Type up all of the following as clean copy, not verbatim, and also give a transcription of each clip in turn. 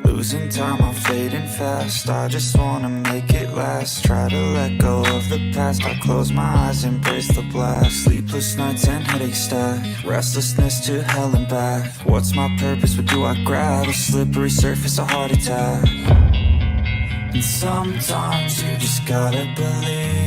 Losing time, I'm fading fast. I just wanna make it last. Try to let go of the past. I close my eyes, embrace the blast. Sleepless nights and headache stack. Restlessness to hell and back. What's my purpose? What do I grab? A slippery surface, a heart attack. And sometimes you just gotta believe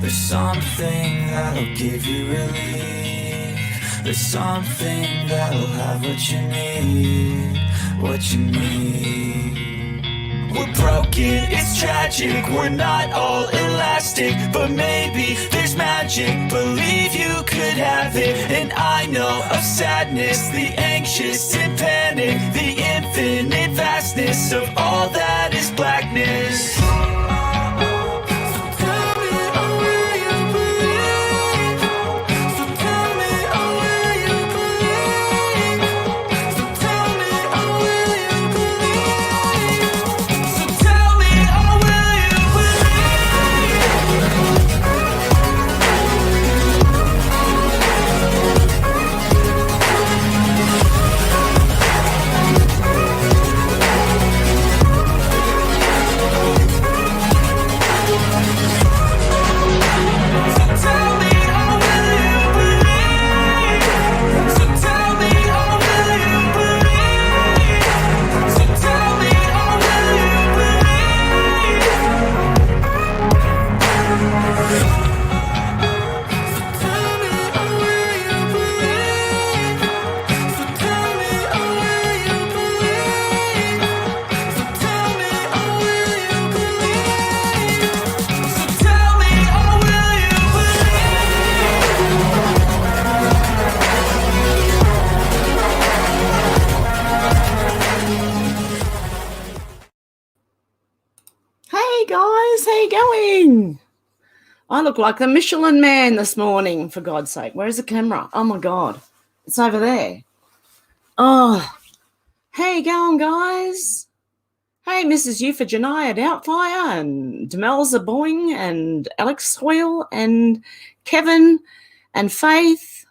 there's something that'll give you relief. There's something that'll have what you need. What you need. We're broken, it's tragic. We're not all elastic, but maybe there's magic. Believe you could have it. And I know of sadness, the anxious and panic, the infinite vastness of all that is blackness. I look like the Michelin Man this morning, for God's sake. Where's the camera? Oh, my God. It's over there. Oh, how you going, guys? Hey, Mrs. Eufa Janaya Doubtfire and Demelza Boing and Alex Hoyle and Kevin and Faith.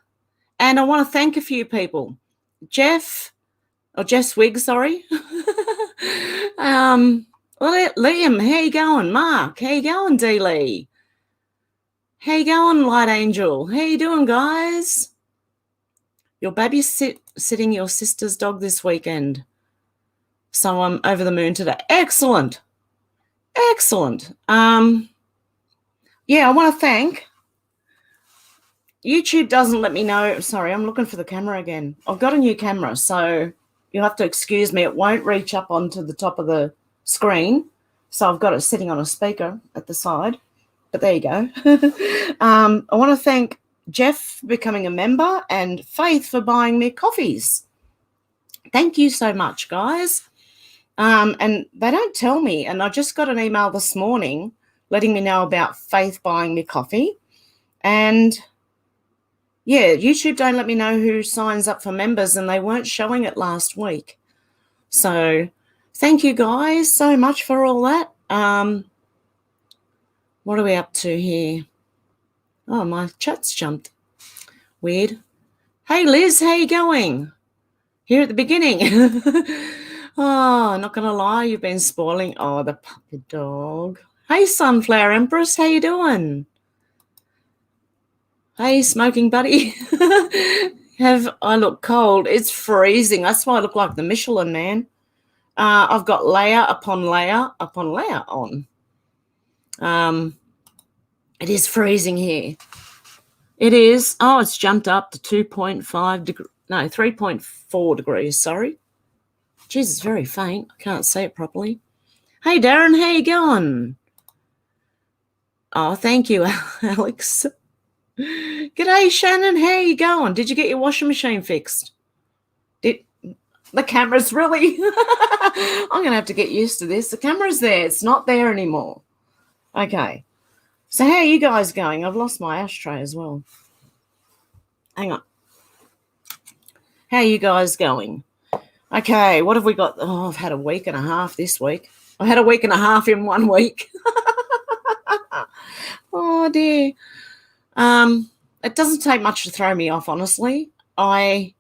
And I want to thank a few people. Jess Wigg, sorry. Liam, how you going? Mark, how you going, D. Lee? How you going, Light Angel? How you doing, guys? Your baby's sitting your sister's dog this weekend. So I'm over the moon today. Excellent. Excellent. Yeah, I want to thank. YouTube doesn't let me know. Sorry, I'm looking for the camera again. I've got a new camera, so you'll have to excuse me. It won't reach up onto the top of the screen. So I've got it sitting on a speaker at the side. But there you go. I want to thank Jeff for becoming a member and Faith for buying me coffees. Thank you so much, guys. And they don't tell me. And I just got an email this morning letting me know about Faith buying me coffee. And, yeah, YouTube don't let me know who signs up for members, and they weren't showing it last week. So thank you, guys, so much for all that. What are we up to here? Oh, my chat's jumped. Weird. Hey, Liz, how you going? Here at the beginning. Oh, not going to lie, you've been spoiling. Oh, the puppy dog. Hey, Sunflower Empress, how you doing? Hey, smoking buddy. I look cold? It's freezing. That's why I look like the Michelin Man. I've got layer upon layer upon layer on. It is freezing here. It is. Oh, it's jumped up to 3.4 degrees, sorry. Jeez, it's very faint. I can't see it properly. Hey, Darren, how you going? Oh, thank you, Alex. G'day, Shannon. How you going? Did you get your washing machine fixed? The camera's really... I'm going to have to get used to this. The camera's there. It's not there anymore. Okay. So how are you guys going? I've lost my ashtray as well. Hang on. How are you guys going? Okay, what have we got? Oh, I've had a week and a half this week. I've had a week and a half in 1 week. Oh, dear. It doesn't take much to throw me off, honestly. I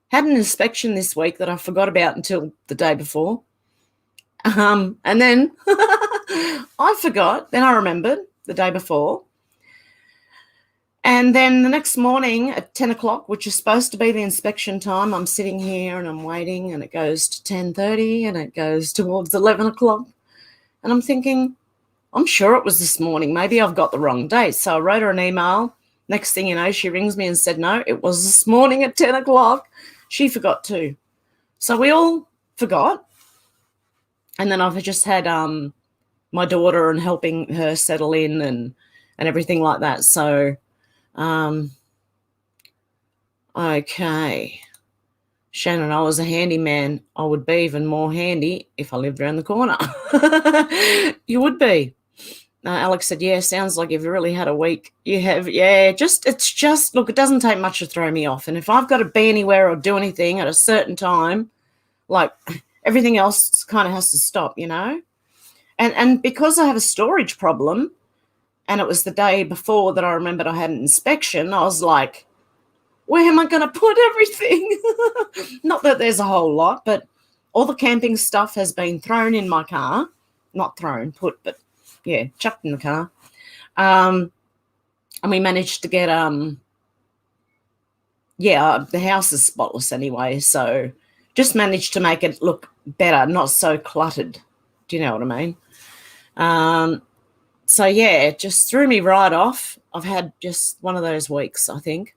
had an inspection this week that I forgot about until the day before. And then I forgot. Then I remembered the day before. And then the next morning at 10 o'clock, which is supposed to be the inspection time, I'm sitting here and I'm waiting, and it goes to 10:30 and it goes towards 11 o'clock. And I'm thinking, I'm sure it was this morning. Maybe I've got the wrong date. So I wrote her an email. Next thing you know, she rings me and said, no, it was this morning at 10 o'clock. She forgot too. So we all forgot. And then I've just had my daughter and helping her settle in and everything like that. So, okay. Shannon, I was a handyman. I would be even more handy if I lived around the corner. You would be. Alex said, yeah, sounds like you've really had a week. You have, yeah, it's just, look, it doesn't take much to throw me off. And if I've got to be anywhere or do anything at a certain time, like everything else kind of has to stop, you know? And because I have a storage problem, and it was the day before that I remembered I had an inspection, I was like, where am I going to put everything? Not that there's a whole lot, but all the camping stuff has been thrown in my car. Not thrown, put, but yeah, chucked in the car. And we managed to get, the house is spotless anyway, so just managed to make it look better, not so cluttered. Do you know what I mean? So, yeah, it just threw me right off. I've had just one of those weeks, I think.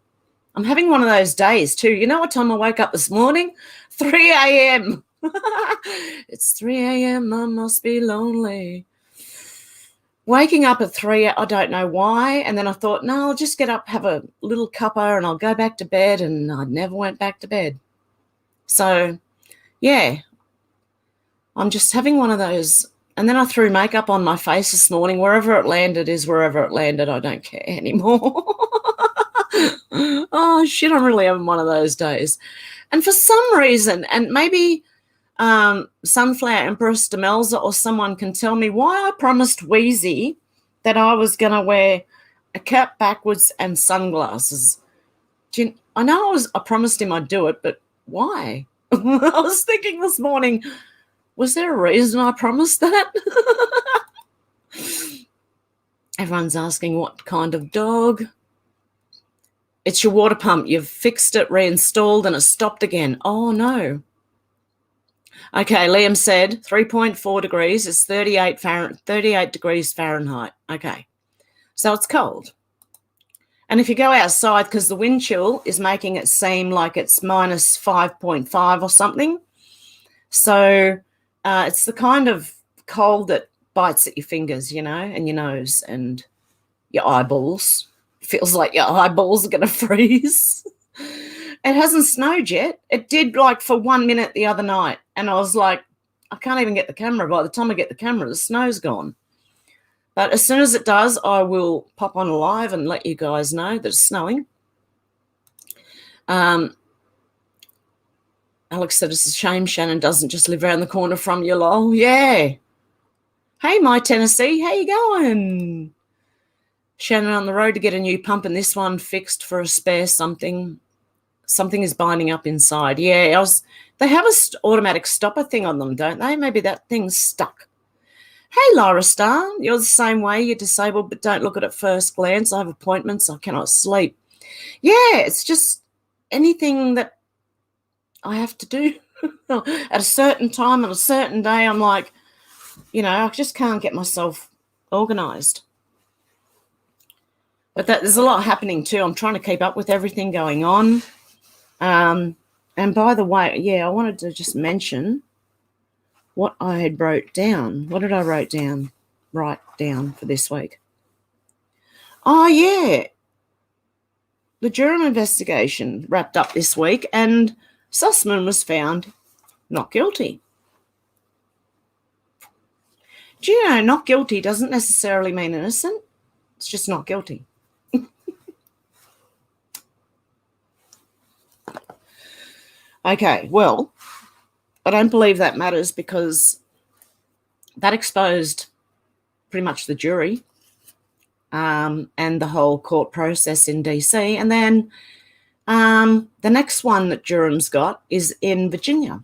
I'm having one of those days too. You know what time I woke up this morning? 3 a.m. It's 3 a.m. I must be lonely. Waking up at 3, I don't know why. And then I thought, no, I'll just get up, have a little cuppa, and I'll go back to bed. And I never went back to bed. So, yeah, I'm just having one of those. And then I threw makeup on my face this morning. Wherever it landed is wherever it landed. I don't care anymore. Oh, shit, I'm really having one of those days. And for some reason, and maybe Sunflower Empress Demelza or someone can tell me why I promised Wheezy that I was going to wear a cap backwards and sunglasses. I know I promised him I'd do it, but why? I was thinking this morning, was there a reason I promised that? Everyone's asking what kind of dog. It's your water pump. You've fixed it, reinstalled, and it stopped again. Oh, no. Okay, Liam said 3.4 degrees is 38 degrees Fahrenheit. Okay, so it's cold. And if you go outside, because the wind chill is making it seem like it's minus 5.5 or something. So it's the kind of cold that bites at your fingers, you know, and your nose and your eyeballs. Feels like your eyeballs are going to freeze. It hasn't snowed yet. It did like for 1 minute the other night. And I was like, I can't even get the camera. By the time I get the camera, the snow's gone. But as soon as it does, I will pop on live and let you guys know that it's snowing. Alex said it's a shame Shannon doesn't just live around the corner from you, lol. Yeah. Hey, my Tennessee, how you going? Shannon on the road to get a new pump and this one fixed for a spare something. Something is binding up inside. Yeah, they have an automatic stopper thing on them, don't they? Maybe that thing's stuck. Hey, Lyra Star, you're the same way. You're disabled, but don't look at it first glance. I have appointments. I cannot sleep. Yeah, it's just anything that I have to do at a certain time on a certain day. I'm like, you know, I just can't get myself organised. But there's a lot happening too. I'm trying to keep up with everything going on. And by the way, yeah, I wanted to just mention what I had wrote down. What did I write down for this week? Oh, yeah. The Durham investigation wrapped up this week and Sussman was found not guilty. Do you know not guilty doesn't necessarily mean innocent? It's just not guilty. Okay, well, I don't believe that matters because that exposed pretty much the jury. and the whole court process in DC. And then the next one that Durham's got is in Virginia.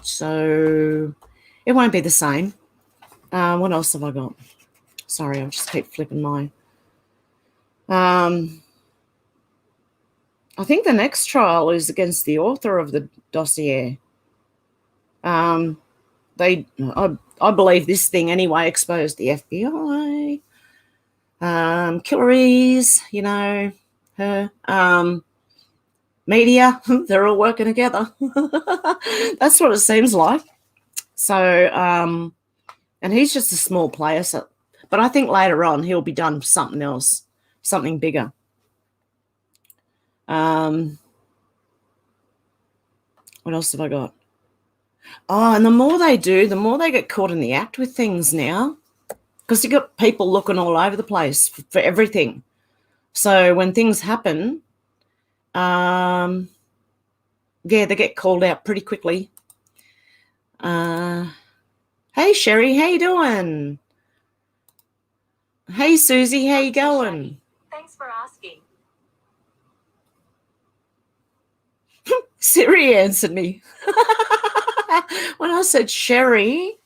So it won't be the same. What else have I got? Sorry, I'll just keep flipping my... I think the next trial is against the author of the dossier. I believe this thing anyway exposed the FBI, Killeries, you know, her, media, they're all working together. That's what it seems like. So, and he's just a small player. So, but I think later on he'll be done for something else, something bigger. What else have I got? Oh, and the more they do, the more they get caught in the act with things now, because you got people looking all over the place for everything. So when things happen, yeah, they get called out pretty quickly. Hey, Sherry, how you doing? Hey, Susie, how you going? Thanks for asking. Siri answered me. When I said Sherry,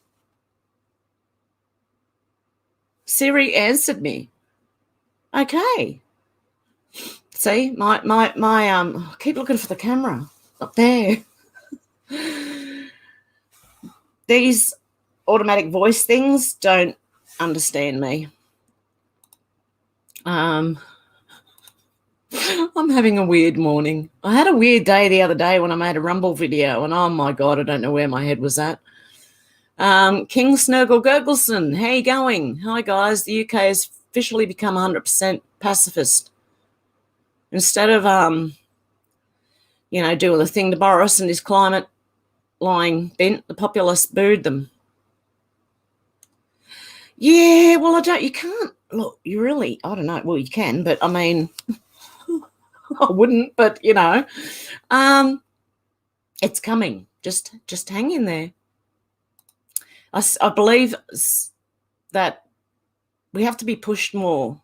Siri answered me. Okay. See, I keep looking for the camera up there. These automatic voice things don't understand me. I'm having a weird morning. I had a weird day the other day when I made a Rumble video, and oh my God, I don't know where my head was at. King Snurgle Gurgleson, how you going? Hi guys, the UK has officially become 100% pacifist. Instead of, doing the thing to Boris and his climate lying bent, the populace booed them. Yeah, well, you can't, look, you really, I don't know, well, you can, but I mean, I wouldn't, but, it's coming. Just hang in there. I believe that we have to be pushed more.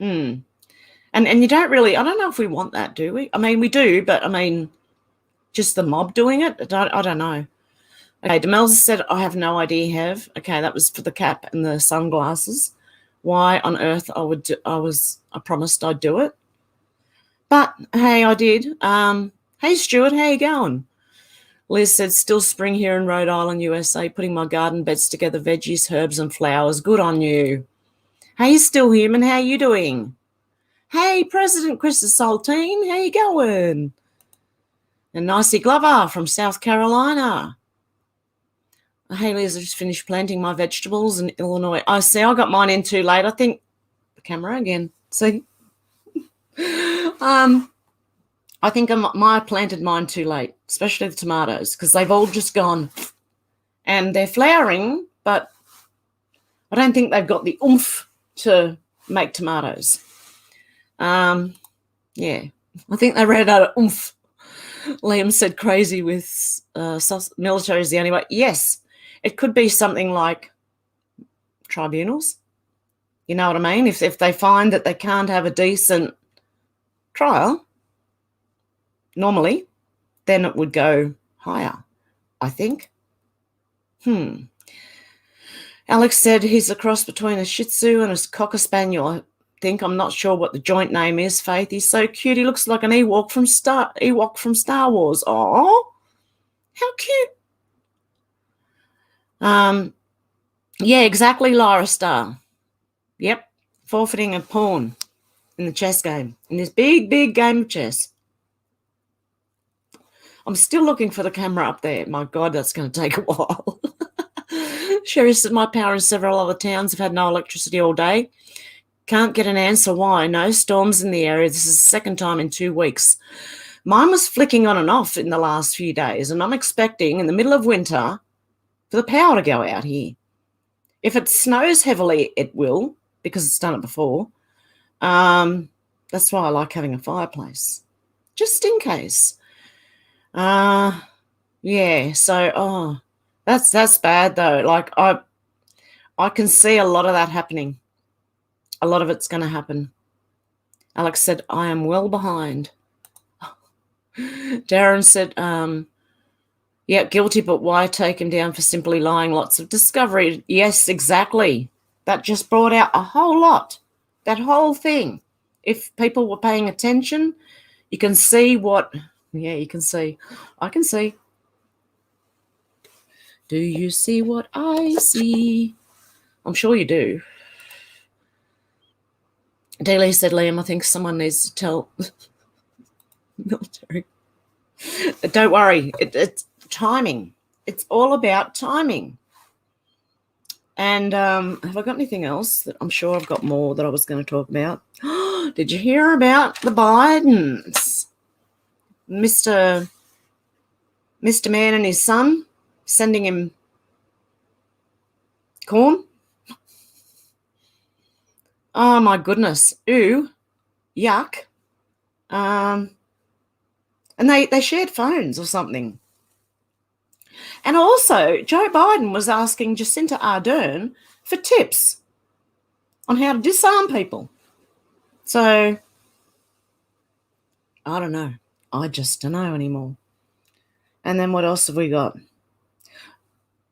And you don't really, I don't know if we want that, do we? I mean, we do, but I mean, just the mob doing it? I don't know. Okay, Demelza said, I have no idea, Hev. Okay, that was for the cap and the sunglasses. Why on earth I promised I'd do it. But, hey, I did. Hey, Stuart, how you going? Liz said, still spring here in Rhode Island, USA, putting my garden beds together, veggies, herbs and flowers. Good on you. Hey, Still Human, how you doing? Hey, President Chris Saltine, how you going? And Nicey Glover from South Carolina. Hey, Liz, I just finished planting my vegetables in Illinois. I see, I got mine in too late. I think the camera again. See? I think I planted mine too late, especially the tomatoes, because they've all just gone. And they're flowering, but I don't think they've got the oomph to make tomatoes. Yeah, I think they ran out of oomph. Liam said crazy with military is the only way. Yes, it could be something like tribunals. You know what I mean? If they find that they can't have a decent trial, normally, then it would go higher, I think. Alex said he's a cross between a Shih Tzu and a Cocker Spaniel. I think, I'm not sure what the joint name is, Faith. He's so cute. He looks like an Ewok from Star Wars. Oh, how cute. Yeah, exactly, Lyra Star. Yep, forfeiting a pawn in the chess game, in this big, big game of chess. I'm still looking for the camera up there. My God, that's going to take a while. Sherry said, my power in several other towns have had no electricity all day. Can't get an answer why. No storms in the area. This is the second time in 2 weeks. Mine was flicking on and off in the last few days, and I'm expecting in the middle of winter for the power to go out here. If it snows heavily, it will, because it's done it before. That's why I like having a fireplace, just in case. Yeah, so that's bad though. Like I can see a lot of that happening. a lot of it's going to happen. Alex said, I am well behind. Darren said, yeah, guilty, but why take him down for simply lying? Lots of discovery. Yes, exactly. That just brought out a whole lot. That whole thing. If people were paying attention, you can see what... Yeah, you can see. I can see. Do you see what I see? I'm sure you do. Daly said, Liam, I think someone needs to tell military. Don't worry. It's timing. It's all about timing. And have I got anything else? I'm sure I've got more that I was going to talk about. Did you hear about the Bidens? Mr. Man and his son sending him corn? Oh, my goodness. Ooh, yuck. And they shared phones or something. And also, Joe Biden was asking Jacinda Ardern for tips on how to disarm people. So, I don't know. I just don't know anymore. And then what else have we got?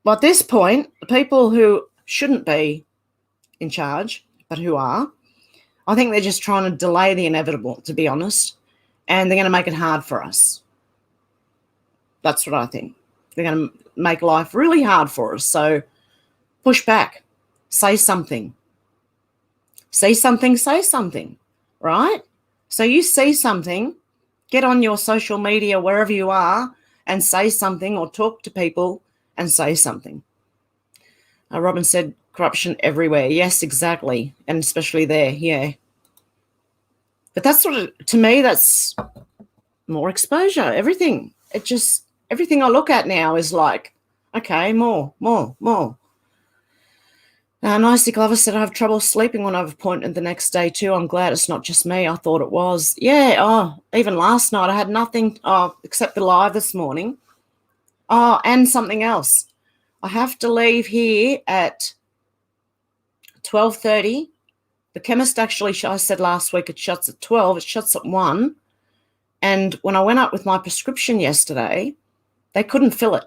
Well, at this point, the people who shouldn't be in charge, but who are, I think they're just trying to delay the inevitable, to be honest, and they're going to make it hard for us. That's what I think. They're going to make life really hard for us. So push back. Say something. See something, say something, right? So you see something, get on your social media, wherever you are, and say something, or talk to people and say something. Robin said, corruption everywhere. Yes, exactly. And especially there, yeah. But that's sort of, to me, that's more exposure, everything. Everything I look at now is like, okay, more. Nicey Glover said, I have trouble sleeping when I've appointed the next day too. I'm glad it's not just me. I thought it was. Yeah, even last night I had nothing except the live this morning. And something else. I have to leave here at 12:30. The chemist actually, I said last week, it shuts at 12. It shuts at 1. And when I went up with my prescription yesterday, they couldn't fill it.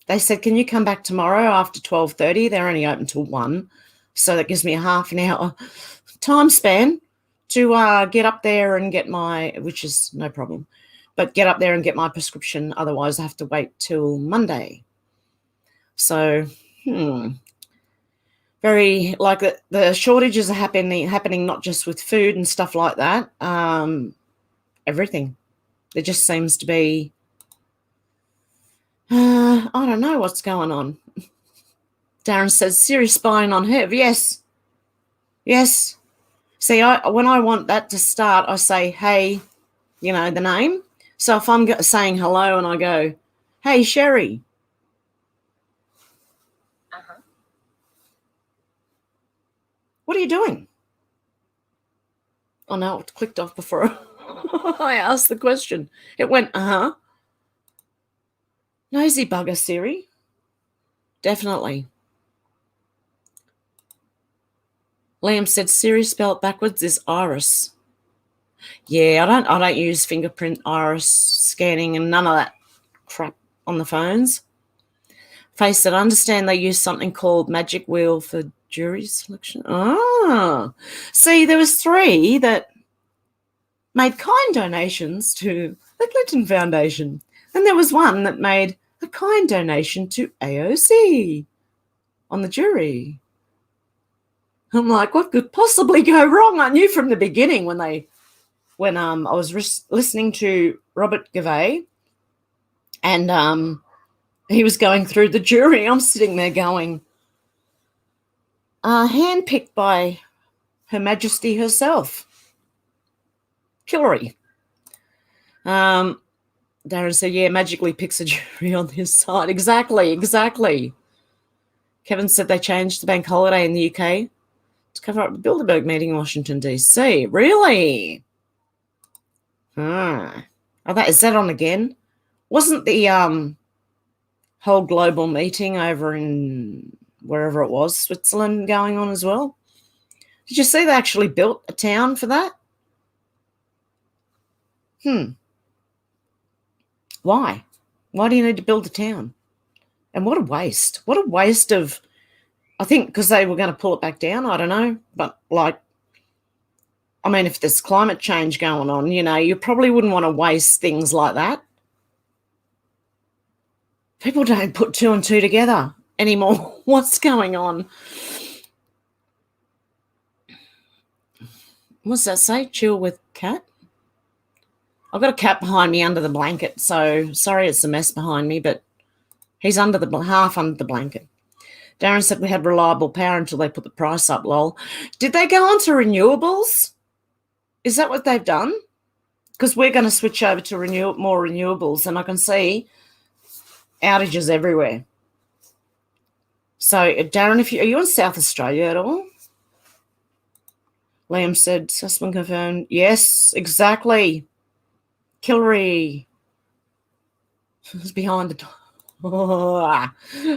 They said, can you come back tomorrow after 12:30? They're only open till 1. So that gives me a half an hour time span to get up there and get my, which is no problem, but get up there and get my prescription. Otherwise, I have to wait till Monday. So, very, like the shortages are happening not just with food and stuff like that, everything. There just seems to be, I don't know what's going on. Darren says, serious spying on Hev. Yes. See, when I want that to start, I say, hey, the name. So if I'm saying hello and I go, hey, Sherry. What are you doing? Oh, no, it clicked off before I asked the question. It went, Nosy bugger, Siri. Definitely. Liam said Siri spelled backwards is iris. Yeah, I don't use fingerprint iris scanning and none of that crap on the phones. Face said, I understand they use something called Magic Wheel for jury selection. See, there was 3 that made kind donations to the Clinton Foundation. And there was one that made a kind donation to AOC on the jury. I'm like, what could possibly go wrong? I knew from the beginning when I was listening to Robert Gavay and he was going through the jury. I'm sitting there going, handpicked by Her Majesty herself, Hillary. Darren said, yeah, magically picks a jury on his side. Exactly. Kevin said they changed the bank holiday in the UK to cover up the Bilderberg meeting in Washington, D.C. Really? Is that on again? Wasn't the whole global meeting over in wherever it was, Switzerland, going on as well? Did you see they actually built a town for that? Why? Why do you need to build a town? And what a waste. What a waste of, I think because they were going to pull it back down, I don't know. But like, I mean, if there's climate change going on, you know, you probably wouldn't want to waste things like that. People don't put two and two together anymore. What's going on? What's that say? Chill with cat? I've got a cat behind me under the blanket, so sorry it's a mess behind me, but he's half under the blanket. Darren said we had reliable power until they put the price up, lol. Did they go on to renewables? Is that what they've done? Because we're going to switch over to more renewables, and I can see outages everywhere. So, Darren, are you in South Australia at all? Liam said, Sussman confirmed. Yes, exactly. Killery is behind the door. Oh.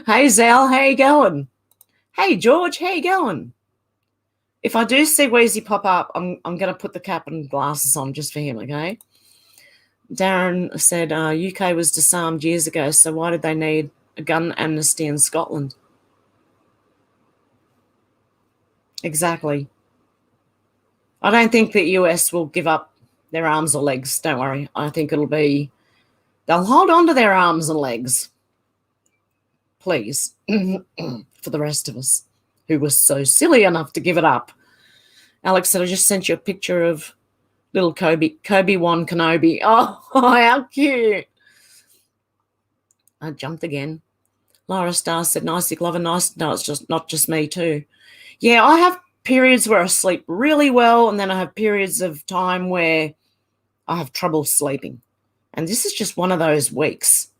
Hey, Zal, how you going? Hey, George, how you going? If I do see Wheezy pop up, I'm going to put the cap and glasses on just for him, okay? Darren said UK was disarmed years ago, so why did they need a gun amnesty in Scotland? Exactly. I don't think the US will give up their arms or legs. Don't worry. I think they'll hold on to their arms and legs. Please. For the rest of us who were so silly enough to give it up. Alex said, I just sent you a picture of little Kobe-Wan Kenobi. Oh, how cute. I jumped again. Laura Starr said, nicey Glover, nice. No, it's just not just me too. Yeah, I have periods where I sleep really well, and then I have periods of time where I have trouble sleeping. And this is just one of those weeks.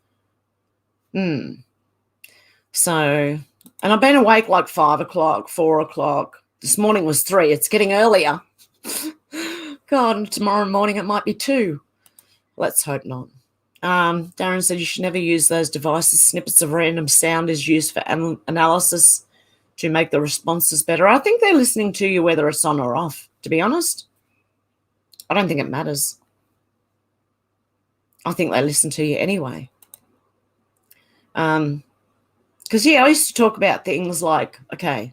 So, and I've been awake like 5 o'clock, 4 o'clock. This morning was 3. It's getting earlier. God, tomorrow morning it might be 2. Let's hope not. Darren said you should never use those devices. Snippets of random sound is used for analysis to make the responses better. I think they're listening to you whether it's on or off, to be honest. I don't think it matters. I think they listen to you anyway. Because, I used to talk about things like, okay,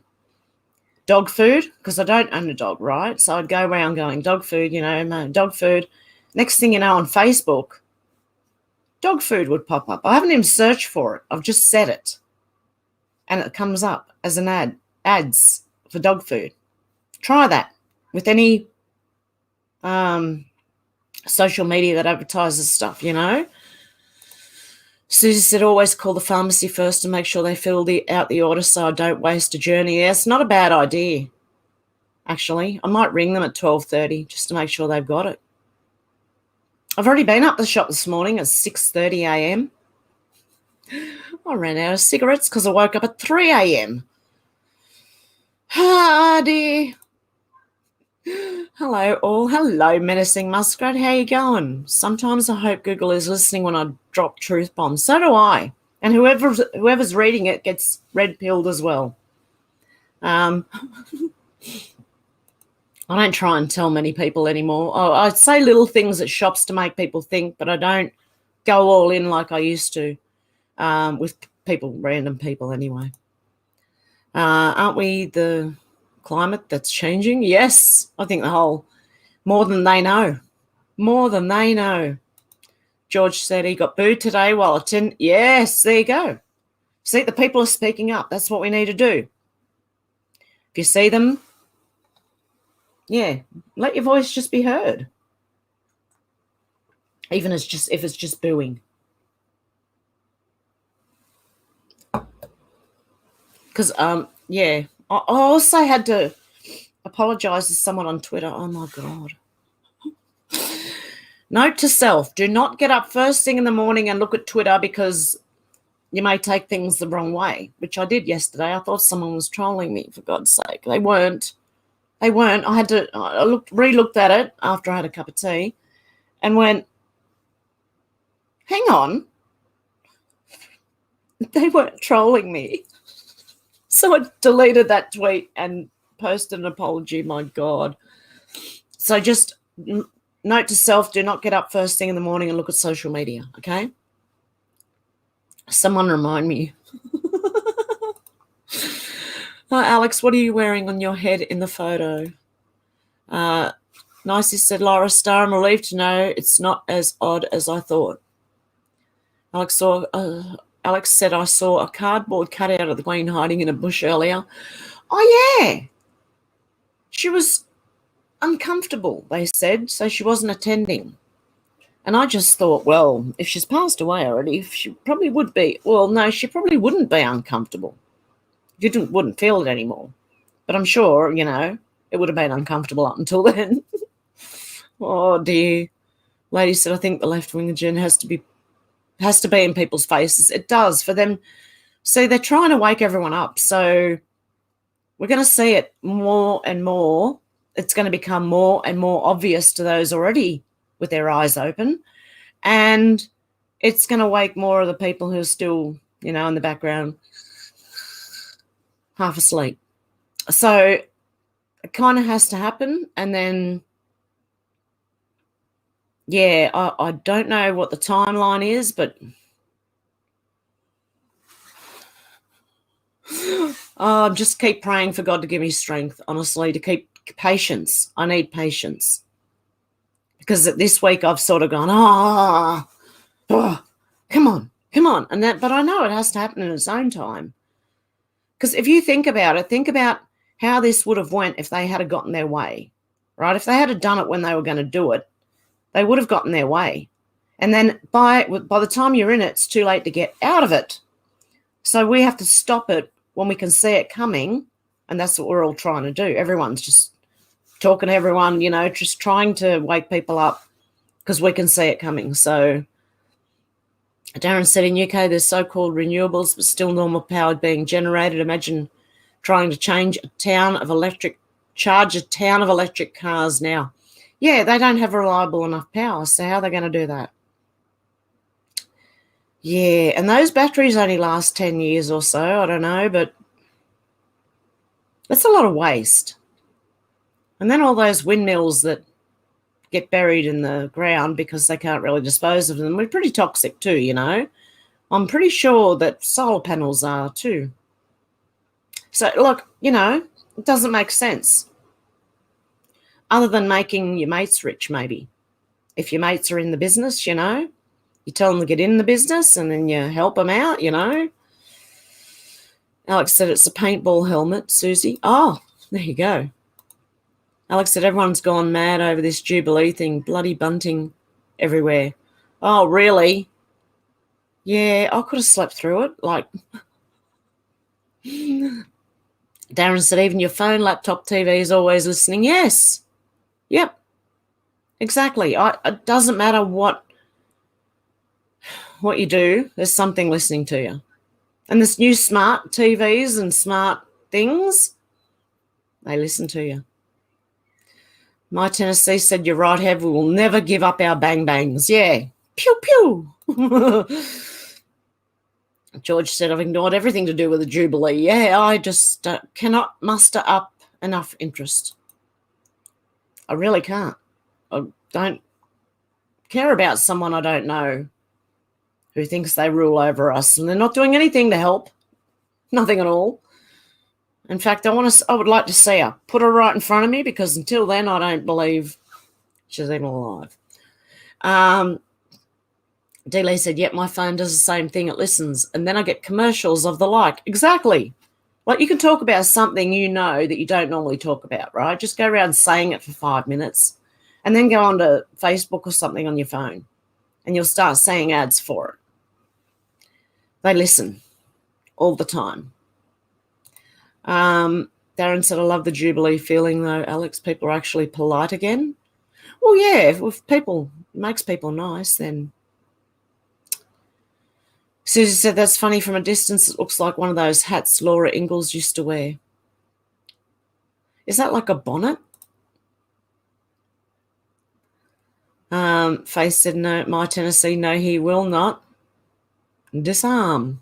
dog food, because I don't own a dog, right? So I'd go around going, dog food, dog food. Next thing you know, on Facebook, dog food would pop up. I haven't even searched for it. I've just said it. And it comes up as an ads for dog food. Try that with any social media that advertises stuff, Susie said, always call the pharmacy first and make sure they fill out the order so I don't waste a journey. Yeah, it's not a bad idea, actually. I might ring them at 12:30 just to make sure they've got it. I've already been up the shop this morning at 6:30 a.m. I ran out of cigarettes because I woke up at 3 a.m. Ah, dear. Hello, all. Hello, Menacing Muskrat. How you going? Sometimes I hope Google is listening when I drop truth bombs. So do I. And whoever's reading it gets red-pilled as well. I don't try and tell many people anymore. Oh, I say little things at shops to make people think, but I don't go all in like I used to with random people anyway. Aren't we the climate that's changing? Yes, I think the whole more than they know. George said he got booed today while attending. Yes, there you go. See, the people are speaking up. That's what we need to do. If you see them, let your voice just be heard. Even if it's just booing. Because, I also had to apologise to someone on Twitter. Oh, my God. Note to self, do not get up first thing in the morning and look at Twitter because you may take things the wrong way, which I did yesterday. I thought someone was trolling me, for God's sake. They weren't. I had to re-looked at it after I had a cup of tea and went, hang on. They weren't trolling me. So I deleted that tweet and posted an apology. My God. So just note to self, do not get up first thing in the morning and look at social media, okay? Someone remind me. Alex, what are you wearing on your head in the photo? Nicey said, Laura Star, I'm relieved to know it's not as odd as I thought. Alex said, I saw a cardboard cutout of the Queen hiding in a bush earlier. Oh, yeah. She was uncomfortable, they said, so she wasn't attending. And I just thought, well, if she's passed away already, she probably would be. Well, no, she probably wouldn't be uncomfortable. You wouldn't feel it anymore. But I'm sure, it would have been uncomfortable up until then. Oh, dear. Lady said, I think the left-wing agenda has to be in people's faces. It does for them. See, they're trying to wake everyone up. So we're going to see it more and more. It's going to become more and more obvious to those already with their eyes open. And it's going to wake more of the people who are still, in the background, half asleep. So it kind of has to happen. And then, yeah, I don't know what the timeline is, but just keep praying for God to give me strength, honestly, to keep patience. I need patience. Because this week I've sort of gone, come on. But I know it has to happen in its own time. Because if you think about it, think about how this would have went if they had gotten their way, right? If they had done it when they were going to do it, they would have gotten their way. And then by the time you're in it, it's too late to get out of it. So we have to stop it when we can see it coming, and that's what we're all trying to do. Everyone's just talking to everyone, just trying to wake people up because we can see it coming. So Darren said in UK there's so-called renewables but still normal power being generated. Imagine trying to charge a town of electric cars now. Yeah, they don't have reliable enough power, so how are they going to do that? Yeah, and those batteries only last 10 years or so, I don't know, but that's a lot of waste. And then all those windmills that get buried in the ground because they can't really dispose of them, we're pretty toxic too, I'm pretty sure that solar panels are too. So, look, it doesn't make sense. Other than making your mates rich, maybe. If your mates are in the business, you tell them to get in the business and then you help them out, Alex said it's a paintball helmet, Susie. Oh, there you go. Alex said everyone's gone mad over this Jubilee thing, bloody bunting everywhere. Oh, really? Yeah, I could have slept through it. Darren said even your phone, laptop, TV is always listening. Yes. Yep. Exactly. It doesn't matter what you do, there's something listening to you. And this new smart TVs and smart things, they listen to you. My Tennessee said, you're right, Hev, we will never give up our bang bangs. Yeah. Pew, pew. George said, I've ignored everything to do with the Jubilee. Yeah, I just cannot muster up enough interest. I really can't. I don't care about someone I don't know who thinks they rule over us, and they're not doing anything to help. Nothing at all. In fact, I would like to see her. Put her right in front of me, because until then I don't believe she's even alive. D-Lee said, yep, my phone does the same thing. It listens. And then I get commercials of the like. Exactly. Like you can talk about something that you don't normally talk about, right? Just go around saying it for 5 minutes and then go onto Facebook or something on your phone and you'll start seeing ads for it. They listen all the time. Darren said, I love the Jubilee feeling, though, Alex. People are actually polite again. Well, yeah, if people makes people nice, then... Susie said, that's funny. From a distance, it looks like one of those hats Laura Ingalls used to wear. Is that like a bonnet? Faith said, no, my Tennessee, no, he will not. Disarm.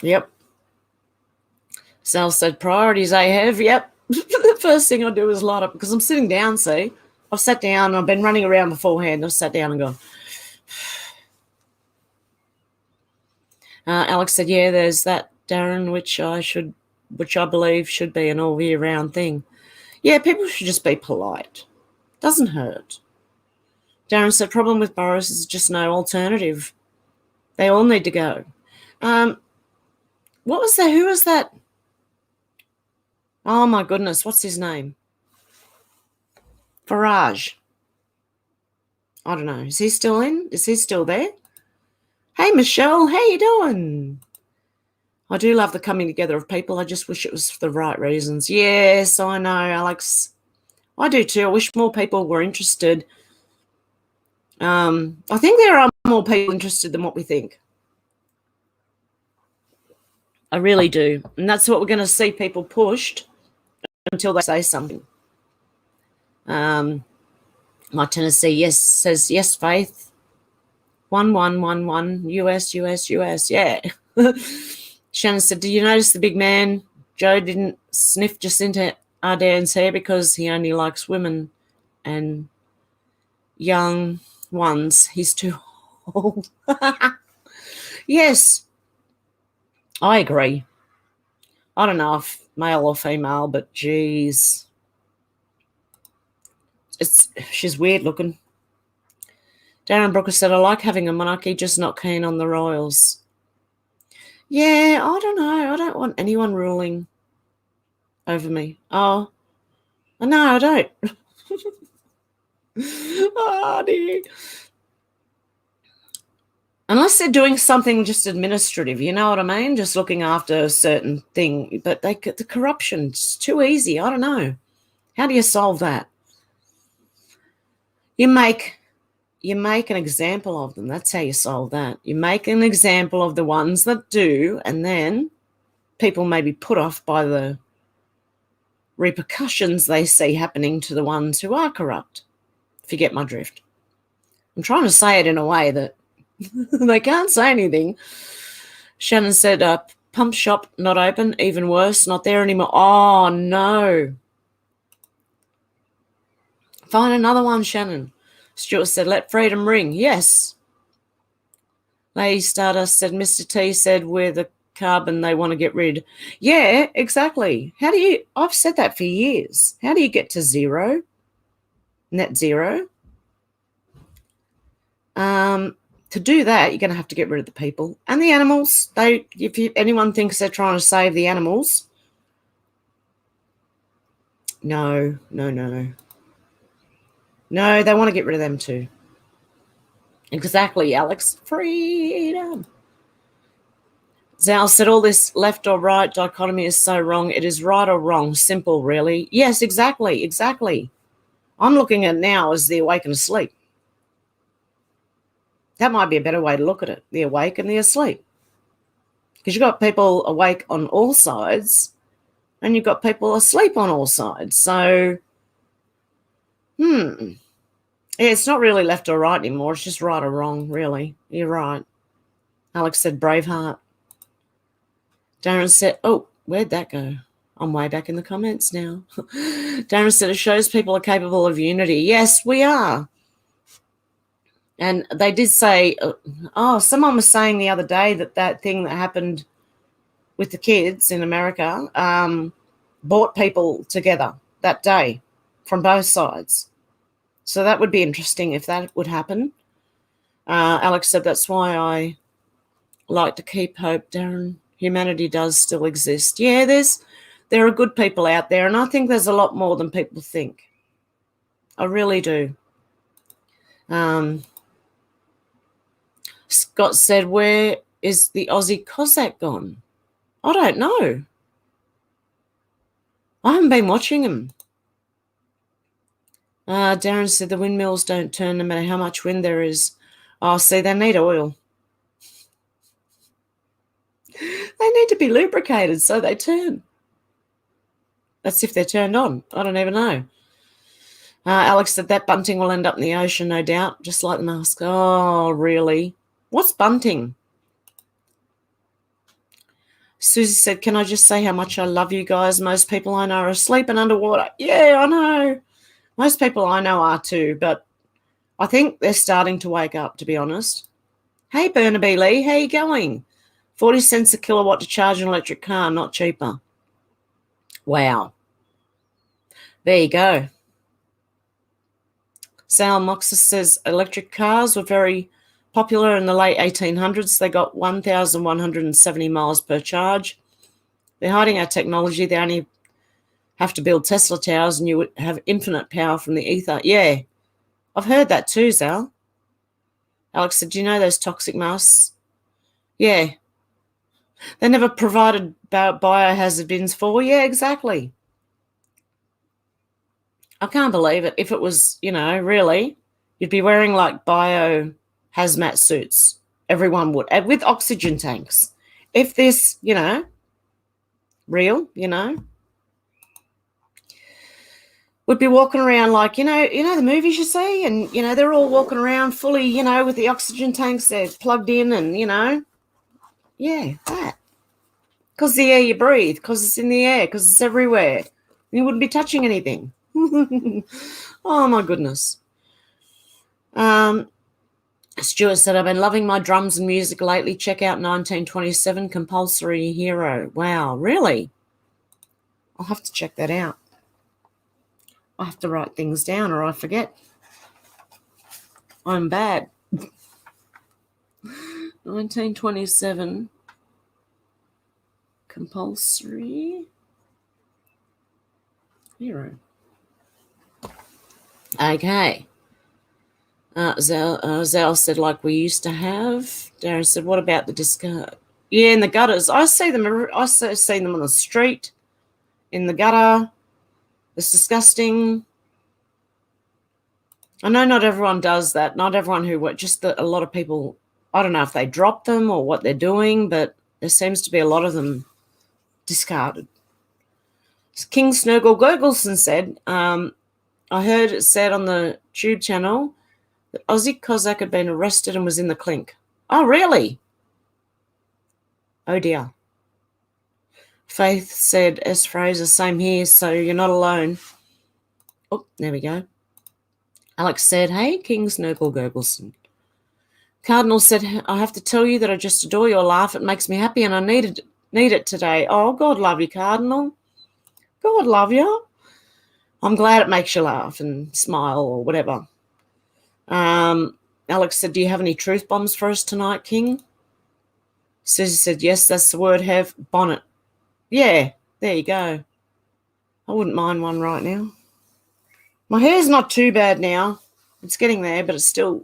Yep. Sal said, priorities, Hev. Yep, The first thing I do is light up because I'm sitting down, see? I've sat down, I've been running around beforehand, I've sat down and gone. Alex said, yeah, there's that, Darren, which I believe should be an all year round thing. Yeah, people should just be polite. Doesn't hurt. Darren said, problem with Boris is just no alternative. They all need to go. What was that? Who was that? Oh, my goodness. What's his name? Farage. I don't know. Is he still in? Is he still there? Hey, Michelle. How you doing? I do love the coming together of people. I just wish it was for the right reasons. Yes, I know, Alex. I do too. I wish more people were interested. I think there are more people interested than what we think. I really do. And that's what we're going to see people pushed until they say something. My Tennessee yes says yes, Faith. 1111 US. Yeah. Shannon said, "Did you notice the big man? Joe didn't sniff Jacinta Ardern's hair because he only likes women and young ones. He's too old." Yes, I agree. I don't know if male or female, but geez, she's weird looking. Darren Brooker said, "I like having a monarchy, just not keen on the royals." Yeah, I don't know. I don't want anyone ruling over me. Oh, no, I don't. Oh, dear. Unless they're doing something just administrative, you know what I mean? Just looking after a certain thing. But the corruption's too easy. I don't know. How do you solve that? You make an example of them. That's how you solve that. You make an example of the ones that do, and then people may be put off by the repercussions they see happening to the ones who are corrupt, if you get my drift. I'm trying to say it in a way that they can't say anything. Shannon said, pump shop not open, even worse, not there anymore. Oh, no. Find another one, Shannon. Stuart said, let freedom ring. Yes. Lady Stardust said, Mr. T said, we're the carbon they want to get rid. Yeah, exactly. I've said that for years. How do you get to zero? Net zero? To do that, you're going to have to get rid of the people and the animals. If anyone thinks they're trying to save the animals, no. No, they want to get rid of them too. Exactly, Alex. Freedom. Zal said all this left or right dichotomy is so wrong. It is right or wrong. Simple, really. Yes, exactly. I'm looking at it now as the awake and asleep. That might be a better way to look at it, the awake and the asleep. Because you've got people awake on all sides and you've got people asleep on all sides. So, yeah, it's not really left or right anymore. It's just right or wrong, really. You're right. Alex said Braveheart. Darren said, oh, where'd that go? I'm way back in the comments now. Darren said it shows people are capable of unity. Yes, we are. And they did say, someone was saying the other day that thing that happened with the kids in America brought people together that day from both sides. So that would be interesting if that would happen. Alex said, that's why I like to keep hope, Darren. Humanity does still exist. Yeah, there are good people out there, and I think there's a lot more than people think. I really do. Scott said, where is the Aussie Cossack gone? I don't know. I haven't been watching him. Darren said the windmills don't turn no matter how much wind there is. Oh, see, they need oil. They need to be lubricated so they turn. That's if they're turned on. I don't even know. Alex said that bunting will end up in the ocean, no doubt, just like the mask. Oh, really? What's bunting? Susie said, can I just say how much I love you guys? Most people I know are asleep and underwater. Yeah, I know. Most people I know are too, but I think they're starting to wake up, to be honest. Hey, Burnaby Lee, how you going? 40 cents a kilowatt to charge an electric car, not cheaper. Wow. There you go. Sal Moxer says electric cars were very popular in the late 1800s. They got 1,170 miles per charge. They're hiding our technology. They only have to build Tesla towers and you would have infinite power from the ether. Yeah, I've heard that too, Zal. Alex said, do you know those toxic masks? Yeah. They never provided biohazard bins for. Yeah, exactly. I can't believe it. If it was, really, you'd be wearing like bio hazmat suits. Everyone would, with oxygen tanks. If this, real, would be walking around like, the movies you see, and, they're all walking around fully, with the oxygen tanks, they're plugged in and, yeah, that. Because the air you breathe, because it's in the air, because it's everywhere. You wouldn't be touching anything. Oh, my goodness. Stuart said, I've been loving my drums and music lately. Check out 1927 Compulsory Hero. Wow, really? I'll have to check that out. I have to write things down or I forget. I'm bad. 1927 Compulsory Hero. Okay. Zal said, like we used to have. Darren said, what about the discard? Yeah, in the gutters. I see them on the street, in the gutter. It's disgusting. I know not everyone does that. Not everyone just that a lot of people, I don't know if they drop them or what they're doing, but there seems to be a lot of them discarded. King Snurgle Gurgleson said, I heard it said on the Tube channel that Aussie Cossack had been arrested and was in the clink. Oh, really? Oh, dear. Faith said, S. Fraser, same here, so you're not alone. Oh, there we go. Alex said, hey, King Snurgle Gurgleson. Cardinal said, I have to tell you that I just adore your laugh. It makes me happy and I need it today. Oh, God love you, Cardinal. God love you. I'm glad it makes you laugh and smile or whatever. Alex said, do you have any truth bombs for us tonight, King? Susie said, yes, that's the word, Hev. Bonnet. Yeah, there you go. I wouldn't mind one right now. My hair's not too bad now. It's getting there, but it's still...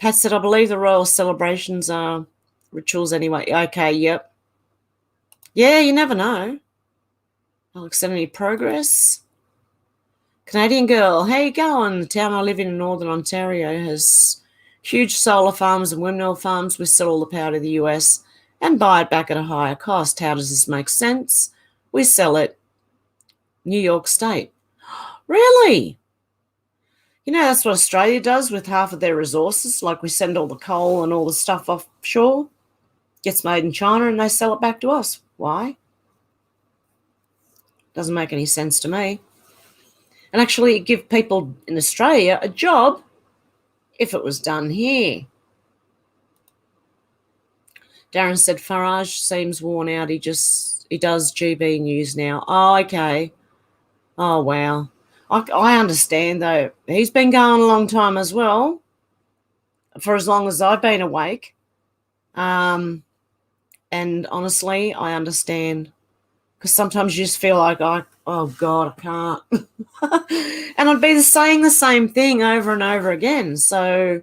Pat said, I believe the royal celebrations are rituals anyway. Okay, yep. Yeah, you never know. Alex said, any progress? Canadian girl, how you going? The town I live in Northern Ontario has huge solar farms and windmill farms. We sell all the power to the US and buy it back at a higher cost. How does this make sense? We sell it New York State. Really? That's what Australia does with half of their resources. Like we send all the coal and all the stuff offshore, gets made in China, and they sell it back to us. Why? Doesn't make any sense to me. And actually give people in Australia a job if it was done here. Darren said, Farage seems worn out. He does GB News now. Oh, okay. Oh, wow. I understand, though. He's been going a long time as well, for as long as I've been awake. And honestly, I understand. Because sometimes you just feel like, oh, God, I can't. And I'd be saying the same thing over and over again. So,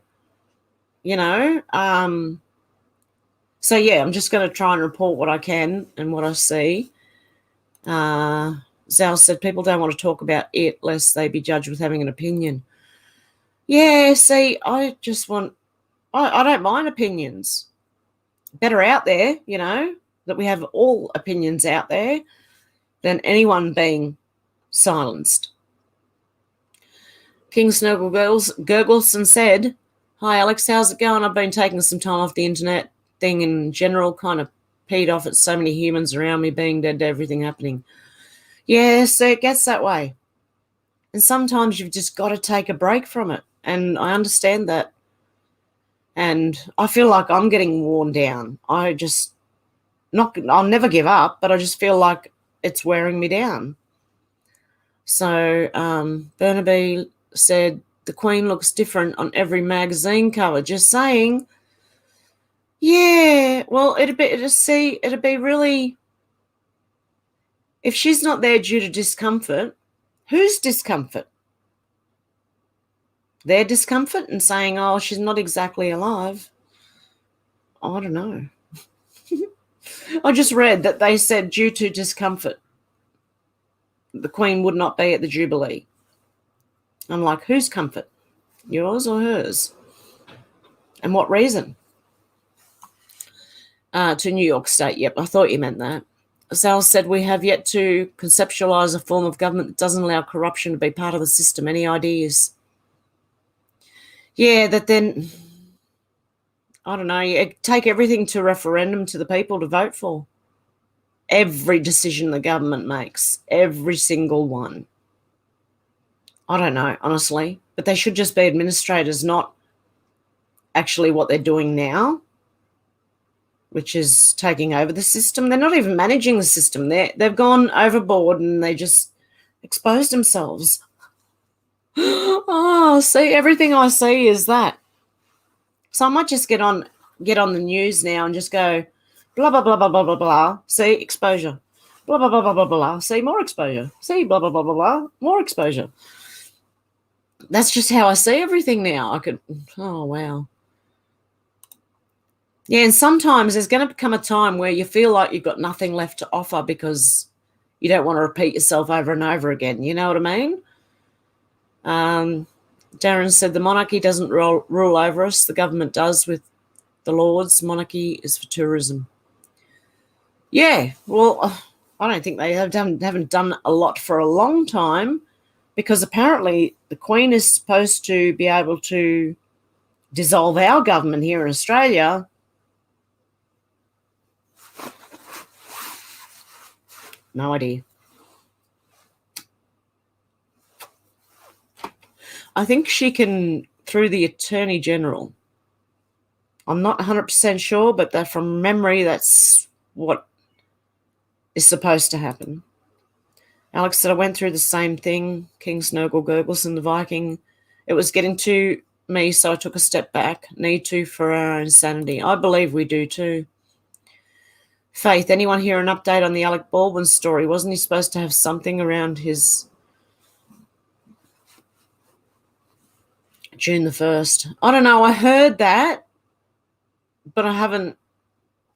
so yeah, I'm just going to try and report what I can and what I see. Zal said, people don't want to talk about it lest they be judged with having an opinion. Yeah, see, I don't mind opinions. Better out there, that we have all opinions out there than anyone being silenced. King Snurgle Gurgleson said, hi, Alex, how's it going? I've been taking some time off the internet. thing in general kind of peed off at so many humans around me being dead to everything happening. Yeah, so it gets that way. And sometimes you've just got to take a break from it. And I understand that. And I feel like I'm getting worn down. I'll never give up, but I just feel like it's wearing me down. So Burnaby said, the Queen looks different on every magazine cover. Just saying. Yeah, well, it'd be really, if she's not there due to discomfort, whose discomfort? Their discomfort and saying, oh, she's not exactly alive. I don't know. I just read that they said due to discomfort, the Queen would not be at the Jubilee. I'm like, whose comfort? Yours or hers? And what reason? To New York State. Yep, I thought you meant that. Sal said, we have yet to conceptualise a form of government that doesn't allow corruption to be part of the system. Any ideas? Yeah, that then, I don't know, you take everything to referendum to the people to vote for. Every decision the government makes, every single one. I don't know, honestly, but they should just be administrators, not actually what they're doing now, which is taking over the system. They're not even managing the system. They've gone overboard and they just exposed themselves. Oh, see, everything I see is that. So I might just get on the news now and just go, blah, blah, blah, blah, blah, blah, blah. See, exposure. Blah, blah, blah, blah, blah, blah. See, more exposure. See, blah, blah, blah, blah, blah. More exposure. That's just how I see everything now. Oh, wow. Yeah, and sometimes there's going to come a time where you feel like you've got nothing left to offer because you don't want to repeat yourself over and over again. You know what I mean? Darren said the monarchy doesn't rule over us. The government does with the Lords. Monarchy is for tourism. Yeah, well, I don't think they haven't done a lot for a long time because apparently the Queen is supposed to be able to dissolve our government here in Australia. No idea. I think she can through the Attorney General. I'm not 100% sure, but from memory, that's what is supposed to happen. Alex said, I went through the same thing. King Snurgle Gurgles the Viking. It was getting to me, so I took a step back. Need to for our own sanity. I believe we do too. Faith, anyone hear an update on the Alec Baldwin story? Wasn't he supposed to have something around his June the 1st? I don't know. I heard that, but I haven't.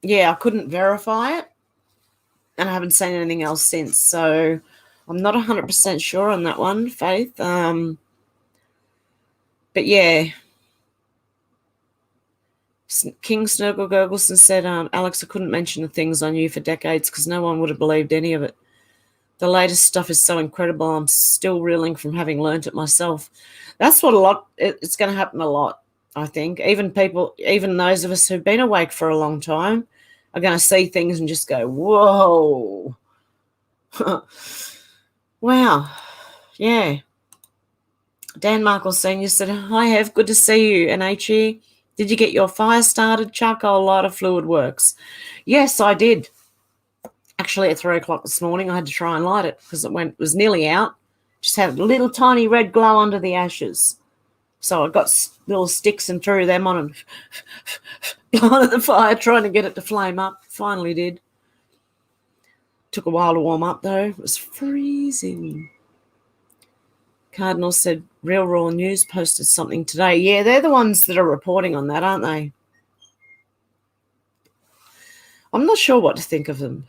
Yeah, I couldn't verify it, and I haven't seen anything else since. So I'm not 100% sure on that one, Faith. But yeah, King Snurgle Gurgleson said, Alex, I couldn't mention the things I knew for decades because no one would have believed any of it. The latest stuff is so incredible. I'm still reeling from having learnt it myself. That's what it's going to happen a lot, I think. Even those of us who've been awake for a long time are going to see things and just go, whoa. Wow. Yeah. Dan Markle Senior said, hi, Hev, good to see you. And H.E., did you get your fire started? Charcoal lighter fluid works. Yes, I did. Actually, at 3 o'clock this morning, I had to try and light it because it was nearly out. Just had a little tiny red glow under the ashes. So I got little sticks and threw them on and blinded the fire, trying to get it to flame up. Finally did. Took a while to warm up, though. It was freezing. Cardinal said, Real Raw News posted something today. Yeah, they're the ones that are reporting on that, aren't they? I'm not sure what to think of them.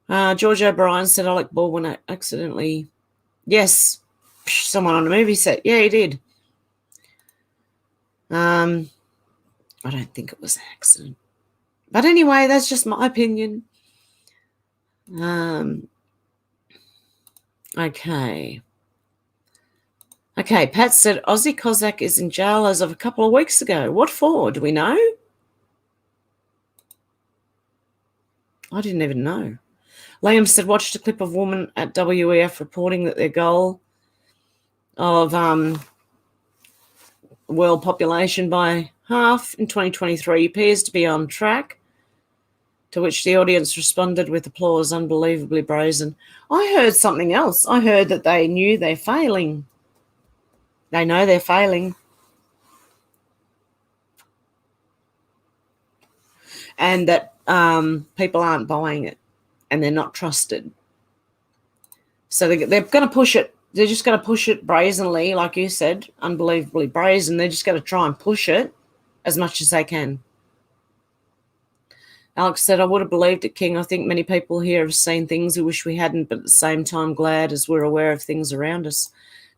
George O'Brien said Alec Baldwin accidentally. Yes, someone on a movie set. Yeah, he did. I don't think it was an accident. But anyway, that's just my opinion. Okay. Okay, Pat said Aussie Cossack is in jail as of a couple of weeks ago. What for? Do we know? I didn't even know. Liam said, watched a clip of woman at WEF reporting that their goal of world population by half in 2023 appears to be on track, to which the audience responded with applause, unbelievably brazen. I heard something else. I heard that they knew they're failing. They know they're failing. And that people aren't buying it and they're not trusted. So they're going to push it. They're just going to push it brazenly, like you said, unbelievably brazen. They're just going to try and push it as much as they can. Alex said, I would have believed it, King. I think many people here have seen things we wish we hadn't, but at the same time glad as we're aware of things around us.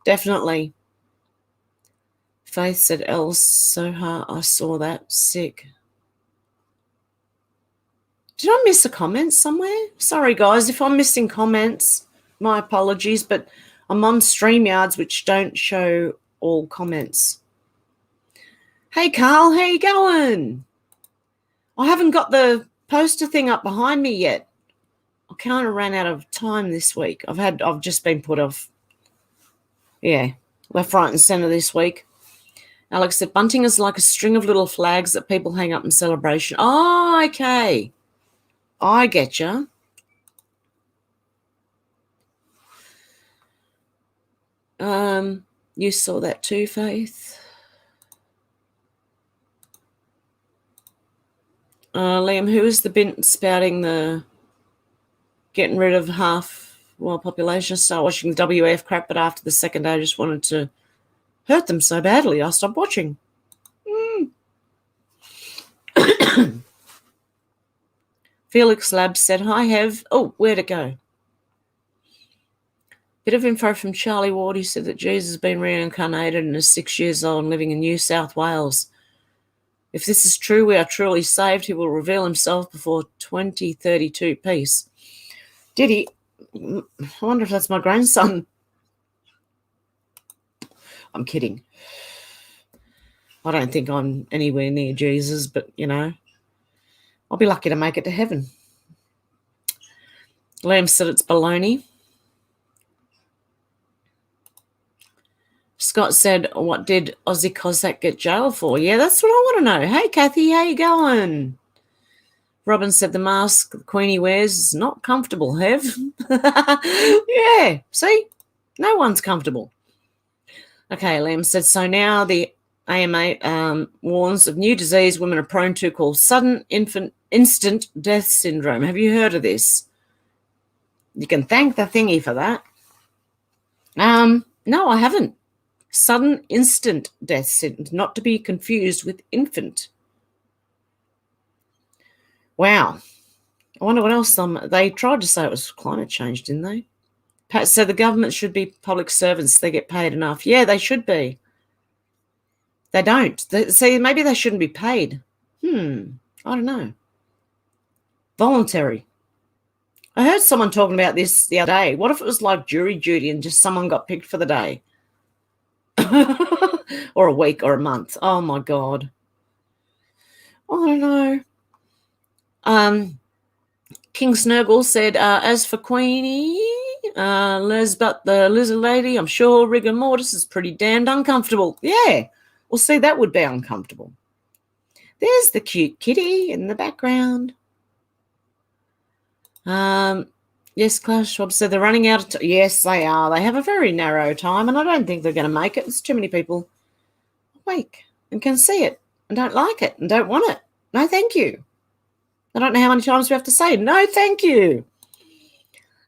Definitely. Faith said, Els, so hard. I saw that. Sick. Did I miss a comment somewhere? Sorry, guys, if I'm missing comments, my apologies, but I'm on StreamYards, which don't show all comments. Hey, Carl, how you going? I haven't got the poster thing up behind me yet. I kind of ran out of time this week. I've just been put off. Yeah, left, right, and centre this week. Alex said, bunting is like a string of little flags that people hang up in celebration. Oh, okay. I get you. You saw that too, Faith. Liam, who is the bint spouting the getting rid of half world population? I started watching the WF crap, but after the second day I just wanted to hurt them so badly I stopped watching. Felix Labs said, hi, Hev. Oh, where'd it go? Bit of info from Charlie Ward, who said that Jesus has been reincarnated and is 6 years old and living in New South Wales. If this is true, we are truly saved. He will reveal himself before 2032. Peace. Did he? I wonder if that's my grandson. I'm kidding. I don't think I'm anywhere near Jesus, but, you know, I'll be lucky to make it to heaven. Liam said it's baloney. Scott said, what did Aussie Cossack get jailed for? Yeah, that's what I want to know. Hey, Kathy, how you going? Robin said the mask the Queenie wears is not comfortable, Hev. Yeah, see? No one's comfortable. Okay, Liam said, so now the AMA warns of new disease women are prone to called sudden instant death syndrome. Have you heard of this? You can thank the thingy for that. No, I haven't. Sudden instant death syndrome, not to be confused with infant. Wow. I wonder what else. They tried to say it was climate change, didn't they? Pat said the government should be public servants. They get paid enough. Yeah, they should be. They don't. See, maybe they shouldn't be paid. I don't know. Voluntary. I heard someone talking about this the other day. What if it was like jury duty and just someone got picked for the day? Or a week or a month. Oh, my God. I don't know. King Snurgle said, as for Queenie, Lesbeth, the lizard lady, I'm sure rigor mortis is pretty damned uncomfortable. Yeah. Well, see, that would be uncomfortable. There's the cute kitty in the background. Yes, Klaus Schwab said they're running out of time. Yes, they are. They have a very narrow time, and I don't think they're going to make it. There's too many people awake and can see it and don't like it and don't want it. No, thank you. I don't know how many times we have to say, no, thank you.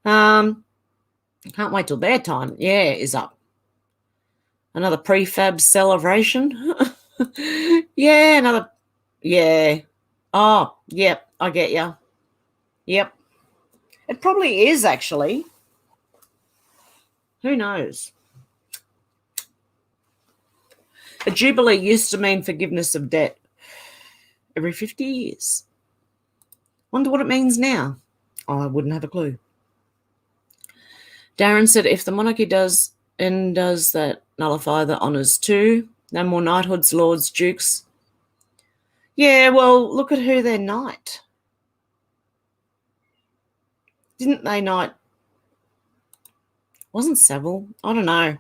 Can't wait till their time. Yeah, is up. Another prefab celebration. Yeah, another. Yeah. Oh, yep, I get you. Yep. It probably is, actually. Who knows? A jubilee used to mean forgiveness of debt every 50 years. Wonder what it means now. I wouldn't have a clue. Darren said, if the monarchy does that nullify the honours too? No more knighthoods, lords, dukes. Yeah, well, look at who they knight. Didn't they not? Wasn't Savile? I don't know.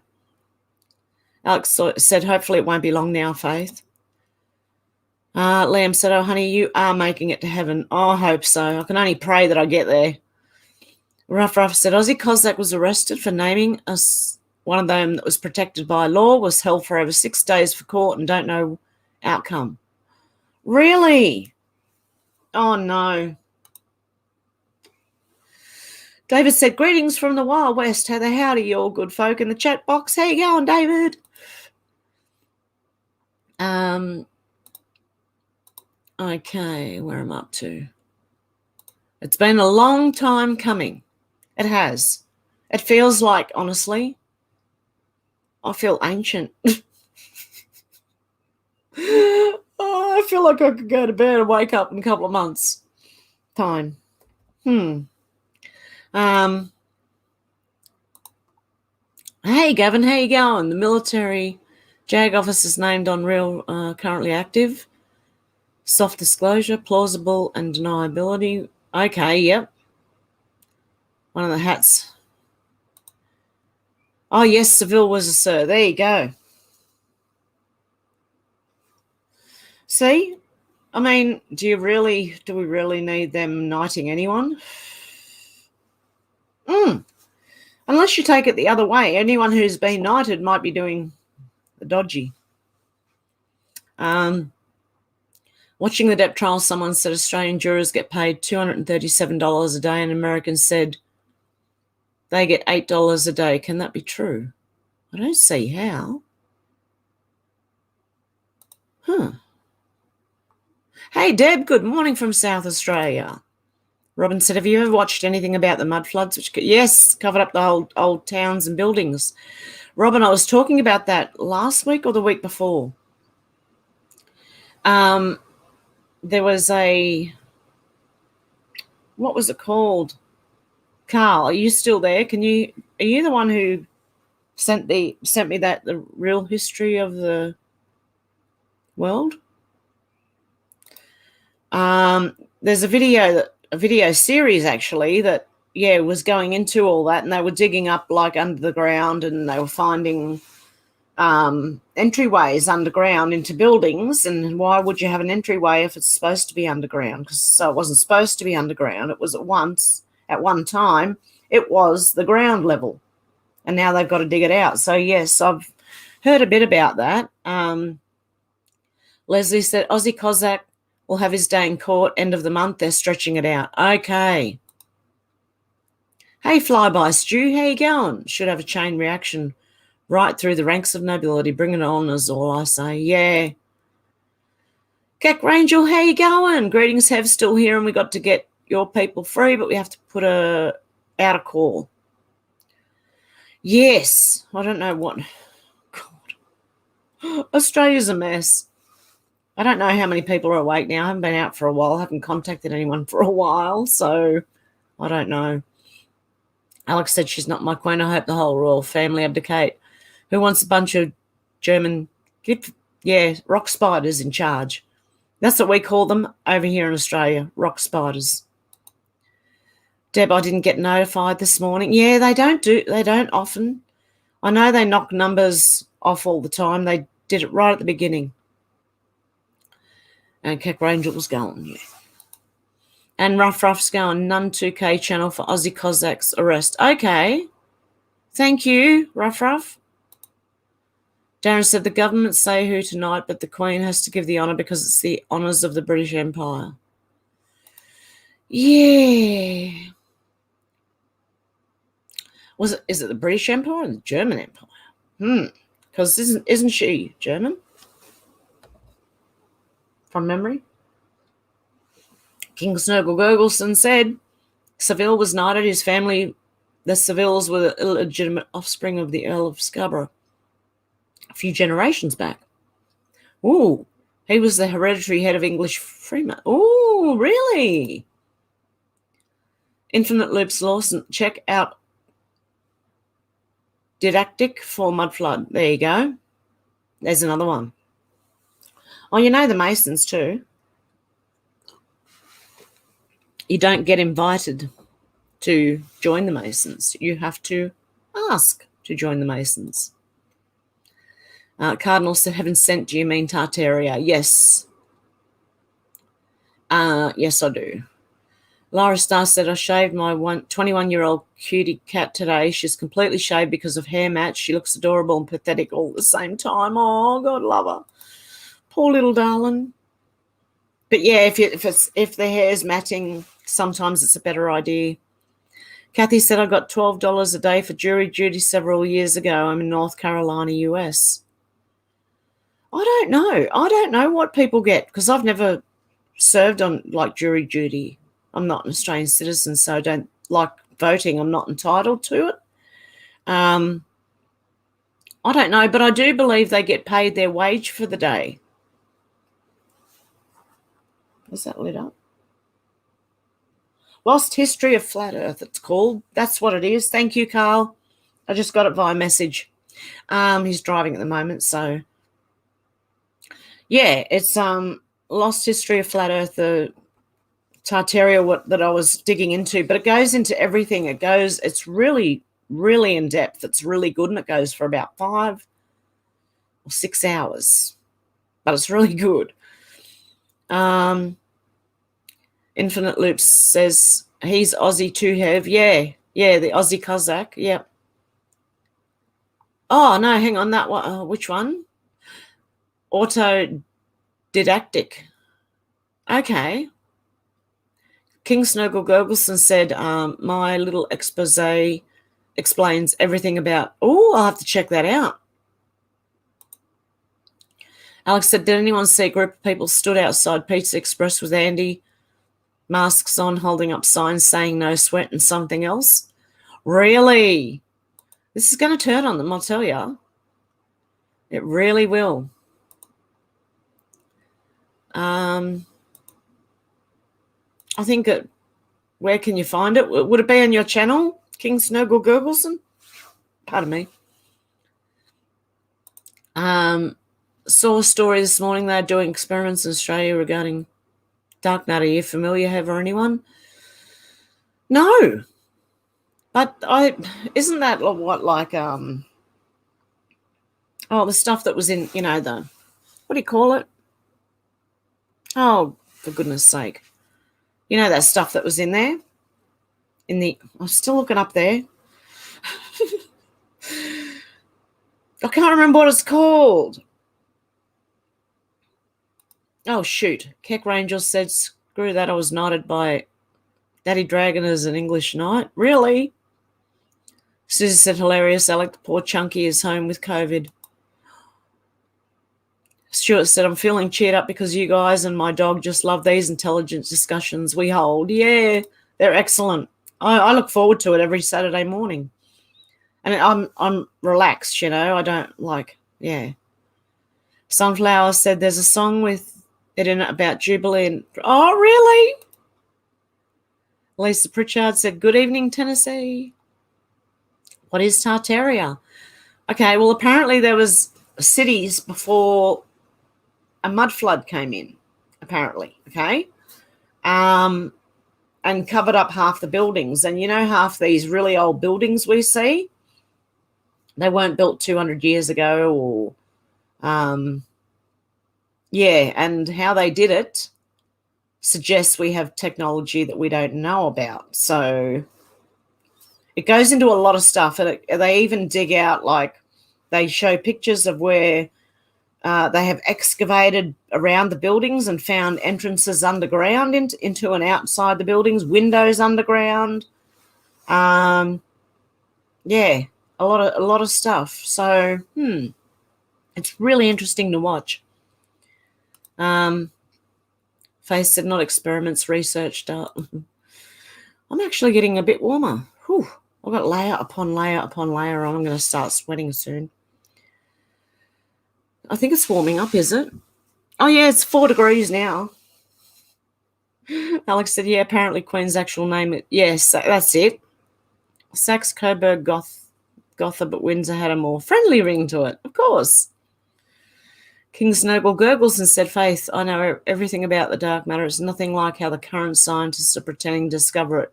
Alex said, hopefully it won't be long now, Faith. Liam said, oh, honey, you are making it to heaven. Oh, I hope so. I can only pray that I get there. Ruff said, Aussie Cossack was arrested for naming us one of them that was protected by law, was held for over 6 days for court and don't know outcome. Really? Oh, no. David said, greetings from the Wild West. How the howdy, you all good folk in the chat box. How you going, David? Okay, where am I up to? It's been a long time coming. It has. It feels like, honestly, I feel ancient. Oh, I feel like I could go to bed and wake up in a couple of months' time. Hey, Gavin, how you going? The military JAG officers named on real currently active. Soft disclosure, plausible and deniability. Okay, yep. One of the hats. Oh, yes, Seville was a sir. There you go. See? I mean, do we really need them knighting anyone? Unless you take it the other way. Anyone who's been knighted might be doing the dodgy. Watching the Depp trial, someone said Australian jurors get paid $237 a day and Americans said they get $8 a day. Can that be true? I don't see how. Hey, Deb, good morning from South Australia. Robin said, have you ever watched anything about the mud floods? Yes, covered up the whole old towns and buildings. Robin, I was talking about that last week or the week before. There was what was it called? Carl, are you still there? Are you the one who sent me the real history of the world? There's a video series actually that was going into all that, and they were digging up like under the ground, and they were finding entryways underground into buildings. And why would you have an entryway if it's supposed to be underground? So it wasn't supposed to be underground. It was at one time it was the ground level, and now they've got to dig it out. So yes, I've heard a bit about that. Leslie said Aussie Cossack will have his day in court end of the month. They're stretching it out. Okay. Hey, Flyby Stu, how you going? Should have a chain reaction right through the ranks of nobility. Bring it on is all I say. Yeah. Cack Rangel, how you going? Greetings, Hev still here, and we got to get your people free, but we have to put out a call. Yes. I don't know what. God. Australia's a mess. I don't know how many people are awake now. I haven't been out for a while. I haven't contacted anyone for a while, so I don't know. Alex said she's not my queen. I hope the whole royal family abdicate. Who wants a bunch of German, rock spiders in charge? That's what we call them over here in Australia, rock spiders. Deb, I didn't get notified this morning. Yeah, they don't often. I know they knock numbers off all the time. They did it right at the beginning. And Cack Rangel was going, yeah. And Ruff's going, none 2K channel for Aussie Cossacks arrest. Okay. Thank you, Ruff. Darren said the government say who tonight, but the Queen has to give the honour because it's the honours of the British Empire. Yeah. Is it the British Empire or the German Empire? Because isn't she German? From memory? King Snurgle Gurgelson said Seville was knighted. His family, the Sevilles, were the illegitimate offspring of the Earl of Scarborough a few generations back. Ooh, he was the hereditary head of English Freeman. Ooh, really? Infinite Loops Lawson. Check out Didactic for Mudflood. There you go. There's another one. Oh, you know the Masons too. You don't get invited to join the Masons. You have to ask to join the Masons. Cardinal said, heaven sent, do you mean Tartaria? Yes. Yes, I do. Lara Star said, I shaved my 21-year-old cutie cat today. She's completely shaved because of hair match. She looks adorable and pathetic all at the same time. Oh, God love her. Poor little darling. But yeah, if the hair's matching, sometimes it's a better idea. Kathy said, I got $12 a day for jury duty several years ago. I'm in North Carolina, US. I don't know what people get because I've never served on like jury duty. I'm not an Australian citizen, so I don't like voting. I'm not entitled to it. I don't know, but I do believe they get paid their wage for the day. Is that lit up? Lost History of Flat Earth, it's called. That's what it is. Thank you, Carl. I just got it via message. He's driving at the moment, so yeah, it's Lost History of Flat Earth, the Tartaria that I was digging into, but it goes into everything. It's really, really in depth. It's really good, and it goes for about 5 or 6 hours, but it's really good. Infinite Loops says he's Aussie too, Hev. Yeah, the Aussie Cossack. Yeah. Oh no, hang on, that one. Which one? Autodidactic. Okay. King Snurgle Gurgelson said, my little expose explains everything about. Oh, I'll have to check that out. Alex said, did anyone see a group of people stood outside Pizza Express with Andy, masks on, holding up signs saying no sweat and something else? Really? This is going to turn on them, I'll tell you. It really will. I think where can you find it? Would it be on your channel, King Snurgle Gurgelson? Pardon me. Saw a story this morning. They're doing experiments in Australia regarding dark matter. Are you familiar, Hev, or anyone? No. But isn't that what, like, the stuff that was in, what do you call it? Oh, for goodness sake. That stuff that was in there? I'm still looking up there. I can't remember what it's called. Oh, shoot. Keck Rangel said, screw that, I was knighted by Daddy Dragon as an English knight. Really? Susie said, hilarious, Alec, the poor Chunky is home with COVID. Stuart said, I'm feeling cheered up because you guys and my dog just love these intelligent discussions we hold. Yeah, they're excellent. I look forward to it every Saturday morning. And I'm relaxed, I don't like, yeah. Sunflower said there's a song with it in it about Jubilee. And, oh, really? Lisa Pritchard said, good evening, Tennessee. What is Tartaria? Okay, well, apparently there was cities before a mud flood came in, apparently, okay, and covered up half the buildings. And half these really old buildings we see, they weren't built 200 years ago or, and how they did it suggests we have technology that we don't know about. So it goes into a lot of stuff. And they even dig out, like, they show pictures of where they have excavated around the buildings and found entrances underground into and outside the buildings, windows underground. A lot of stuff. So, it's really interesting to watch. Faith said, not experiments, research data. I'm actually getting a bit warmer. Whew. I've got layer upon layer upon layer on. I'm going to start sweating soon. I think it's warming up, is it? Oh, yeah, it's 4 degrees now. Alex said, yeah, apparently Queen's actual name. Yes, that's it. Saxe Coburg Gotha, but Windsor had a more friendly ring to it, of course. King's Noble Gurgelson said, Faith, I know everything about the dark matter. It's nothing like how the current scientists are pretending to discover it.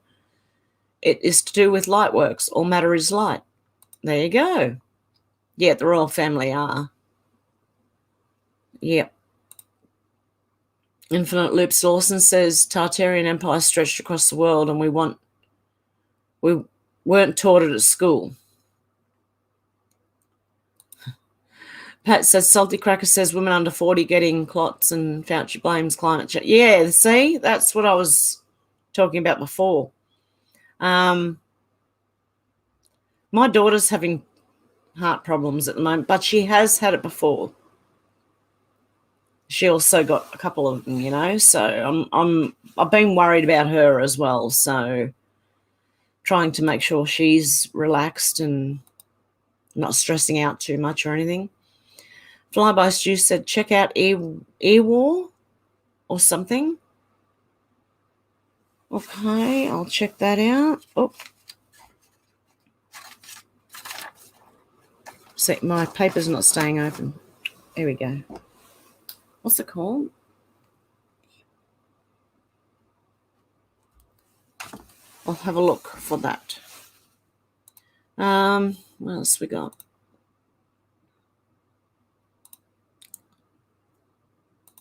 it is to do with light works. All matter is light. There you go. Yeah, the royal family are. Yep. Infinite Loops Lawson says Tartarian Empire stretched across the world and we weren't taught it at school. Pat says Salty Cracker says women under 40 getting clots and Fauci blames climate change. Yeah, see, that's what I was talking about before. My daughter's having heart problems at the moment, but she has had it before. She also got a couple of them, you know, so I've been worried about her as well, so trying to make sure she's relaxed and not stressing out too much or anything. Flyby Stew said check out War or something. Okay, I'll check that out. Oh, see, my paper's not staying open. There we go. What's it called? I'll have a look for that. What else we got?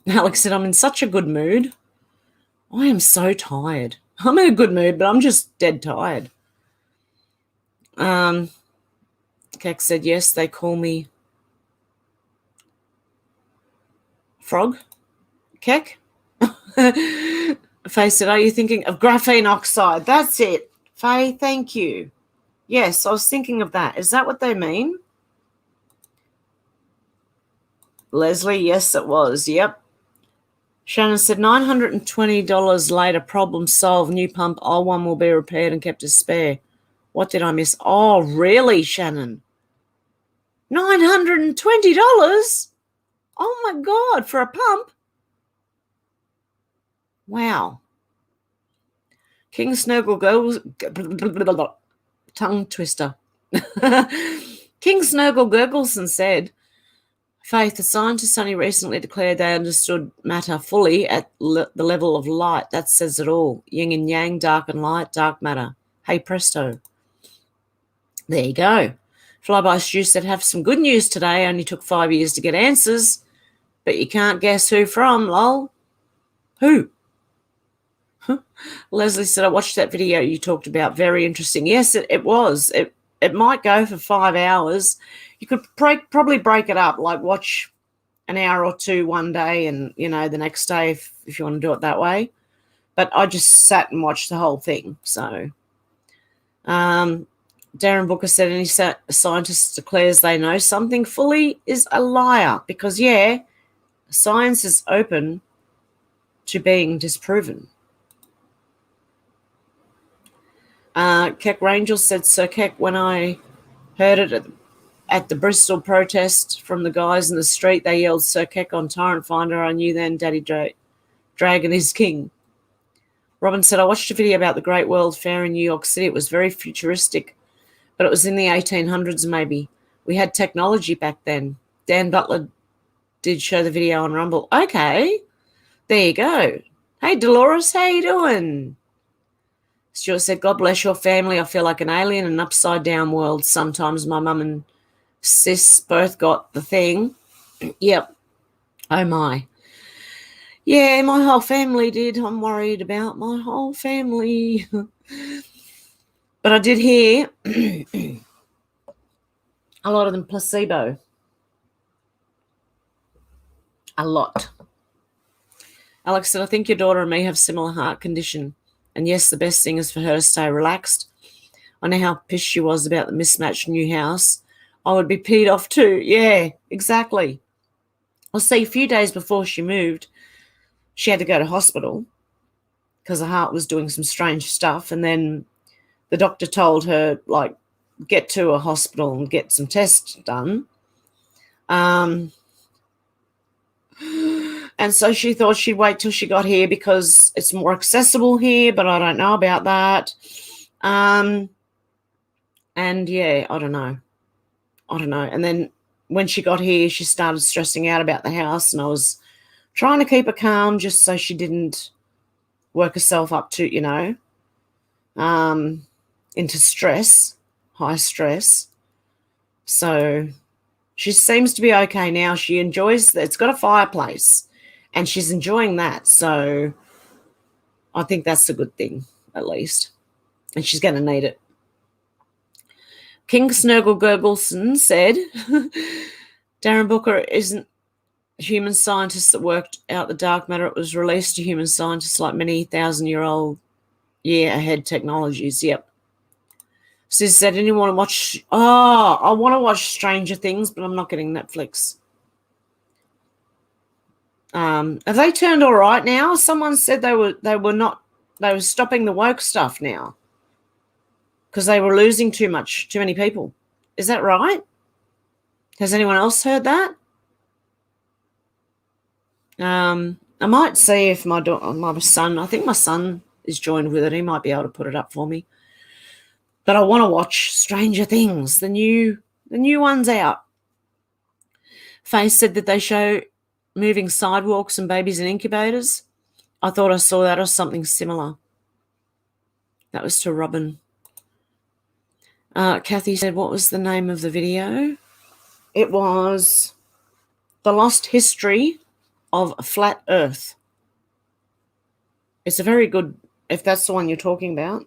Alex said, I'm in such a good mood. I am so tired. I'm in a good mood, but I'm just dead tired. Keck said, yes, they call me Frog. Keck? Faye said, are you thinking of graphene oxide? That's it. Faye, thank you. Yes, I was thinking of that. Is that what they mean? Leslie, yes, it was. Yep. Shannon said, $920 later, problem solved. New pump, old one will be repaired and kept as spare. What did I miss? Oh, really, Shannon? $920? Oh, my God, for a pump? Wow. King Snurgle goes... Tongue twister. King Snurgle Gurgleson said, Faith, the scientists only recently declared they understood matter fully at the level of light. That says it all. Yin and yang, dark and light, dark matter. Hey, presto. There you go. Flyby Stew said, have some good news today. Only took 5 years to get answers, but you can't guess who from, lol. Who? Leslie said, I watched that video you talked about. Very interesting. Yes, it was. It might go for 5 hours. You could probably break it up, like watch an hour or two one day and, you know, the next day if you want to do it that way. But I just sat and watched the whole thing. So Darren Booker said, any scientist declares they know something fully is a liar because, yeah, science is open to being disproven. Keck Rangel said, so Keck, when I heard it at the Bristol protest from the guys in the street, they yelled Sir Keck on Torrent Finder. I knew then Daddy Dragon is king. Robin said, I watched a video about the Great World Fair in New York City. It was very futuristic, but it was in the 1800s maybe. We had technology back then. Dan Butler did show the video on Rumble. Okay, there you go. Hey, Dolores, how you doing? Stuart said, God bless your family. I feel like an alien in an upside-down world. Sometimes my mum and sis both got the thing. Yep. Oh, my. Yeah, my whole family did. I'm worried about my whole family. But I did hear a lot of them placebo. A lot. Alex said, I think your daughter and me have similar heart condition. And yes, the best thing is for her to stay relaxed. I know how pissed she was about the mismatched new house. I would be peed off too. Yeah, exactly. I'll see, a few days before she moved, she had to go to hospital because her heart was doing some strange stuff. And then the doctor told her, like, get to a hospital and get some tests done. And so she thought she'd wait till she got here because it's more accessible here, but I don't know about that. And, yeah, I don't know. And then when she got here, she started stressing out about the house, and I was trying to keep her calm just so she didn't work herself up to, you know. into stress, high stress. So she seems to be okay now. She enjoys, it's got a fireplace and she's enjoying that. So I think that's a good thing, at least. And she's going to need it. King Snurgle Gurgleson said, Darren Booker isn't a human scientist that worked out the dark matter. It was released to human scientists like many thousand-year-old year-ahead technologies. Yep. Sis said, anyone want to watch? Oh, I want to watch Stranger Things, but I'm not getting Netflix. Have they turned all right now? Someone said they were stopping the woke stuff now because they were losing too many people. Is that right? Has anyone else heard that? I might see if my son, I think my son is joined with it. He might be able to put it up for me. But I want to watch Stranger Things. The new one's out. Faye said that they show moving sidewalks and babies in incubators. I thought I saw that or something similar. That was to Robin. Kathy said, what was the name of the video? It was The Lost History of Flat Earth. It's a very good, if that's the one you're talking about.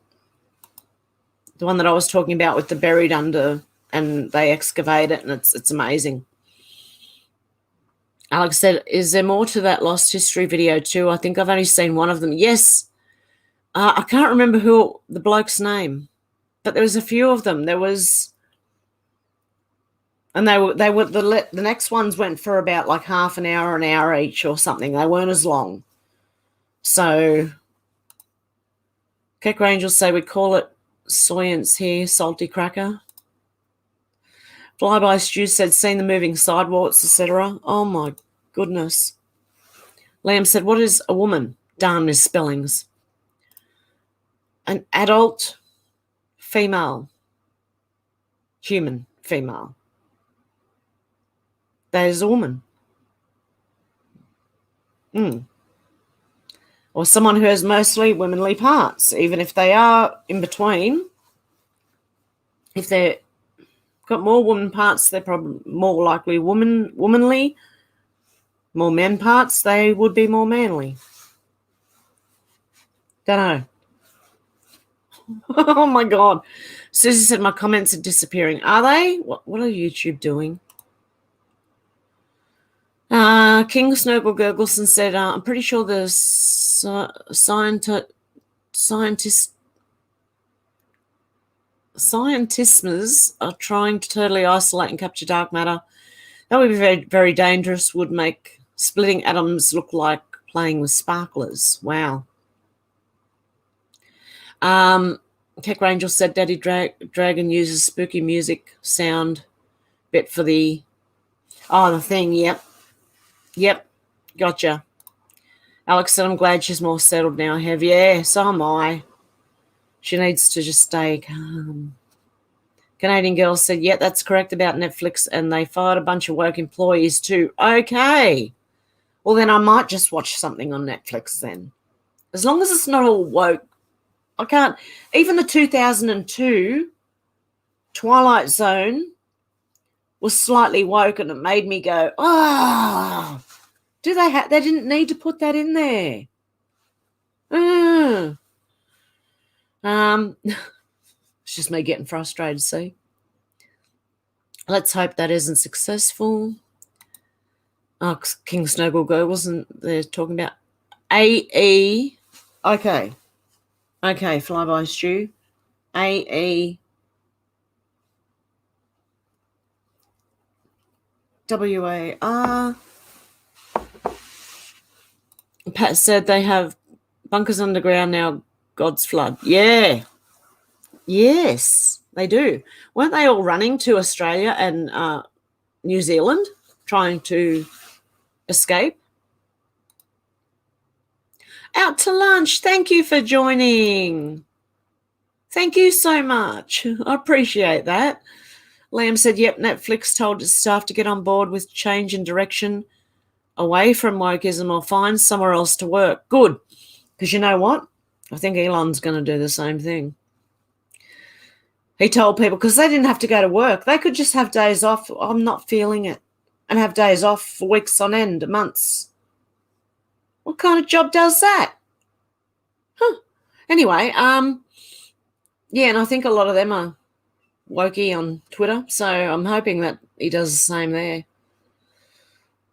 The one that I was talking about with the buried under and they excavate it and it's amazing. Alex said, is there more to that Lost History video too? I think I've only seen one of them. Yes. I can't remember who the bloke's name, but there was a few of them. There was, and they were the next ones went for about like half an hour each or something. They weren't as long. So Keck Rangers say we call it Soyance here, salty cracker. Flyby Stew said, seen the moving sidewalks, etc. Oh, my goodness. Liam said, what is a woman? Darn misspellings. An adult female. Human female. That is a woman. Or someone who has mostly womanly parts, even if they are in between. If they're got more woman parts, they're probably more likely womanly. More men parts, they would be more manly. Don't know. Oh, my God. Susie said my comments are disappearing. Are they? What are YouTube doing? King Snurgle Gurgleson said, I'm pretty sure the scientists are trying to totally isolate and capture dark matter. That would be very, very dangerous, would make splitting atoms look like playing with sparklers. Wow. Tech Rangel said Daddy Dragon uses spooky music sound bit for the thing. Yep. Gotcha. Alex said, I'm glad she's more settled now, Hev. Yeah, so am I. She needs to just stay calm. Canadian Girl said, yeah, that's correct about Netflix, and they fired a bunch of woke employees too. Okay. Well, then I might just watch something on Netflix then. As long as it's not all woke. I can't. Even the 2002 Twilight Zone was slightly woke, and it made me go, they didn't need to put that in there. It's just me getting frustrated, see. Let's hope that isn't successful. Oh, King Snowball Go wasn't there talking about AE. Okay, Flyby Stew. AE. WAR. Pat said they have bunkers underground now. God's flood. Yeah. Yes, they do. Weren't they all running to Australia and New Zealand trying to escape? Out to lunch. Thank you for joining. Thank you so much. I appreciate that. Liam said, yep, Netflix told its staff to get on board with change in direction away from wokeism or find somewhere else to work. Good. Because you know what? I think Elon's going to do the same thing. He told people, because they didn't have to go to work, they could just have days off. I'm not feeling it, and have days off for weeks on end, months. What kind of job does that? Huh. Anyway, yeah, and I think a lot of them are wokey on Twitter, so I'm hoping that he does the same there.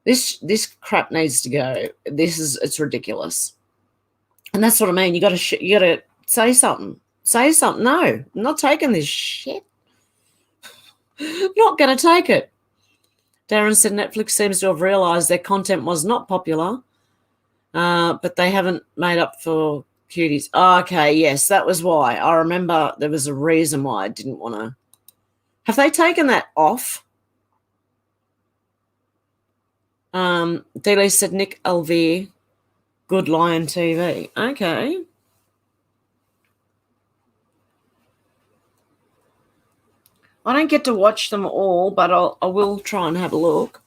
This crap needs to go. It's ridiculous, and that's what I mean. You got to say something. Say something. No, I'm not taking this shit. Not going to take it. Darren said Netflix seems to have realised their content was not popular, but they haven't made up for cuties. Oh, okay, yes, that was why. I remember there was a reason why I didn't want to. Have they taken that off? Dealey said Nick LBRY, Good Lion TV. Okay. I don't get to watch them all, but I will try and have a look.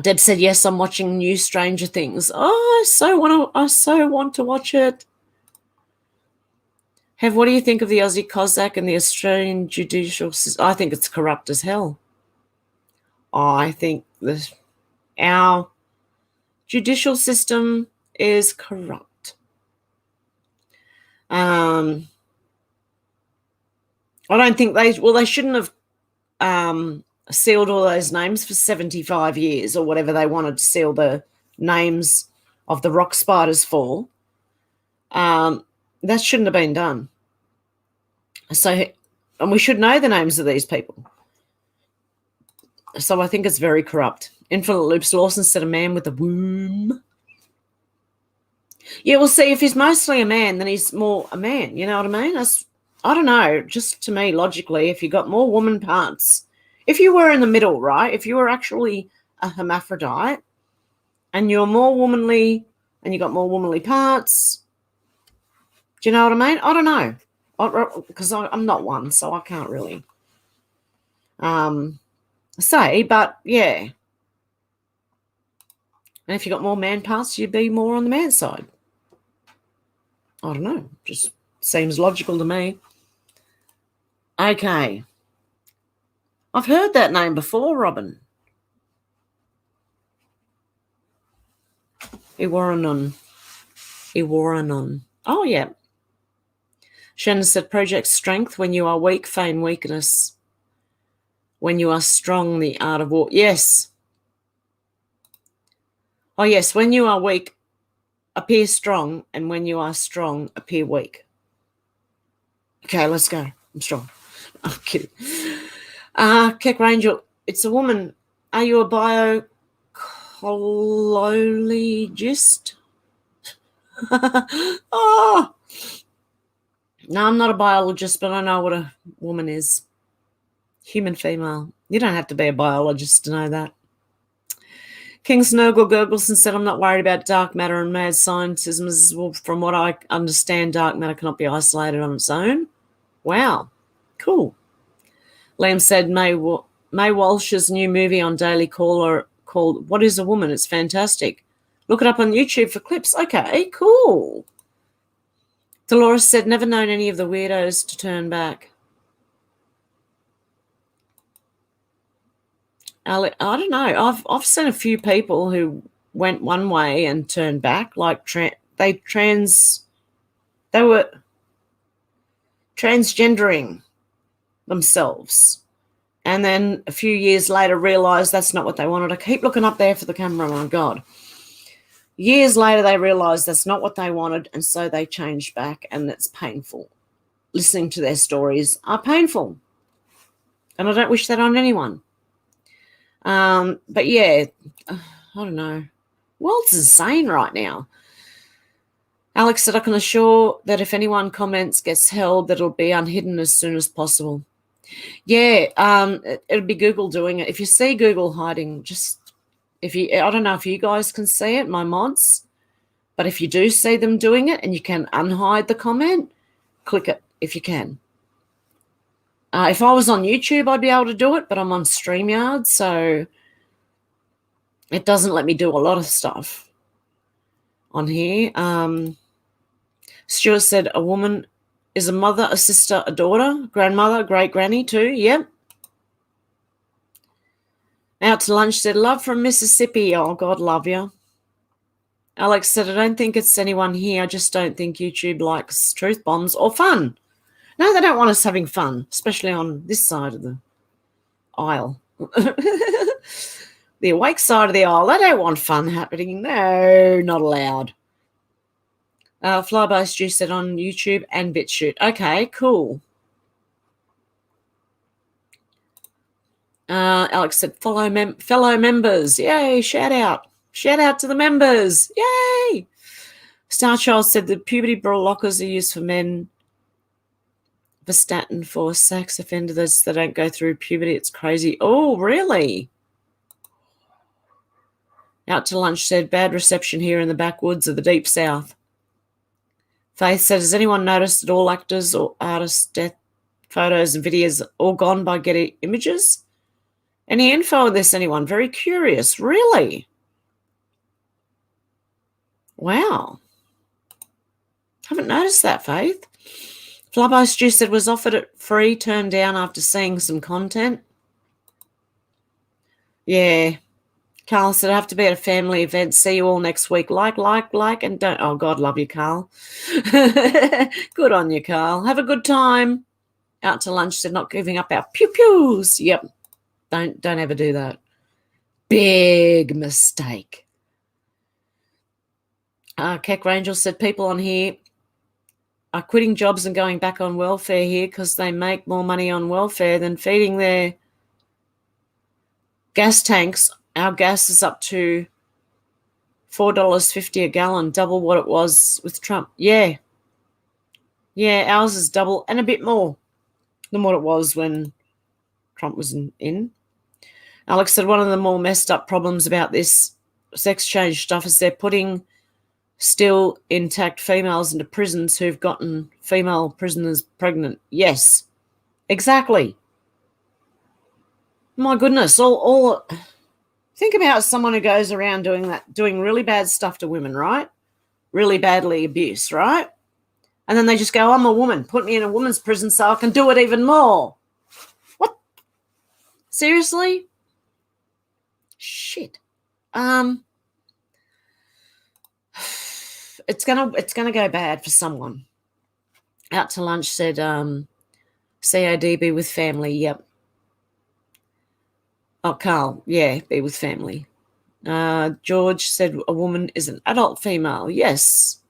Deb said, yes, I'm watching new Stranger Things. Oh, I so want to watch it. Hev, what do you think of the Aussie Cossack and the Australian judicial system? I think it's corrupt as hell. I think our judicial system is corrupt. I don't think they shouldn't have sealed all those names for 75 years or whatever they wanted to seal the names of the rock spiders for. That shouldn't have been done. So, and we should know the names of these people. So I think it's very corrupt. Infinite Loops Lawson said a man with a womb. Yeah, we'll see. If he's mostly a man, then he's more a man. You know what I mean? I don't know. Just to me, logically, if you got more woman parts, if you were in the middle, right? If you were actually a hermaphrodite and you're more womanly and you got more womanly parts, do you know what I mean? I don't know. Because I'm not one, so I can't really say, but yeah. And if you got more man parts, you'd be more on the man side. I don't know. Just seems logical to me. Okay. I've heard that name before, Robin. Iwaranon. Oh, yeah. Shannon said, project strength. When you are weak, feign weakness. When you are strong, the art of war. Yes. Oh, yes. When you are weak, appear strong. And when you are strong, appear weak. Okay, let's go. I'm strong. I'm kidding. Keck Rangel, it's a woman. Are you a biocolologist? Oh. No, I'm not a biologist, but I know what a woman is. Human female. You don't have to be a biologist to know that. King Snurgle Gurgleson said, I'm not worried about dark matter and mad scientism. Well, from what I understand, dark matter cannot be isolated on its own. Wow. Cool. Liam said, May Walsh's new movie on Daily Caller called What is a Woman? It's fantastic. Look it up on YouTube for clips. Okay, cool. Dolores said, never known any of the weirdos to turn back. I don't know. I've seen a few people who went one way and turned back, like they were transgendering themselves, and then a few years later realised that's not what they wanted. I keep looking up there for the camera. My God. Years later, they realised that's not what they wanted, and so they changed back, and it's painful. Listening to their stories are painful, and I don't wish that on anyone. But yeah, I don't know. World's insane right now. Alex said, I can assure that if anyone comments gets held, that it'll be unhidden as soon as possible. Yeah, it'll be Google doing it. If you see Google hiding, I don't know if you guys can see it, my mods, but if you do see them doing it and you can unhide the comment, click it if you can. If I was on YouTube, I'd be able to do it, but I'm on StreamYard, so it doesn't let me do a lot of stuff on here. Stuart said, a woman is a mother, a sister, a daughter, grandmother, great-granny too, yep. Out to lunch said, love from Mississippi. Oh, God love you. Alex said, I don't think it's anyone here. I just don't think YouTube likes truth bombs or fun. No, they don't want us having fun, especially on this side of the aisle. The awake side of the aisle, they don't want fun happening. No, not allowed. Flyby Stew said on YouTube and Bitchute. Okay, cool. Alex said, fellow members. Yay, shout out. Shout out to the members. Yay. Starchild said the puberty blockers are used for men. Vastatin for sex offenders that don't go through puberty. It's crazy. Oh, really? Out to lunch said, bad reception here in the backwoods of the deep south. Faith said, has anyone noticed that all actors or artists' death photos and videos are all gone by Getty Images? Any info on this, anyone? Very curious. Really? Wow. Haven't noticed that, Faith. Flubbo Stew said, was offered it free, turned down after seeing some content. Yeah. Carl said, I have to be at a family event. See you all next week. Like, and don't. Oh, God love you, Carl. Good on you, Carl. Have a good time. Out to lunch said, not giving up our pew-pews. Yep. Don't ever do that. Big mistake. Keck Rangel said, people on here are quitting jobs and going back on welfare here because they make more money on welfare than feeding their gas tanks. Our gas is up to $4.50 a gallon, double what it was with Trump. Yeah. Yeah, ours is double and a bit more than what it was when Trump was in. Alex said one of the more messed up problems about this sex change stuff is they're putting still intact females into prisons who've gotten female prisoners pregnant. Yes, exactly. My goodness, all think about someone who goes around doing really bad stuff to women, right? Really badly abuse, right? And then they just go, I'm a woman, put me in a woman's prison so I can do it even more. What? Seriously? Shit. It's gonna go bad for someone. Out to lunch said COD, be with family. Yep. Oh, Carl, yeah, be with family. George said a woman is an adult female. Yes.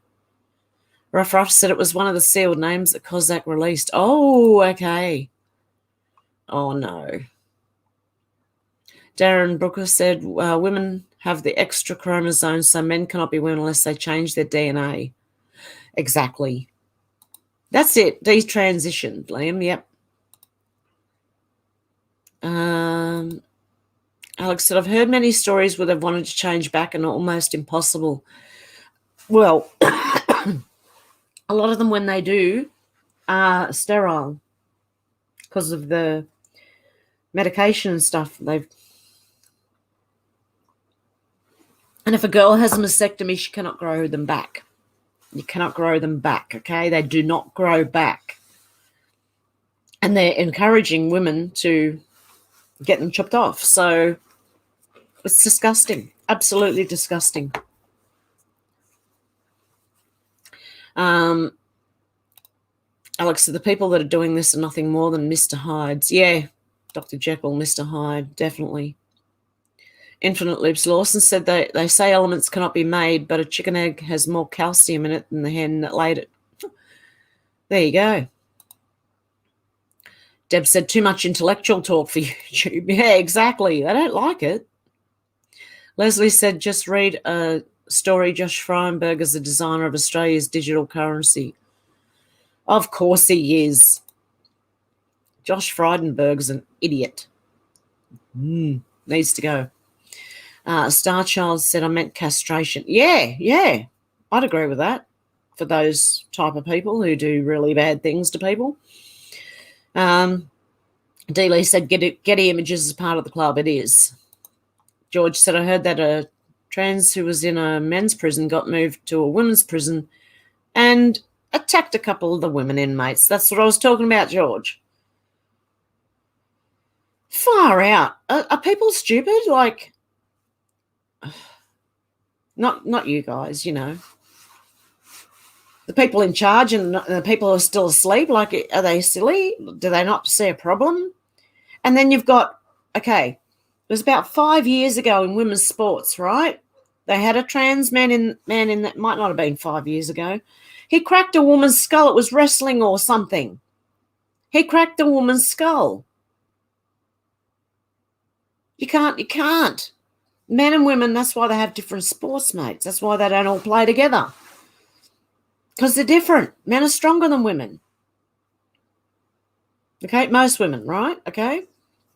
Ruff said it was one of the sealed names that Kozak released. Oh, okay. Oh, no. Darren Brooker said women have the extra chromosomes, so men cannot be women unless they change their DNA. Exactly. That's it. Detransitioned, Liam. Yep. Alex said, I've heard many stories where they've wanted to change back and almost impossible. Well, a lot of them, when they do, are sterile because of the medication and stuff. And if a girl has a mastectomy, she cannot grow them back. You cannot grow them back, okay? They do not grow back. And they're encouraging women to get them chopped off. So it's disgusting, absolutely disgusting. Alex said the people that are doing this are nothing more than Mr. Hydes. Yeah, Dr. Jekyll, Mr. Hyde, definitely. Infinite Loops Lawson said they say elements cannot be made, but a chicken egg has more calcium in it than the hen that laid it. There you go. Deb said too much intellectual talk for YouTube. Yeah, exactly. I don't like it. Leslie said just read a story. Josh Frydenberg is the designer of Australia's digital currency. Of course he is. Josh Frydenberg's an idiot. Needs to go. Starchild said, I meant castration. Yeah. I'd agree with that for those type of people who do really bad things to people. D. Lee said, Getty Images is part of the club. It is. George said, I heard that a trans who was in a men's prison got moved to a women's prison and attacked a couple of the women inmates. That's what I was talking about, George. Far out. Are people stupid? Like, not you guys, you know. The people in charge and the people who are still asleep, like, are they silly? Do they not see a problem? And then you've got, okay, it was about 5 years ago in women's sports, right? They had a trans man in that, might not have been 5 years ago. He cracked a woman's skull. It was wrestling or something. He cracked a woman's skull. You can't. Men and women, that's why they have different sports mates. That's why they don't all play together. Because they're different. Men are stronger than women. Okay, most women, right? Okay,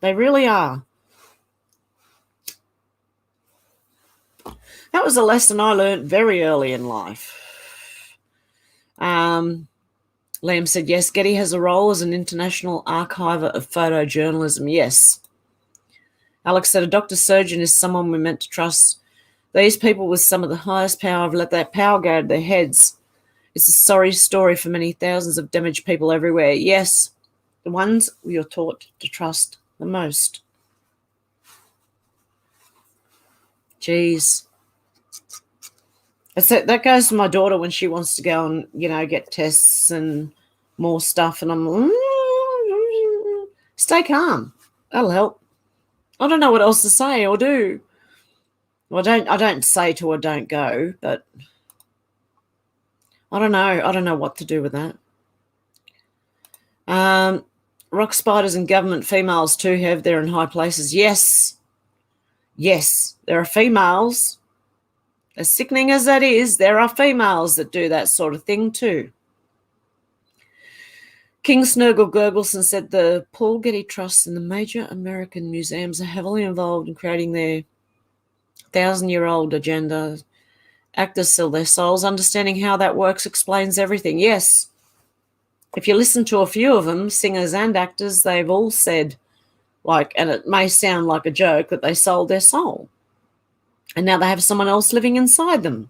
they really are. That was a lesson I learned very early in life. Liam said, yes, Getty has a role as an international archiver of photojournalism. Yes. Alex said, a doctor surgeon is someone we're meant to trust. These people with some of the highest power have let that power go to their heads. It's a sorry story for many thousands of damaged people everywhere. Yes, the ones you're taught to trust the most. Jeez. That goes to my daughter when she wants to go and, you know, get tests and more stuff. And I'm, stay calm. That'll help. I don't know what else to say or do. Well, I don't say to her, don't go, but I don't know. I don't know what to do with that. Rock spiders and government females too have. They're in high places. Yes. Yes, there are females. As sickening as that is, there are females that do that sort of thing too. King Snurgle Gurgelson said the Paul Getty Trusts and the major American museums are heavily involved in creating their 1,000-year-old agenda. Actors sell their souls. Understanding how that works explains everything. Yes. If you listen to a few of them, singers and actors, they've all said, like, and it may sound like a joke, that they sold their soul. And now they have someone else living inside them.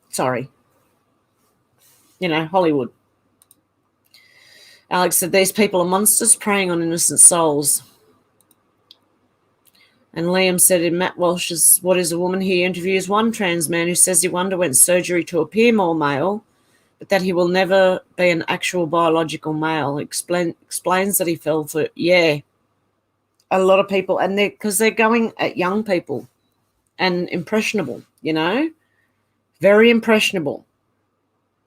Sorry. You know, Hollywood. Alex said, these people are monsters preying on innocent souls. And Liam said in Matt Walsh's What is a Woman, he interviews one trans man who says he underwent surgery to appear more male, but that he will never be an actual biological male. Explains that he fell for, a lot of people, and because they're going at young people and impressionable, you know, very impressionable.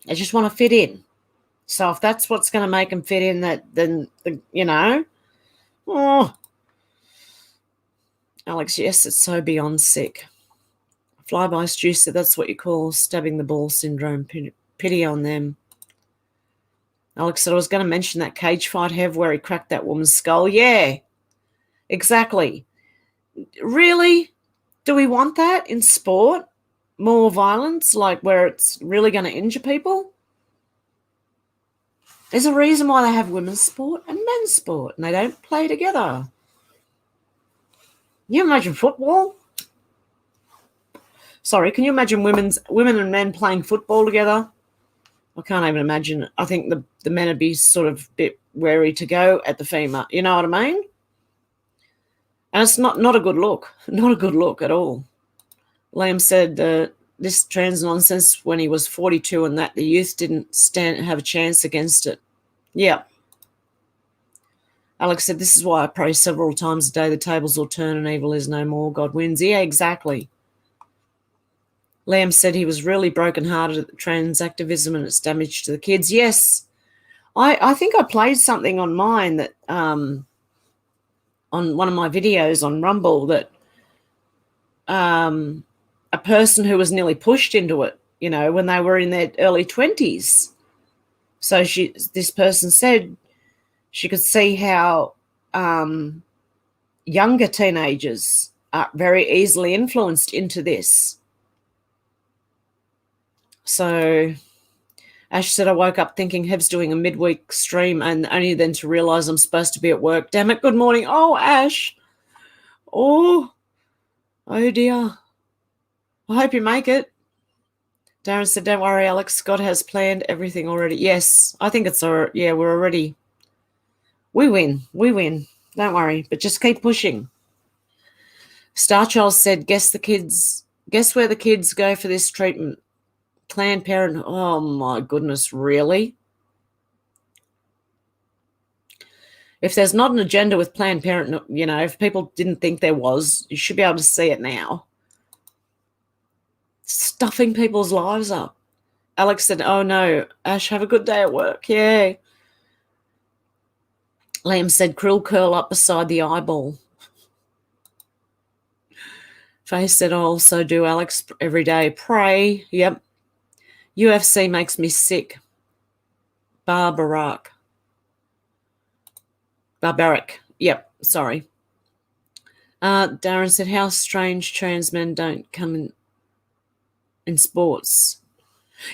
They just want to fit in. So if that's what's going to make them fit in, then you know, Alex, yes, it's so beyond sick. Flyby Stew said that's what you call stabbing the ball syndrome. Pity on them. Alex said I was going to mention that cage fight, Hev, where he cracked that woman's skull. Yeah, exactly. Really? Do we want that in sport? More violence, like where it's really going to injure people? There's a reason why they have women's sport and men's sport, and they don't play together. Can you imagine football? Sorry, can you imagine women and men playing football together? I can't even imagine it. I think the men would be sort of a bit wary to go at the female. You know what I mean? And it's not a good look. Not a good look at all. Liam said this trans nonsense when he was 42 and that the youth didn't have a chance against it. Yeah. Alex said, this is why I pray several times a day the tables will turn and evil is no more. God wins. Yeah, exactly. Liam said he was really brokenhearted at the trans activism and its damage to the kids. Yes. I think I played something on mine that on one of my videos on Rumble that a person who was nearly pushed into it, you know, when they were in their early 20s. So this person said she could see how younger teenagers are very easily influenced into this. So Ash said, I woke up thinking Hev's doing a midweek stream and only then to realise I'm supposed to be at work. Damn it, good morning. Oh, Ash. Oh dear. I hope you make it. Darren said, don't worry, Alex. God has planned everything already. Yes, I think it's we're already. We win. We win. Don't worry, but just keep pushing. Starchild said, guess where the kids go for this treatment? Planned Parenthood. Oh, my goodness, really? If there's not an agenda with Planned Parenthood, if people didn't think there was, you should be able to see it now. Stuffing people's lives up. Alex said, oh, no, Ash, have a good day at work. Yay. Liam said, krill curl up beside the eyeball. Faye said, I also do, Alex, every day. Pray. Yep. UFC makes me sick. Barbaric. Yep, sorry. Darren said, how strange trans men don't come in sports.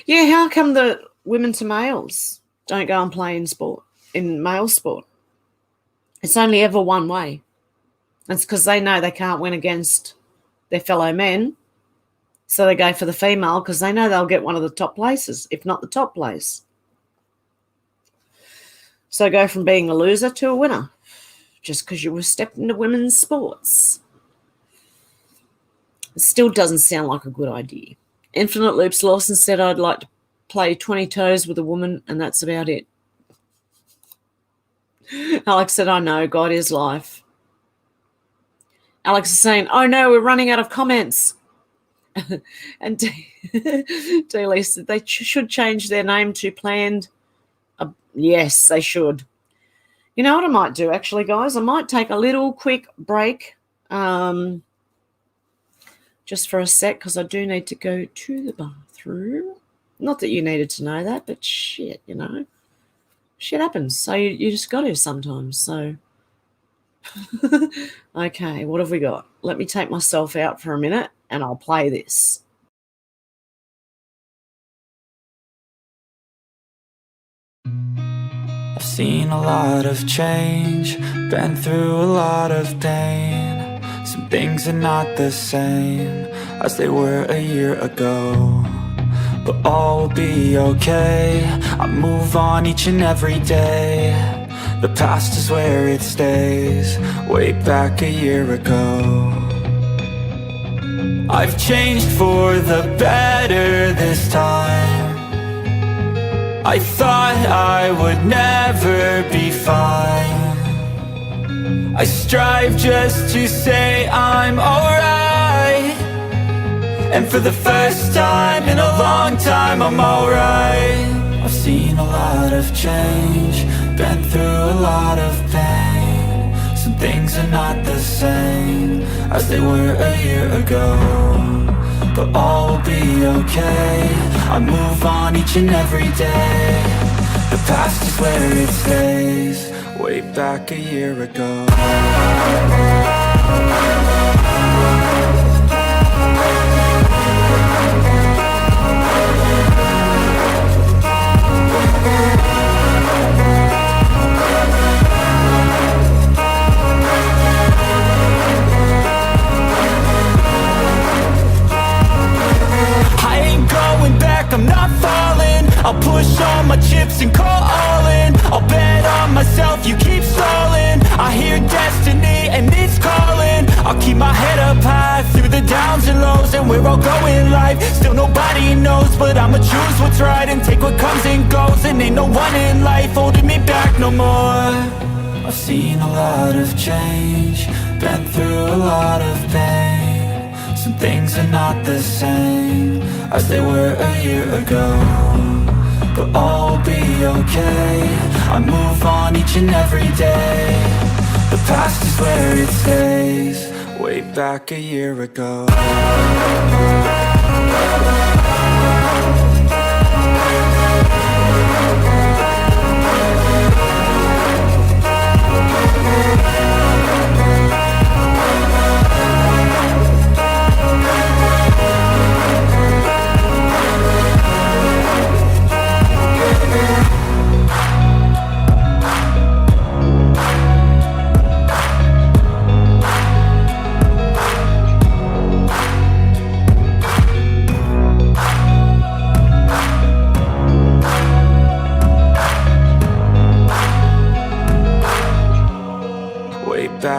Yeah, how come the women to males don't go and play in male sport? It's only ever one way. It's because they know they can't win against their fellow men, so they go for the female because they know they'll get one of the top places, if not the top place. So go from being a loser to a winner just because you were stepped into women's sports. It still doesn't sound like a good idea. Infinite Loops Lawson said, I'd like to play 20 toes with a woman, and that's about it. Alex said, I know, God is life. Alex is saying, oh no, we're running out of comments. And Dealey said they should change their name to Planned. Yes, they should. You know what I might do, actually, guys? I might take a little quick break just for a sec because I do need to go to the bathroom. Not that you needed to know that, but shit, Shit happens. So you just got to sometimes. So, okay, what have we got? Let me take myself out for a minute and I'll play this. I've seen a lot of change, been through a lot of pain. Some things are not the same as they were a year ago, but all will be okay. I move on each and every day. The past is where it stays, way back a year ago. I've changed for the better this time. I thought I would never be fine. I strive just to say I'm alright, and for the first time in a long time I'm alright. I've seen a lot of change, been through a lot of pain. Some things are not the same as they were a year ago, but all will be okay. I move on each and every day. The past is where it stays, way back a year ago. I'm not falling. I'll push all my chips and call all in. I'll bet on myself, you keep stalling. I hear destiny and it's calling. I'll keep my head up high through the downs and lows, and where I'll go in life still nobody knows, but I'ma choose what's right and take what comes and goes. And ain't no one in life holding me back no more. I've seen a lot of change, been through a lot of pain. Some things are not the same as they were a year ago, but all will be okay. I move on each and every day. The past is where it stays, way back a year ago.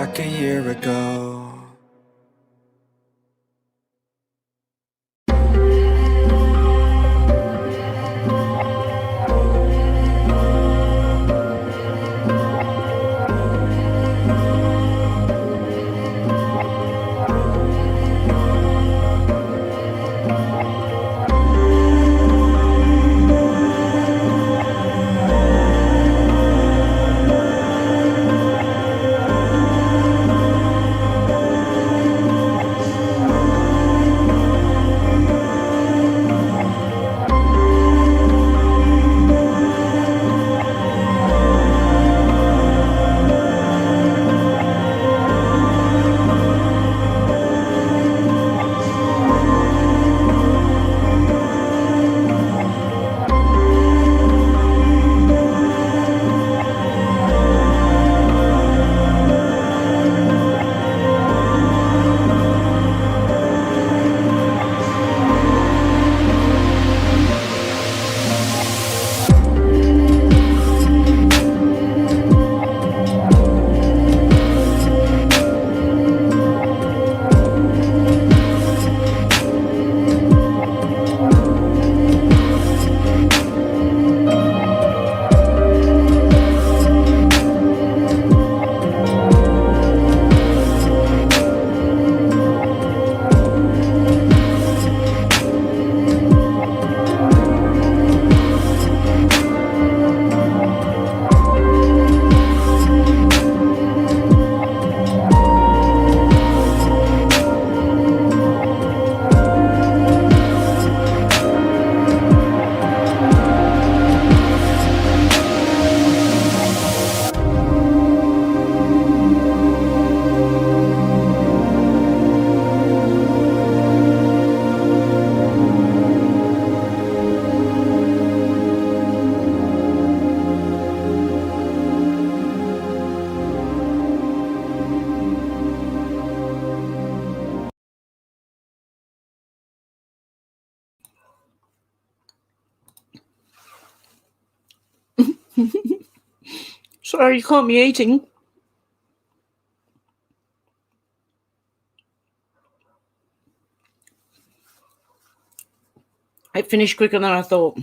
back a year ago. Sorry, you caught me eating. It finished quicker than I thought.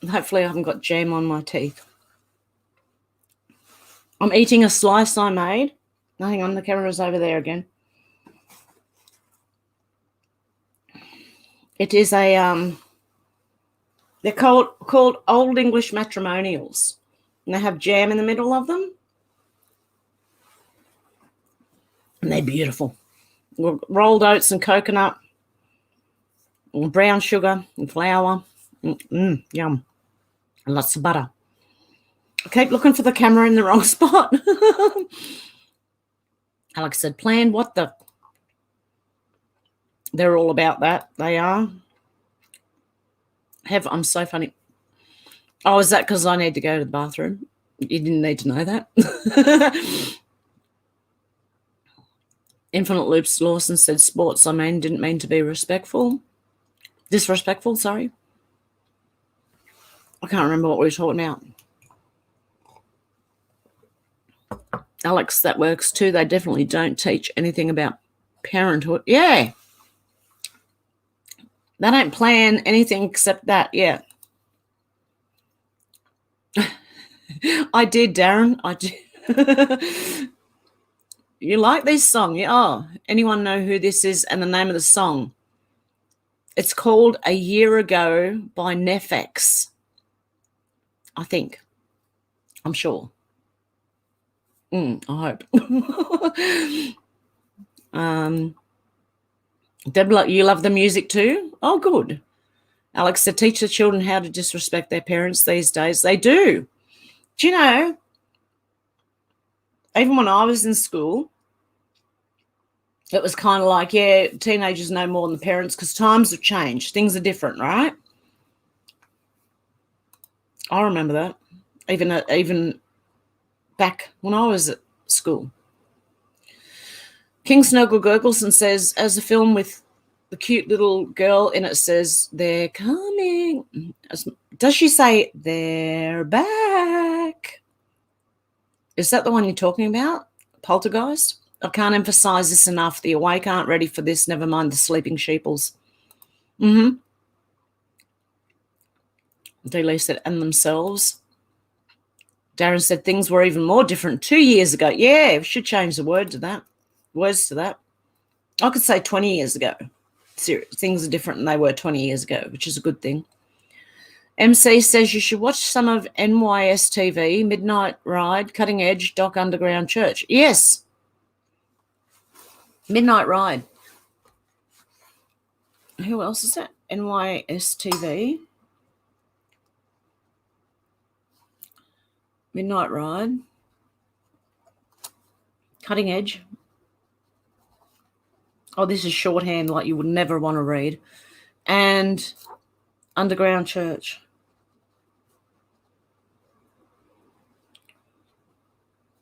Hopefully I haven't got jam on my teeth. I'm eating a slice I made. Hang on, the camera's over there again. It is a they're called Old English matrimonials, and they have jam in the middle of them, and they're beautiful. Rolled oats and coconut, and brown sugar and flour. Yum. And lots of butter. I keep looking for the camera in the wrong spot. Alex said, "Plan what the?" They're all about that. They are. I'm so funny. Oh, is that because I need to go to the bathroom? You didn't need to know that. Infinite Loops Lawson said, "Sports, didn't mean to be disrespectful, sorry." I can't remember what we were talking about. Alex, that works too. They definitely don't teach anything about parenthood. Yeah. They don't plan anything except that. Yeah. I did, Darren. I did. You like this song? Yeah. Oh, anyone know who this is and the name of the song? It's called A Year Ago by Nefex, I think. I'm sure. I hope. Deborah, you love the music too? Oh, good. Alex said, teach the children how to disrespect their parents these days. They do. Do you know, even when I was in school, it was kind of like, yeah, teenagers know more than the parents because times have changed. Things are different, right? I remember that. Even back when I was at school. King Snuggle Gurgleson says, as a film with the cute little girl in it says, they're coming. Does she say, they're back? Is that the one you're talking about? Poltergeist? I can't emphasize this enough. The awake aren't ready for this, never mind the sleeping sheeples. Mm-hmm. Dealey said, and themselves. Darren said things were even more different 2 years ago. Yeah, we should change the words to that. I could say 20 years ago. Things are different than they were 20 years ago, which is a good thing. MC says you should watch some of NYSTV, Midnight Ride, Cutting Edge, Doc Underground Church. Yes. Midnight Ride. Who else is that? NYSTV. Midnight Ride. Cutting Edge. Oh, this is shorthand like you would never want to read. And Underground Church.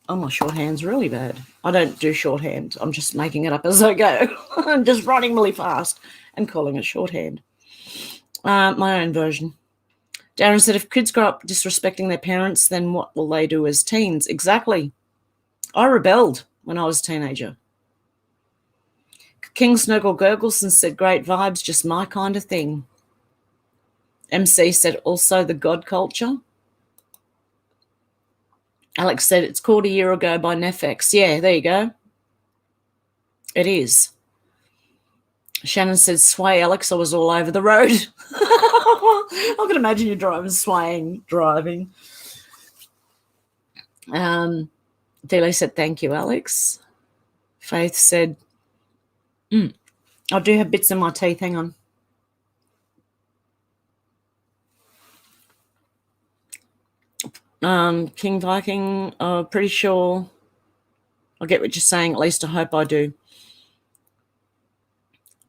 Oh, my shorthand's really bad. I don't do shorthand. I'm just making it up as I go. I'm just writing really fast and calling it shorthand. My own version. Darren said, if kids grow up disrespecting their parents, then what will they do as teens? Exactly. I rebelled when I was a teenager. King Snuggle Gurgleson said, great vibes, just my kind of thing. MC said, also the God culture. Alex said, it's called A Year Ago by Nefex. Yeah, there you go. It is. Shannon said, sway, Alex, I was all over the road. I can imagine you driving, swaying, driving. Dealey said, thank you, Alex. Faith said, I do have bits in my teeth. Hang on. King Viking, pretty sure I get what you're saying. At least I hope I do.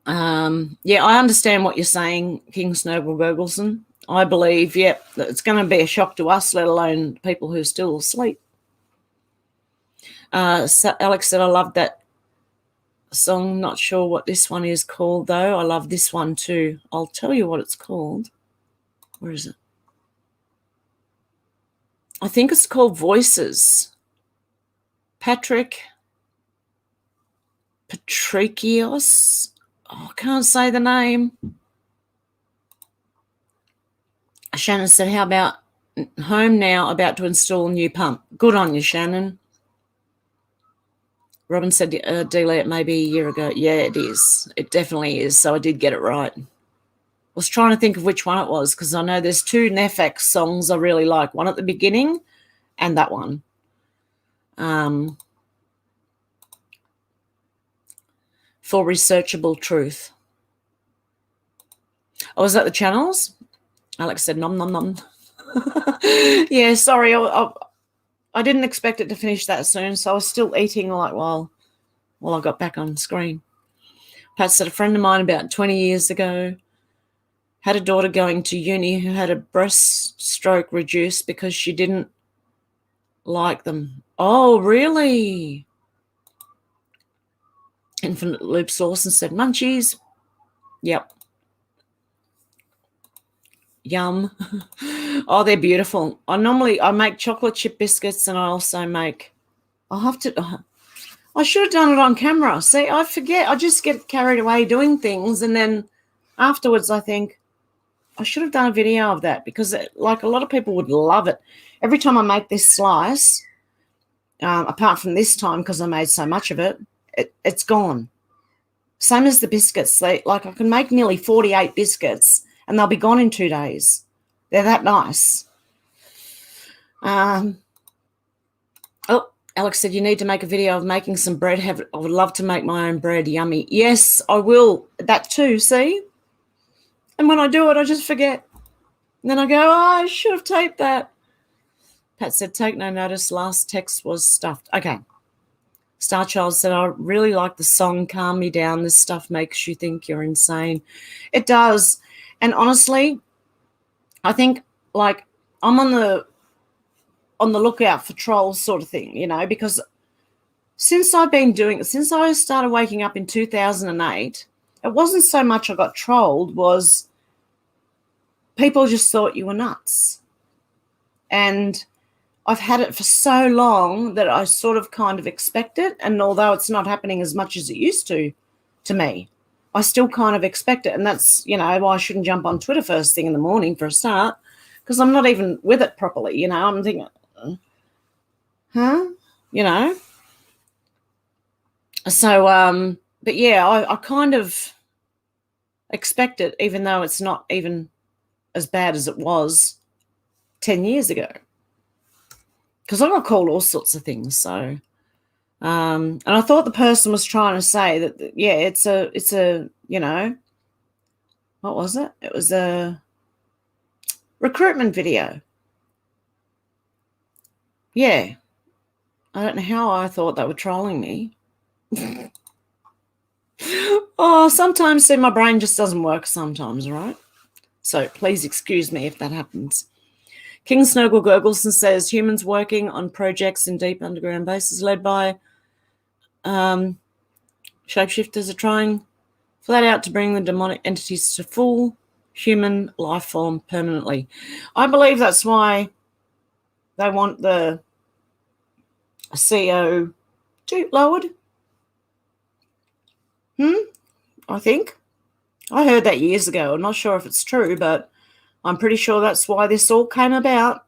Yeah, I understand what you're saying, King Snowball Gurgleson. I believe, that it's going to be a shock to us, let alone people who are still asleep. So Alex said, I love that song. Not sure what this one is called, though. I love this one, too. I'll tell you what it's called. Where is it? I think it's called Voices. Patrikios. Oh, I can't say the name. Shannon said, how about home now, about to install new pump? Good on you, Shannon. Robin said, Dealey, it may be a year ago. Yeah, it is. It definitely is. So I did get it right. I was trying to think of which one it was because I know there's two Nefex songs I really like. One at the beginning and that one. For Researchable Truth. Oh, was that the channels? Alex said, nom, nom, nom. Yeah, sorry. I didn't expect it to finish that soon, so I was still eating while I got back on screen. Pat said, a friend of mine about 20 years ago had a daughter going to uni who had a breaststroke reduced because she didn't like them. Oh, really? Infinite Loop Sauce and said, munchies. Yep. Yum. Oh, they're beautiful. I make chocolate chip biscuits and I also make, I should have done it on camera. See, I forget. I just get carried away doing things. And then afterwards I think I should have done a video of that because like a lot of people would love it. Every time I make this slice, apart from this time because I made so much of it, it's gone. Same as the biscuits. I can make nearly 48 biscuits and they'll be gone in 2 days. They're that nice. Oh, Alex said, you need to make a video of making some bread. I would love to make my own bread. Yummy. Yes, I will. That too, see? And when I do it, I just forget. And then I go, I should have taped that. Pat said, take no notice. Last text was stuffed. Okay. Starchild said, I really like the song Calm Me Down. This stuff makes you think you're insane. It does. And honestly, I think I'm on the lookout for trolls sort of thing, because since I started waking up in 2008, it wasn't so much I got trolled, was people just thought you were nuts. And I've had it for so long that I sort of kind of expect it. And although it's not happening as much as it used to me, I still kind of expect it. And that's, why I shouldn't jump on Twitter first thing in the morning for a start, because I'm not even with it properly. I'm thinking, huh? So, but yeah, I kind of expect it, even though it's not even as bad as it was 10 years ago. Because I got called all sorts of things. So, and I thought the person was trying to say that, yeah, it's a, what was it? It was a recruitment video. Yeah. I don't know how I thought they were trolling me. Oh, sometimes my brain just doesn't work sometimes, right? So please excuse me if that happens. King Snowgle Gurgleson says humans working on projects in deep underground bases led by shapeshifters are trying flat out to bring the demonic entities to full human life form permanently. I believe that's why they want the CO2 lowered. I think. I heard that years ago. I'm not sure if it's true, but I'm pretty sure that's why this all came about.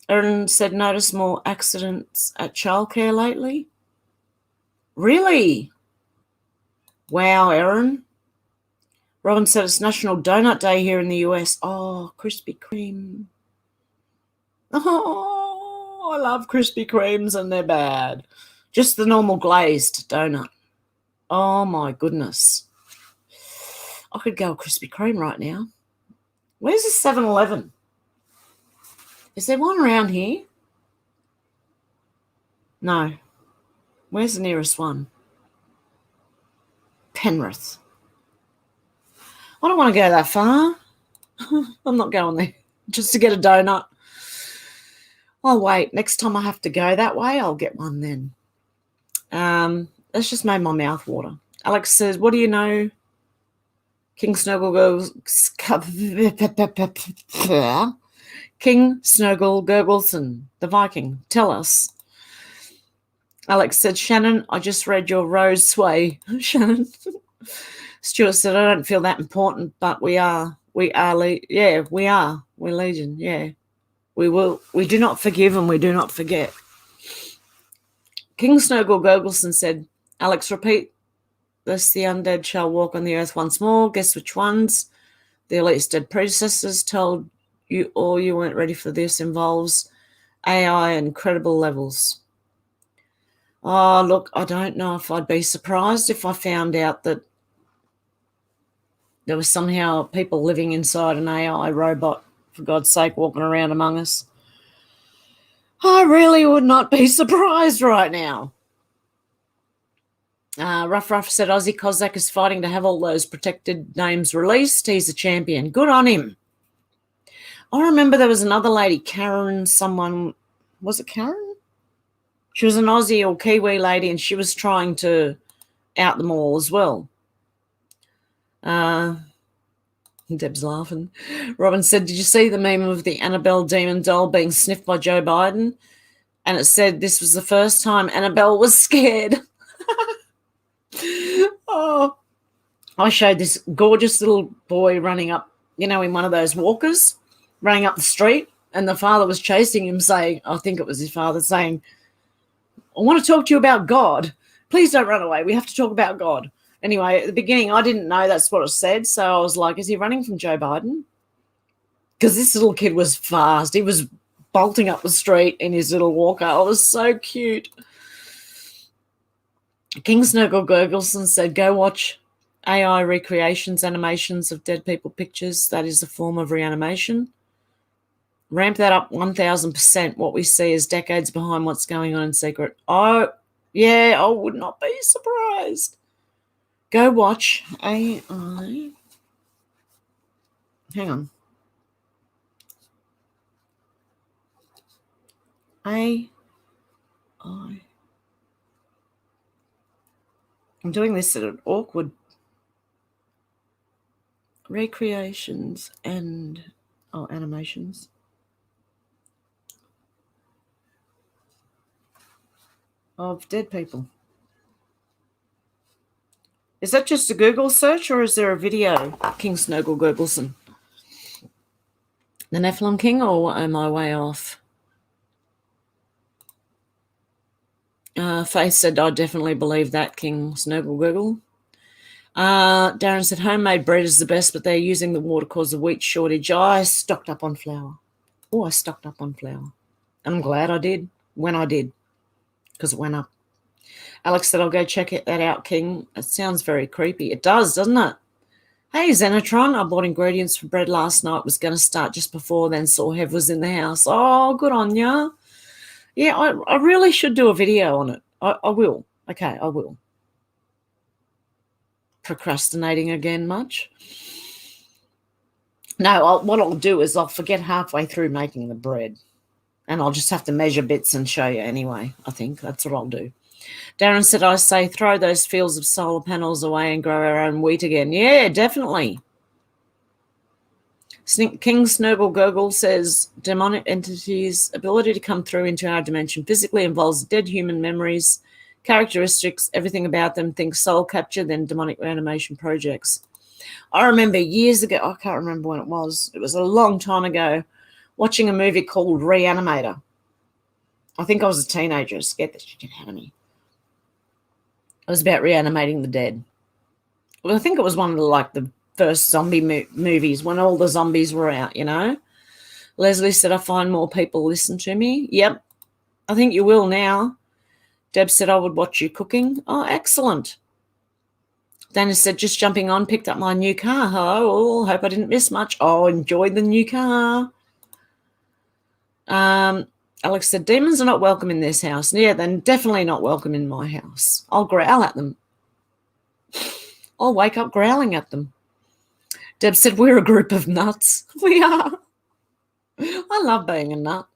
Erin said, notice more accidents at childcare lately. Really? Wow, Erin. Robin said it's National Donut Day here in the US. Oh, Krispy Kreme. Oh, I love Krispy Kremes and they're bad. Just the normal glazed donut. Oh, my goodness. I could go a Krispy Kreme right now. Where's the 7-Eleven? Is there one around here? No. Where's the nearest one? Penrith. I don't want to go that far. I'm not going there just to get a donut. Oh, wait. Next time I have to go that way, I'll get one then. That's just made my mouth water. Alex says, what do you know? King Snowgle goes... King Snowgle Gurgleson, the Viking. Tell us. Alex said, Shannon, I just read your Rose Sway. Shannon. Stuart said, I don't feel that important, but we are. We are. We are. We're Legion. Yeah. We will. We do not forgive and we do not forget. King Snowgle Gurgleson said, Alex, repeat this. The undead shall walk on the earth once more. Guess which ones? The elite's dead predecessors told you all you weren't ready for this. Involves AI and credible levels. Oh, look, I don't know if I'd be surprised if I found out that there was somehow people living inside an AI robot, for God's sake, walking around among us. I really would not be surprised right now. Ruff said Aussie Cossack is fighting to have all those protected names released. He's a champion. Good on him. I remember there was another lady, Karen, someone, was it Karen? She was an Aussie or Kiwi lady and she was trying to out them all as well. Deb's laughing. Robin said, did you see the meme of the Annabelle demon doll being sniffed by Joe Biden? And it said this was the first time Annabelle was scared. Oh, I showed this gorgeous little boy running up, in one of those walkers, running up the street, and the father was chasing him saying, I think it was his father saying, I want to talk to you about God. Please don't run away. We have to talk about God. Anyway, at the beginning, I didn't know that's what it said, so I was like, is he running from Joe Biden? Because this little kid was fast. He was bolting up the street in his little walker. It was so cute. King Snuggle Gurgleson said, go watch AI recreations, animations of dead people pictures. That is a form of reanimation. Ramp that up 1,000%. What we see is decades behind what's going on in secret. Oh, yeah, I would not be surprised. Go watch AI. Hang on. AI. I'm doing this at an awkward. recreations and animations. Of dead people. Is that just a Google search or is there a video, King Snoggle Googleson? The Nephilim King, or am I way off? Faith said, I definitely believe that, King Snoggle Google. Darren said, homemade bread is the best, but they're using the water cause of wheat shortage. I stocked up on flour. I stocked up on flour. I'm glad I did when I did, because it went up. Alex said, I'll go check that out, King. It sounds very creepy. It does, doesn't it? Hey, Xenotron, I bought ingredients for bread last night. Was going to start just before, then saw Hev was in the house. Oh, good on ya. Yeah, I really should do a video on it. I will. Okay, I will. Procrastinating again much? No, what I'll do is I'll forget halfway through making the bread. And I'll just have to measure bits and show you anyway. I think that's what I'll do. Darren said, I say throw those fields of solar panels away and grow our own wheat again. Yeah, definitely. King Snurgle Gurgle says, demonic entities' ability to come through into our dimension physically involves dead human memories, characteristics, everything about them. Think soul capture, then demonic reanimation projects. I remember years ago, I can't remember when it was a long time ago, watching a movie called Reanimator. I think I was a teenager. It scared the shit out of me. It was about reanimating the dead. Well, I think it was one of the first zombie movies when all the zombies were out, you know. Leslie said, I find more people listen to me. Yep, I think you will now. Deb said, I would watch you cooking. Oh, excellent. Dana said, just jumping on, picked up my new car. Oh, hope I didn't miss much. Oh, enjoyed the new car. Alex said, demons are not welcome in this house. Yeah, they're definitely not welcome in my house. I'll growl at them. I'll wake up growling at them. Deb said, we're a group of nuts. We are. I love being a nut.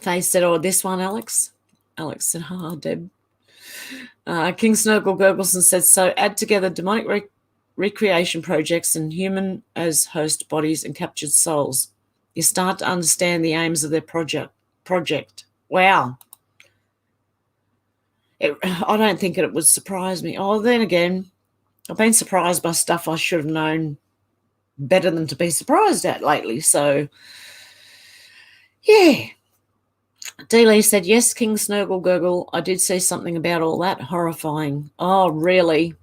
Faye said, oh, this one, Alex. Alex said, Deb. King Snurgle Gurgleson said, so add together demonic recreation projects and human as host bodies and captured souls. You start to understand the aims of their project. Wow. I don't think it would surprise me. Oh, then again, I've been surprised by stuff I should have known better than to be surprised at lately. So, yeah. D. Lee said, yes, King Snurgle Gurgle, I did see something about all that. Horrifying. Oh, really?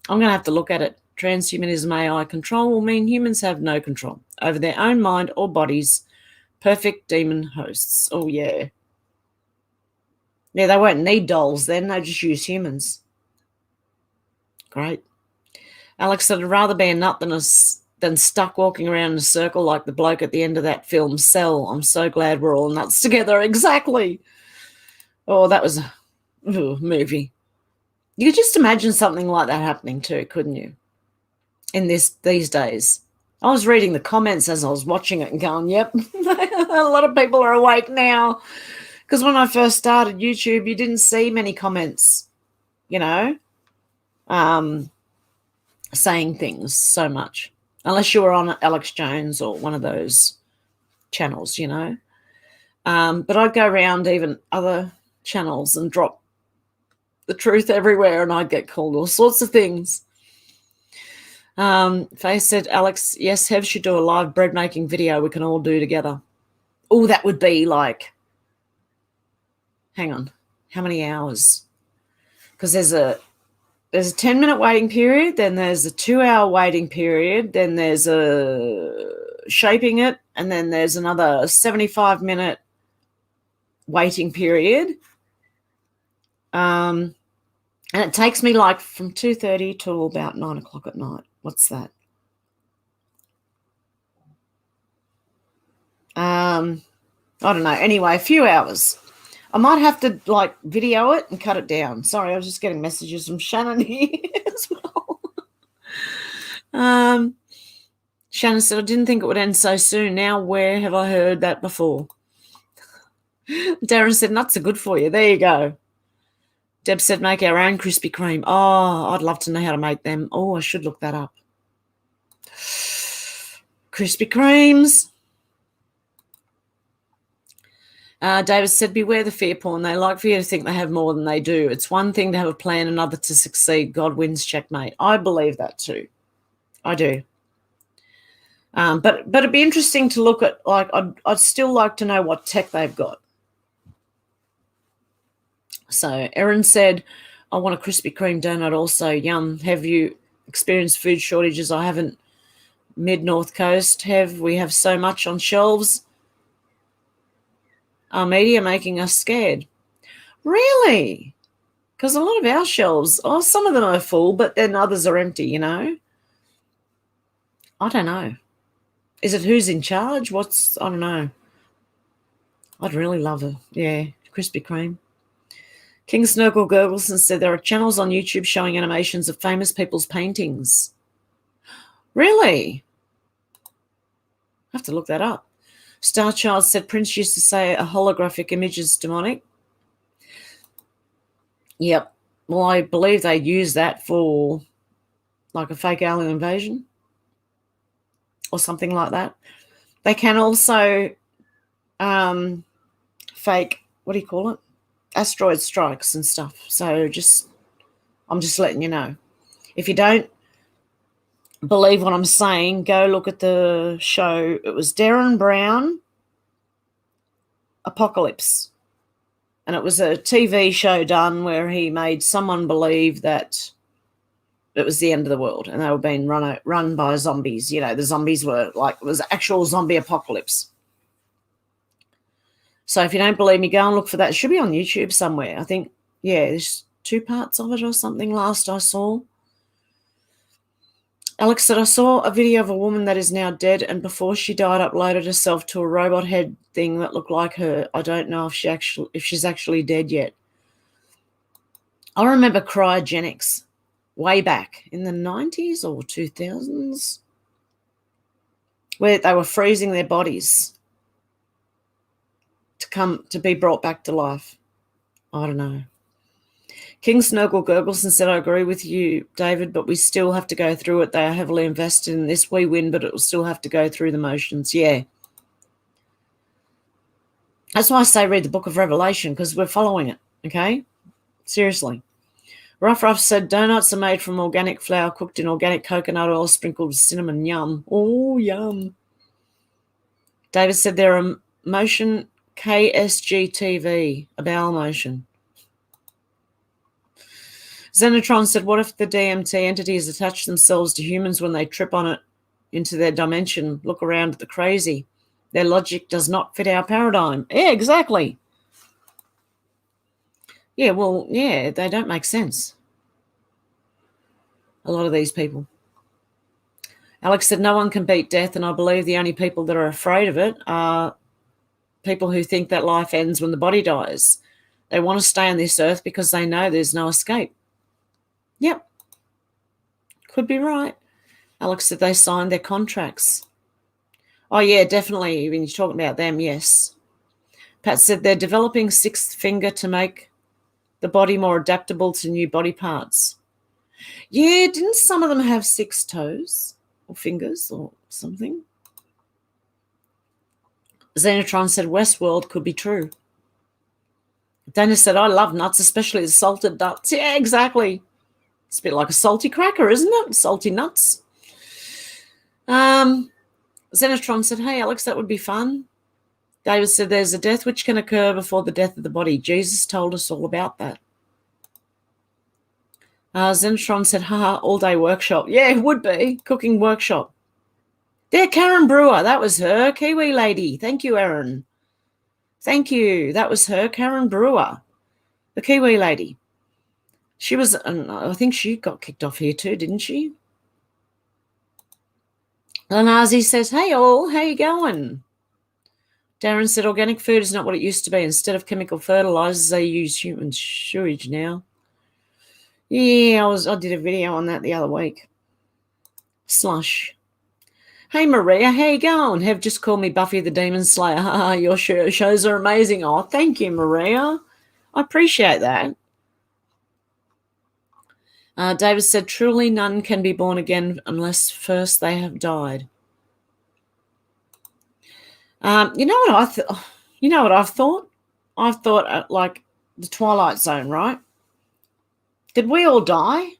I'm going to have to look at it. Transhumanism AI control will mean humans have no control over their own mind or bodies. Perfect demon hosts. Oh, yeah. Yeah, they won't need dolls then. They just use humans. Great. Alex said, I'd rather be a nut than stuck walking around in a circle like the bloke at the end of that film, Cell. I'm so glad we're all nuts together. Exactly. Oh, that was a movie. You could just imagine something like that happening too, couldn't you? In these days. I was reading the comments as I was watching it and going, yep, a lot of people are awake now. Because when I first started YouTube, you didn't see many comments, you know, saying things so much. Unless you were on Alex Jones or one of those channels, you know. But I'd go around even other channels and drop the truth everywhere and I'd get called all sorts of things. Faye said, Alex, yes, Hev should do a live bread making video we can all do together. Oh, that would be like, hang on, how many hours? Because there's a 10-minute waiting period, then there's a 2-hour waiting period, then there's a shaping it, and then there's another 75-minute waiting period. And it takes me like from 2:30 till about 9 o'clock at night. What's that? I don't know. Anyway, a few hours. I might have to like video it and cut it down. Sorry, I was just getting messages from Shannon here as well. Shannon said, I didn't think it would end so soon. Now, where have I heard that before? Darren said, nuts are good for you. There you go. Deb said make our own Krispy Kreme. Oh, I'd love to know how to make them. Oh, I should look that up. Krispy Kremes. David said, beware the fear porn. They like for you to think they have more than they do. It's one thing to have a plan, another to succeed. God wins, checkmate. I believe that too. I do. But it'd be interesting to look at, like, I'd still like to know what tech they've got. So Erin said, I want a Krispy Kreme donut also. Yum. Have you experienced food shortages? I haven't. Mid-North Coast. We have so much on shelves. Our media making us scared. Really? Because a lot of our shelves, some of them are full, but then others are empty, you know? I don't know. Is it who's in charge? I don't know. I'd really love it. Yeah, Krispy Kreme. King Snurgle Gurgleson said there are channels on YouTube showing animations of famous people's paintings. Really? I have to look that up. Starchild said Prince used to say a holographic image is demonic. Yep. Well, I believe they use that for like a fake alien invasion or something like that. They can also fake, what do you call it? Asteroid strikes and stuff. So I'm just letting you know. If you don't believe what I'm saying, go look at the show. It was Darren Brown, Apocalypse. And it was a TV show done where he made someone believe that it was the end of the world and they were being run by zombies. You know, the zombies were like, it was actual zombie apocalypse. So if you don't believe me, go and look for that. It should be on YouTube somewhere. I think, yeah, there's 2 parts of it or something last I saw. Alex said, I saw a video of a woman that is now dead and before she died uploaded herself to a robot head thing that looked like her. I don't know if she's actually dead yet. I remember cryogenics way back in the 90s or 2000s where they were freezing their bodies to be brought back to life. I don't know. King Snurgle Gurgleson said, I agree with you, David, but we still have to go through it. They are heavily invested in this. We win, but it will still have to go through the motions. Yeah. That's why I say read the book of Revelation, because we're following it, okay? Seriously. Ruff said, donuts are made from organic flour cooked in organic coconut oil sprinkled with cinnamon. Yum. Oh, yum. David said, there are motion KSGTV, a bowel motion. Xenotron said, what if the DMT entities attach themselves to humans when they trip on it into their dimension? Look around at the crazy. Their logic does not fit our paradigm. Yeah, exactly. Yeah, well, yeah, they don't make sense. A lot of these people. Alex said, no one can beat death, and I believe the only people that are afraid of it are people who think that life ends when the body dies. They want to stay on this earth because they know there's no escape. Yep. Could be right. Alex said they signed their contracts. Oh, yeah, definitely. When you're talking about them, yes. Pat said they're developing sixth finger to make the body more adaptable to new body parts. Yeah, didn't some of them have 6 toes or fingers or something? Xenotron said Westworld could be true. Dana said, I love nuts, especially the salted nuts. Yeah, exactly. It's a bit like a salty cracker, isn't it? Salty nuts. Xenotron said, hey, Alex, that would be fun. David said, there's a death which can occur before the death of the body. Jesus told us all about that. Xenotron said, haha, all-day workshop. Yeah, it would be. Cooking workshop. There, Karen Brewer. That was her. Kiwi lady. Thank you, Erin. Thank you. That was her, Karen Brewer. The Kiwi lady. She was, I think she got kicked off here too, didn't she? Lanazi says, hey all, how you going? Darren said, organic food is not what it used to be. Instead of chemical fertilizers, they use human sewage now. Yeah, I did a video on that the other week. Slush. Hey Maria, how you going? Have just called me Buffy the Demon Slayer. Your shows are amazing. Oh, thank you, Maria. I appreciate that. David said, truly none can be born again unless first they have died. You know what I've thought? I've thought like the Twilight Zone, right? Did we all die?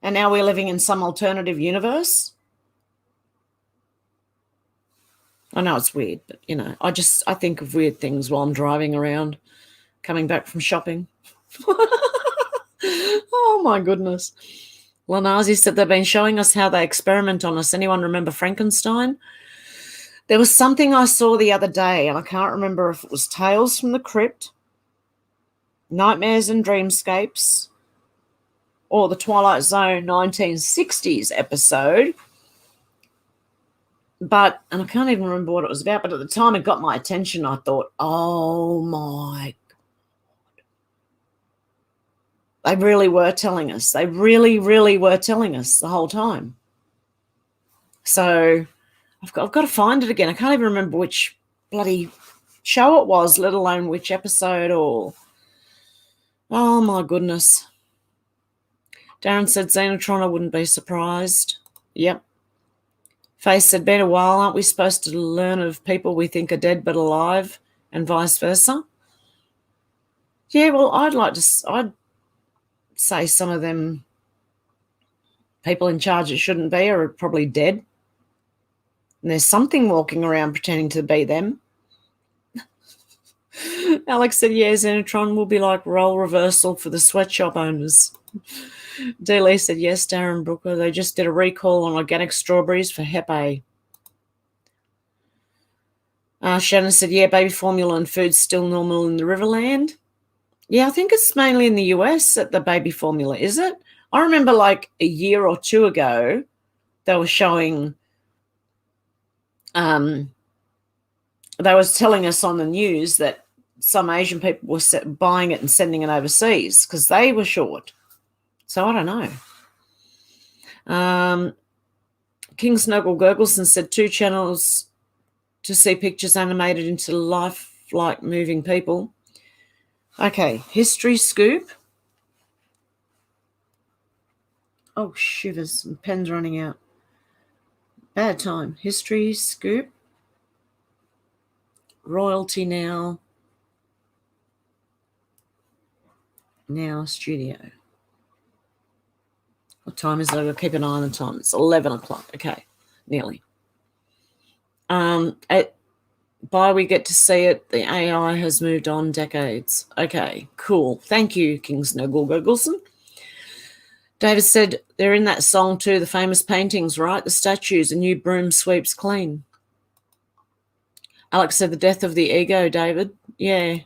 And now we're living in some alternative universe? I know it's weird, but, I think of weird things while I'm driving around, coming back from shopping. Oh, my goodness. Lanazi said they've been showing us how they experiment on us. Anyone remember Frankenstein? There was something I saw the other day, and I can't remember if it was Tales from the Crypt, Nightmares and Dreamscapes, or the Twilight Zone 1960s episode. And I can't even remember what it was about, but at the time it got my attention. I thought, oh my God. They really were telling us. They really, really were telling us the whole time. So I've got to find it again. I can't even remember which bloody show it was, let alone which episode or... Oh my goodness. Darren said Xenotron, I wouldn't be surprised. Yep. Faith said, been a while, aren't we supposed to learn of people we think are dead but alive and vice versa? Yeah, well, I'd say some of them people in charge that shouldn't be are probably dead. And there's something walking around pretending to be them. Alex said, yeah, Xenotron will be like role reversal for the sweatshop owners. D. Lee said, yes, Darren Brooker, they just did a recall on organic strawberries for Hep A. Shannon said, yeah, baby formula and food's still normal in the Riverland. Yeah, I think it's mainly in the US at the baby formula, is it? I remember like a year or two ago, they were showing, they was telling us on the news that some Asian people were buying it and sending it overseas because they were short. So I don't know. King Snuggle Gurgleson said 2 channels to see pictures animated into life-like moving people. Okay, History Scoop. Oh, shivers. My pen's running out. Bad time. History Scoop. Royalty Now. Now Studio. What time is it? I've got to keep an eye on the time. It's 11 o'clock. Okay, nearly. By we get to see it, the AI has moved on decades. Okay, cool. Thank you, King Snuggle Gurgleson. David said they're in that song too, the famous paintings, right? The statues, a new broom sweeps clean. Alex said the death of the ego, David. Yeah.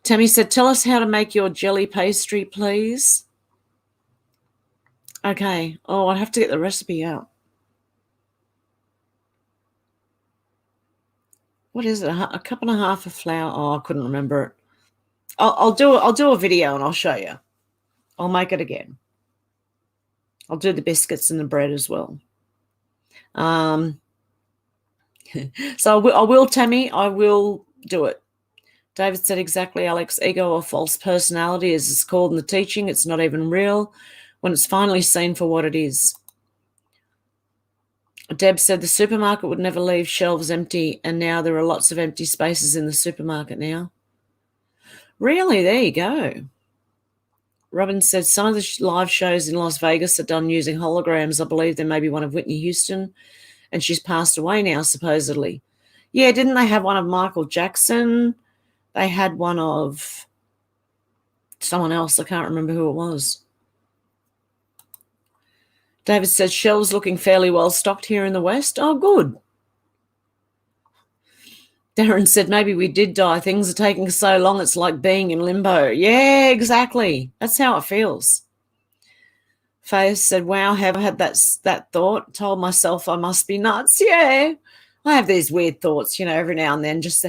Tammy said, tell us how to make your jelly pastry, please. Okay. Oh, I'd have to get the recipe out. What is it? A cup and a half of flour. Oh, I couldn't remember it. I'll do a video and I'll show you. I'll make it again. I'll do the biscuits and the bread as well. So I will, Tammy. I will do it. David said exactly, Alex. Ego or false personality, as it's called in the teaching. It's not even real when it's finally seen for what it is. Deb said the supermarket would never leave shelves empty, and now there are lots of empty spaces in the supermarket now. Really? There you go. Robin said some of the live shows in Las Vegas are done using holograms. I believe there may be one of Whitney Houston, and she's passed away now, supposedly. Yeah, didn't they have one of Michael Jackson? They had one of someone else. I can't remember who it was. David said shelves looking fairly well stocked here in the West. Oh, good. Darren said maybe we did die. Things are taking so long it's like being in limbo. Yeah, exactly. That's how it feels. Faith said, wow, have I had that thought? Told myself I must be nuts. Yeah, I have these weird thoughts, every now and then, just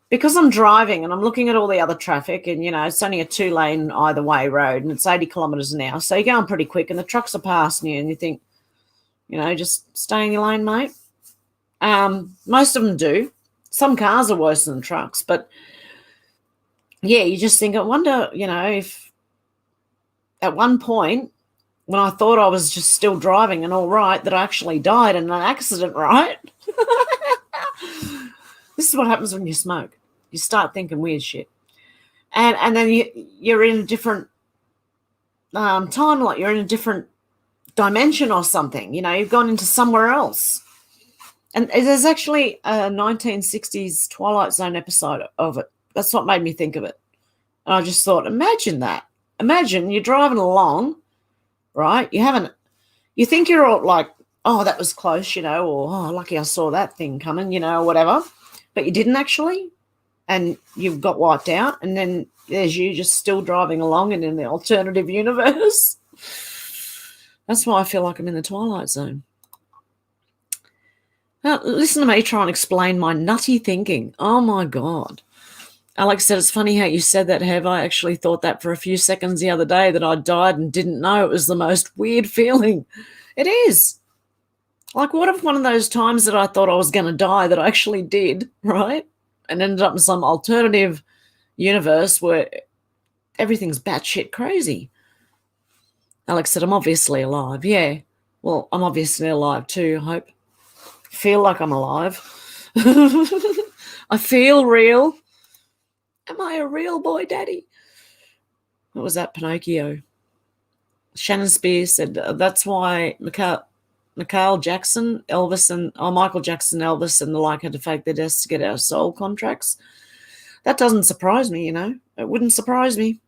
because I'm driving and I'm looking at all the other traffic and, it's only a 2-lane either way road and it's 80 kilometres an hour. So you're going pretty quick and the trucks are passing you and you think, just stay in your lane, mate. Most of them do. Some cars are worse than trucks, but yeah, you just think, I wonder, if at one point when I thought I was just still driving and all right, that I actually died in an accident, right? This is what happens when you smoke. You start thinking weird shit. And then you're in a different time, like you're in a different dimension or something. You've gone into somewhere else. And there's actually a 1960s Twilight Zone episode of it. That's what made me think of it. And I just thought, imagine that. Imagine you're driving along, right? You think you're all like, oh, that was close, or, oh, lucky I saw that thing coming, or whatever. But you didn't actually. And you've got wiped out. And then there's you just still driving along and in the alternative universe. That's why I feel like I'm in the Twilight Zone. Now, listen to me try and explain my nutty thinking. Oh, my God. Alex said, it's funny how you said that, Hev. I actually thought that for a few seconds the other day, that I died and didn't know. It was the most weird feeling. It is. Like, what if one of those times that I thought I was going to die that I actually did, right? And ended up in some alternative universe where everything's batshit crazy. Alex said, I'm obviously alive. Yeah. Well, I'm obviously alive too, I hope. Feel like I'm alive. I feel real. Am I a real boy, Daddy? What was that, Pinocchio? Shannon Spears said, that's why Michael Jackson, Elvis, and Michael Jackson, Elvis, and the like had to fake their deaths to get our soul contracts. That doesn't surprise me, It wouldn't surprise me.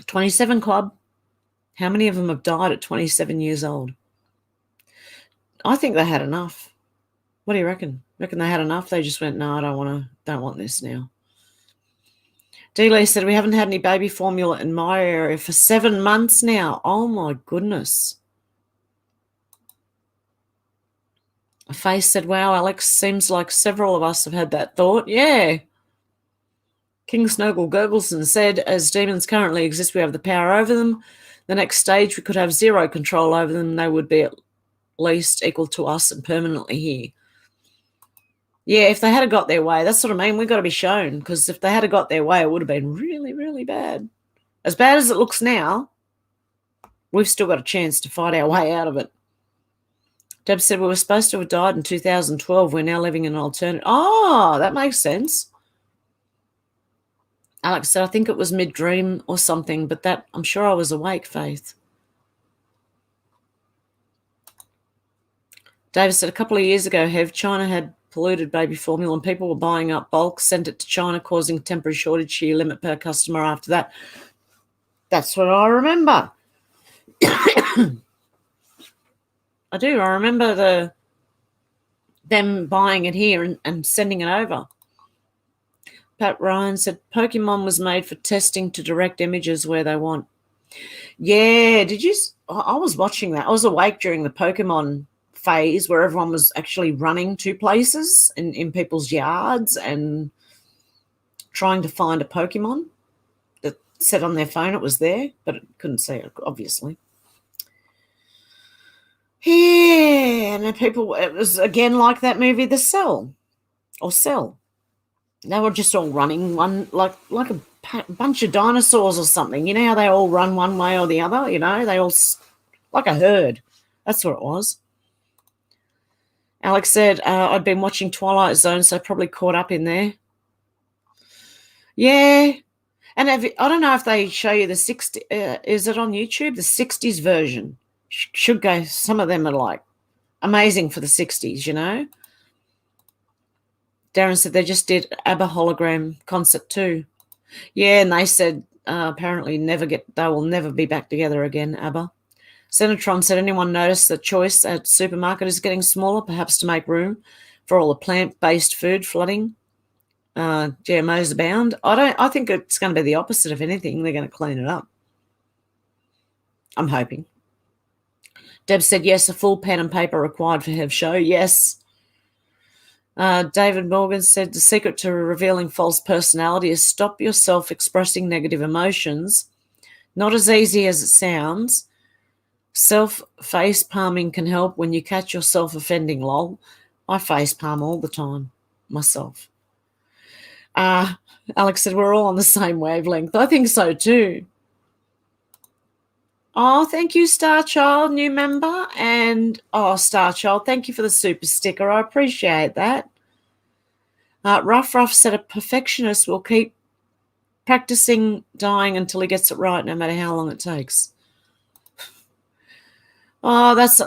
27 Club. How many of them have died at 27 years old? I think they had enough. What do you reckon? Reckon they had enough? They just went, no, I don't want this now. D. Lee said, we haven't had any baby formula in my area for 7 months now. Oh, my goodness. A face said, wow, Alex, seems like several of us have had that thought. Yeah. King Snoggle Gurgleson said, as demons currently exist, we have the power over them. The next stage, we could have zero control over them. They would be at least equal to us and permanently here. Yeah, if they had got their way, that's what I mean. We've got to be shown, because if they had got their way, it would have been really, really bad. As bad as it looks now, we've still got a chance to fight our way out of it. Deb said, we were supposed to have died in 2012. We're now living in an alternative. Oh, that makes sense. Alex said, I think it was mid-dream or something, but that I'm sure I was awake, Faith. David said, a couple of years ago, Hev, China had polluted baby formula and people were buying up bulk, sent it to China, causing temporary shortage, sheer limit per customer after that. That's what I remember. I do. I remember them buying it here and sending it over. Pat Ryan said, Pokemon was made for testing to direct images where they want. Yeah, did you? I was watching that. I was awake during the Pokemon phase where everyone was actually running to places in people's yards and trying to find a Pokemon that said on their phone it was there, but it couldn't see it, obviously. Yeah, and then people, it was again like that movie, The Cell, or Cell. They were just all running one like a bunch of dinosaurs or something. You know how they all run one way or the other? They all like a herd. That's what it was. Alex said, I'd been watching Twilight Zone, so probably caught up in there. Yeah. And I don't know if they show you the 60, is it on YouTube? The 60s version. Should go, some of them are like amazing for the 60s, Darren said they just did ABBA hologram concert too. Yeah, and they said apparently they will never be back together again, ABBA. Senatron said, anyone notice the choice at supermarket is getting smaller, perhaps to make room for all the plant-based food flooding? GMOs abound. I think it's going to be the opposite. If anything, they're going to clean it up. I'm hoping. Deb said, yes, a full pen and paper required for Hev Show. Yes. David Morgan said, the secret to revealing false personality is stop yourself expressing negative emotions. Not as easy as it sounds. Self-face palming can help when you catch yourself offending, lol. I face palm all the time, myself. Alex said, we're all on the same wavelength. I think so too. Oh, thank you, Star Child, new member. And, Star Child, thank you for the super sticker. I appreciate that. Rough said a perfectionist will keep practicing dying until he gets it right, no matter how long it takes. Oh, that's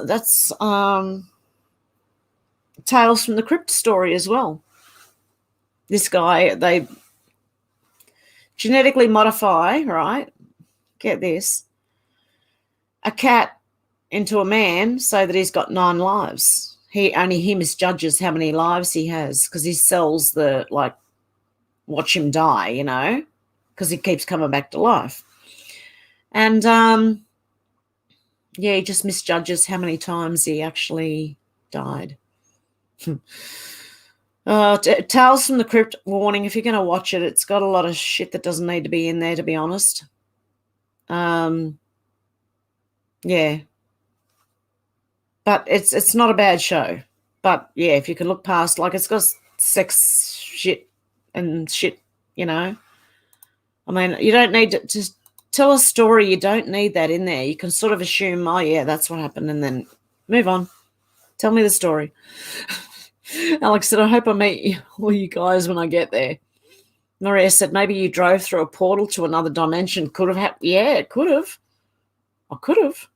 Tales from the Crypt story as well. This guy, they genetically modify, right? Get this, a cat into a man so that he's got 9 lives. He misjudges how many lives he has because he sells the, like, watch him die, because he keeps coming back to life. And, he just misjudges how many times he actually died. Tales from the Crypt, warning, if you're going to watch it, it's got a lot of shit that doesn't need to be in there, to be honest. Yeah. But it's not a bad show. But, yeah, if you can look past, like, it's got sex shit and shit, I mean, you don't need to tell a story. You don't need that in there. You can sort of assume, oh, yeah, that's what happened, and then move on. Tell me the story. Alex said, I hope I meet all you guys when I get there. Maria said, maybe you drove through a portal to another dimension. Could have happened. Yeah, it could have. I could have.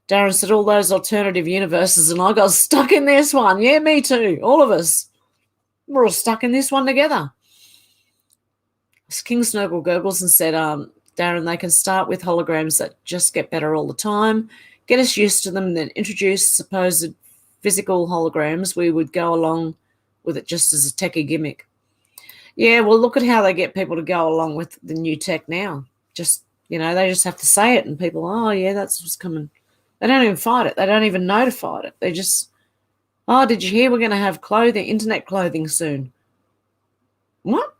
Darren said, all those alternative universes, and I got stuck in this one. Yeah, me too. All of us. We're all stuck in this one together. King Snurgle gurgles and said, Darren, they can start with holograms that just get better all the time, get us used to them, then introduce supposed physical holograms. We would go along with it just as a techie gimmick. Yeah, well, look at how they get people to go along with the new tech now. Just, they just have to say it and people, oh, yeah, that's what's coming. They don't even fight it. They don't even know to fight it. They just, oh, did you hear we're going to have internet clothing soon? What?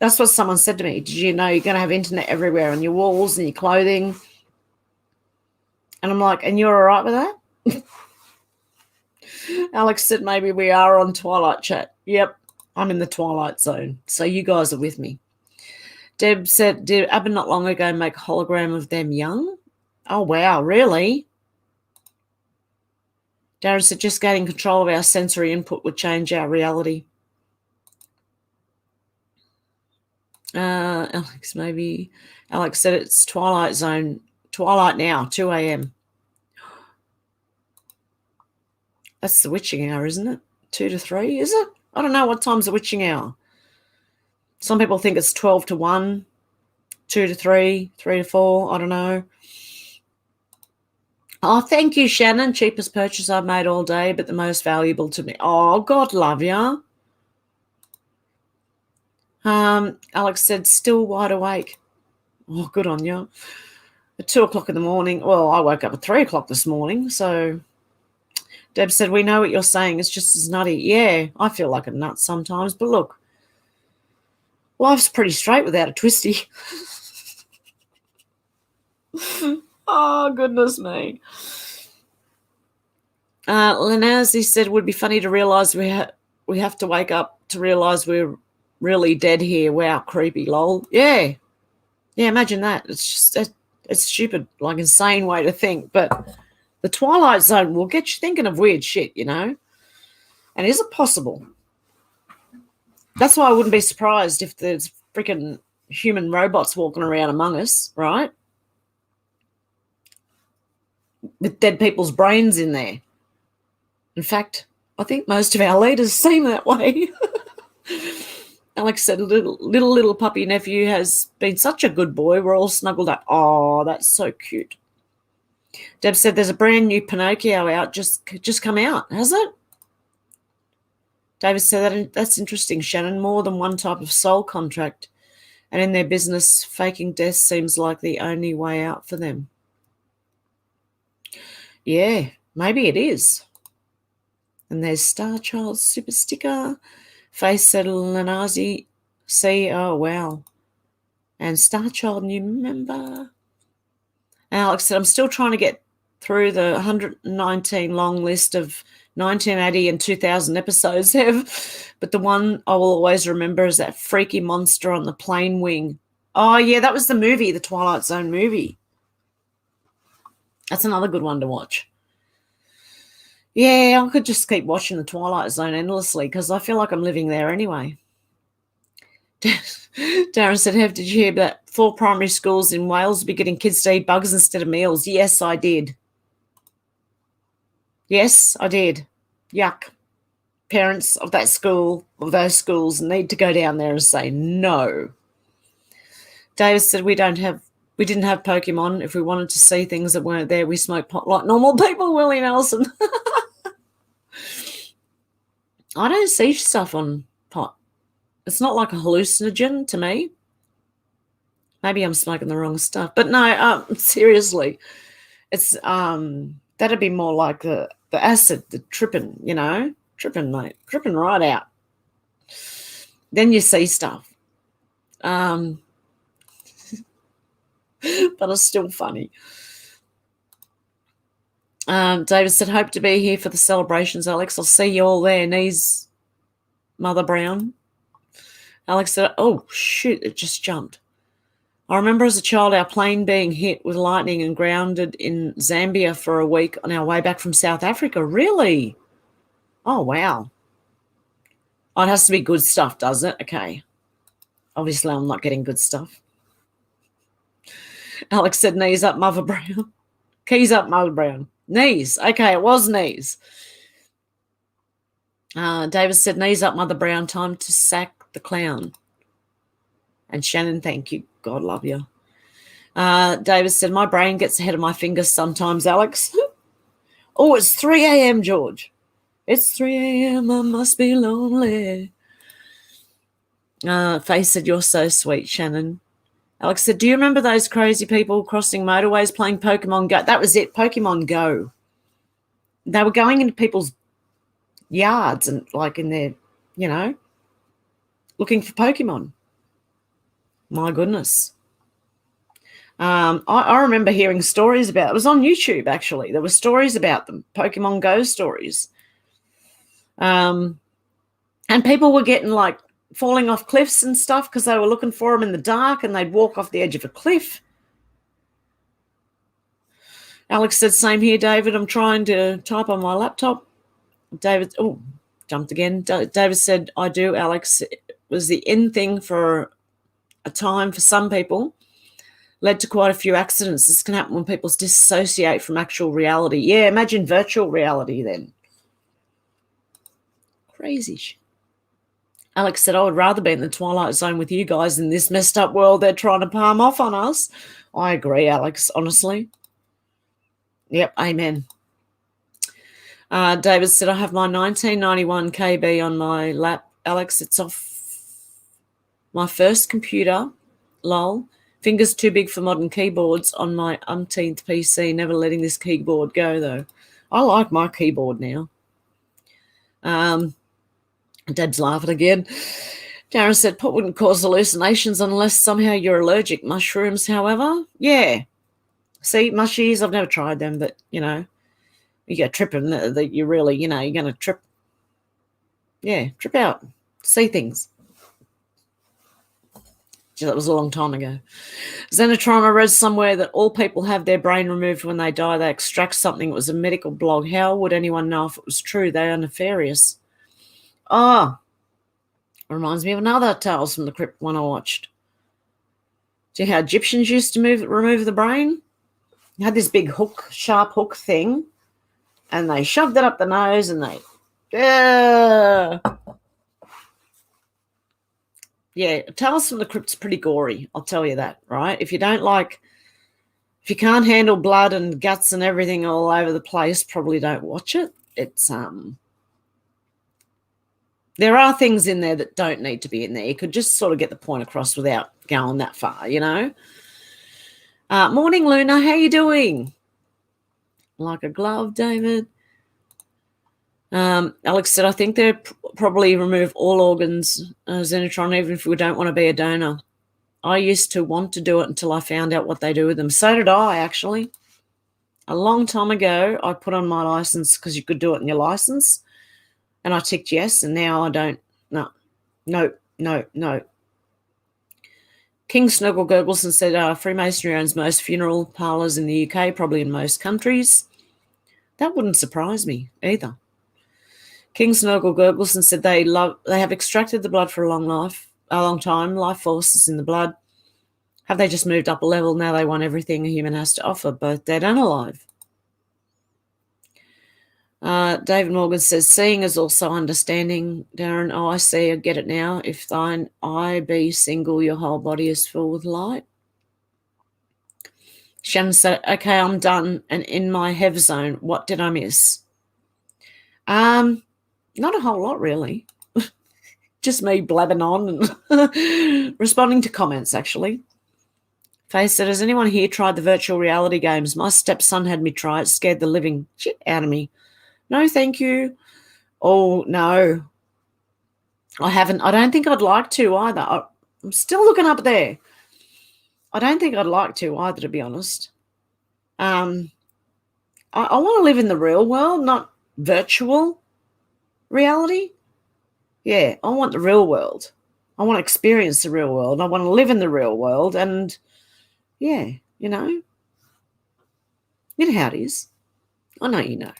That's what someone said to me. Did you know you're going to have internet everywhere on your walls and your clothing? And I'm like, and you're all right with that? Alex said, maybe we are on Twilight Chat. Yep, I'm in the Twilight Zone. So you guys are with me. Deb said, did Abba not long ago make a hologram of them young? Oh, wow, really? Darren said, just gaining control of our sensory input would change our reality. Alex said it's Twilight Zone. Twilight now, 2 a.m. That's the witching hour, isn't it? 2 to 3, is it? I don't know what time's the witching hour. Some people think it's 12 to 1, 2 to 3, 3 to 4. I don't know. Oh, thank you, Shannon. Cheapest purchase I've made all day, but the most valuable to me. Oh, God love ya. Alex said, still wide awake. Oh, good on you. At 2 o'clock in the morning. Well, I woke up at 3 o'clock this morning, so Deb said, we know what you're saying. It's just as nutty. Yeah, I feel like a nut sometimes, but look, life's pretty straight without a twisty. Oh, goodness me. Lenazi said, would be funny to realise we have to wake up to realise we're really dead here. Wow, creepy, lol. Yeah, imagine that. It's just it's stupid, like insane way to think, but the Twilight Zone will get you thinking of weird shit, And is it possible? That's why I wouldn't be surprised if there's freaking human robots walking around among us, right? With dead people's brains in there. In fact, I think most of our leaders seem that way. Alex said, little puppy nephew has been such a good boy. We're all snuggled up. Oh, that's so cute. Deb said, there's a brand new Pinocchio out, just come out. Has it? David said, that's interesting, Shannon. More than one type of soul contract. And in their business, faking death seems like the only way out for them. Yeah, maybe it is. And there's Star Child super sticker. Face said, Lenazi, see, oh, wow. And Star Child new member. Alex said, I'm still trying to get through the 119 long list of 1980 and 2000 episodes have, but the one I will always remember is that freaky monster on the plane wing. Oh, yeah, that was the movie, the Twilight Zone movie. That's another good one to watch. Yeah, I could just keep watching the Twilight Zone endlessly because I feel like I'm living there anyway. Darren said, Hev, did you hear that 4 primary schools in Wales will be getting kids to eat bugs instead of meals? Yes, I did. Yes, I did. Yuck. Parents of that school, of those schools, need to go down there and say no. David said, we didn't have Pokemon. If we wanted to see things that weren't there, we smoked pot like normal people, Willie Nelson. I don't see stuff on pot. It's not like a hallucinogen to me. Maybe I'm smoking the wrong stuff. But no, seriously, it's that'd be more like the acid, the tripping, tripping, mate, tripping right out. Then you see stuff. But it's still funny. David said, hope to be here for the celebrations, Alex. I'll see you all there. Knees, Mother Brown. Alex said, oh, shoot, it just jumped. I remember as a child our plane being hit with lightning and grounded in Zambia for a week on our way back from South Africa. Really? Oh, wow. Oh, it has to be good stuff, does it? Okay. Obviously, I'm not getting good stuff. Alex said, knees up, Mother Brown. Keys up, Mother Brown. Knees. Okay, it was knees. David said, knees up, Mother Brown. Time to sack the clown. And Shannon, thank you. God love you. David said, my brain gets ahead of my fingers sometimes, Alex. Oh, it's 3 a.m., George. It's 3 a.m., I must be lonely. Faye said, you're so sweet, Shannon. Alex said, do you remember those crazy people crossing motorways playing Pokemon Go? That was it, Pokemon Go. They were going into people's yards and like in their, looking for Pokemon. My goodness. I remember hearing stories about it. It was on YouTube, actually. There were stories about them, Pokemon Go stories. And people were getting like falling off cliffs and stuff because they were looking for them in the dark and they'd walk off the edge of a cliff. Alex said, same here, David. I'm trying to type on my laptop. David, jumped again. David said, I do, Alex. It was the in thing for a time for some people. Led to quite a few accidents. This can happen when people dissociate from actual reality. Yeah, imagine virtual reality then. Crazy shit. Alex said, I would rather be in the Twilight Zone with you guys in this messed up world they're trying to palm off on us. I agree, Alex, honestly. Yep, amen. David said, I have my 1991 KB on my lap. Alex, it's off my first computer. Lol. Fingers too big for modern keyboards on my umpteenth PC. Never letting this keyboard go, though. I like my keyboard now. Dad's laughing again. Darren said, pot wouldn't cause hallucinations unless somehow you're allergic. Mushrooms, however. Yeah. See, mushies, I've never tried them, but, you get tripping that you really, you're going to trip. Yeah, trip out. See things. Gee, that was a long time ago. Xenotron, I read somewhere that all people have their brain removed when they die. They extract something. It was a medical blog. How would anyone know if it was true? They are nefarious. Oh, reminds me of another Tales from the Crypt one I watched. Do you know how Egyptians used to remove the brain? They had this big hook, sharp hook thing, and they shoved it up the nose and they... Yeah, Tales from the Crypt's pretty gory, I'll tell you that, right? If you can't handle blood and guts and everything all over the place, probably don't watch it. It's there are things in there that don't need to be in there. You could just sort of get the point across without going that far, Morning, Luna. How you doing? Like a glove, David. Alex said, I think they probably remove all organs, Xenotron, even if we don't want to be a donor. I used to want to do it until I found out what they do with them. So did I, actually. A long time ago, I put on my license because you could do it in your license, and I ticked yes, and now I don't. No. King Snuggle Gurgleson said Freemasonry owns most funeral parlours in the UK, probably in most countries. That wouldn't surprise me either. King Snuggle Gurgleson said they have extracted the blood for a long time. Life force is in the blood. Have they just moved up a level? Now they want everything a human has to offer, both dead and alive. David Morgan says, seeing is also understanding. Darren, oh, I see, I get it now. If thine eye be single, your whole body is filled with light. Shannon said, okay, I'm done. And in my Hev zone, what did I miss? Not a whole lot, really. Just me blabbing on and responding to comments, actually. Faye said, has anyone here tried the virtual reality games? My stepson had me try it, scared the living shit out of me. No, thank you. Oh, no. I haven't. I don't think I'd like to either. I'm still looking up there. I don't think I'd like to either, to be honest. I want to live in the real world, not virtual reality. Yeah, I want the real world. I want to experience the real world. I want to live in the real world. And, yeah, you know how it is. I know you know.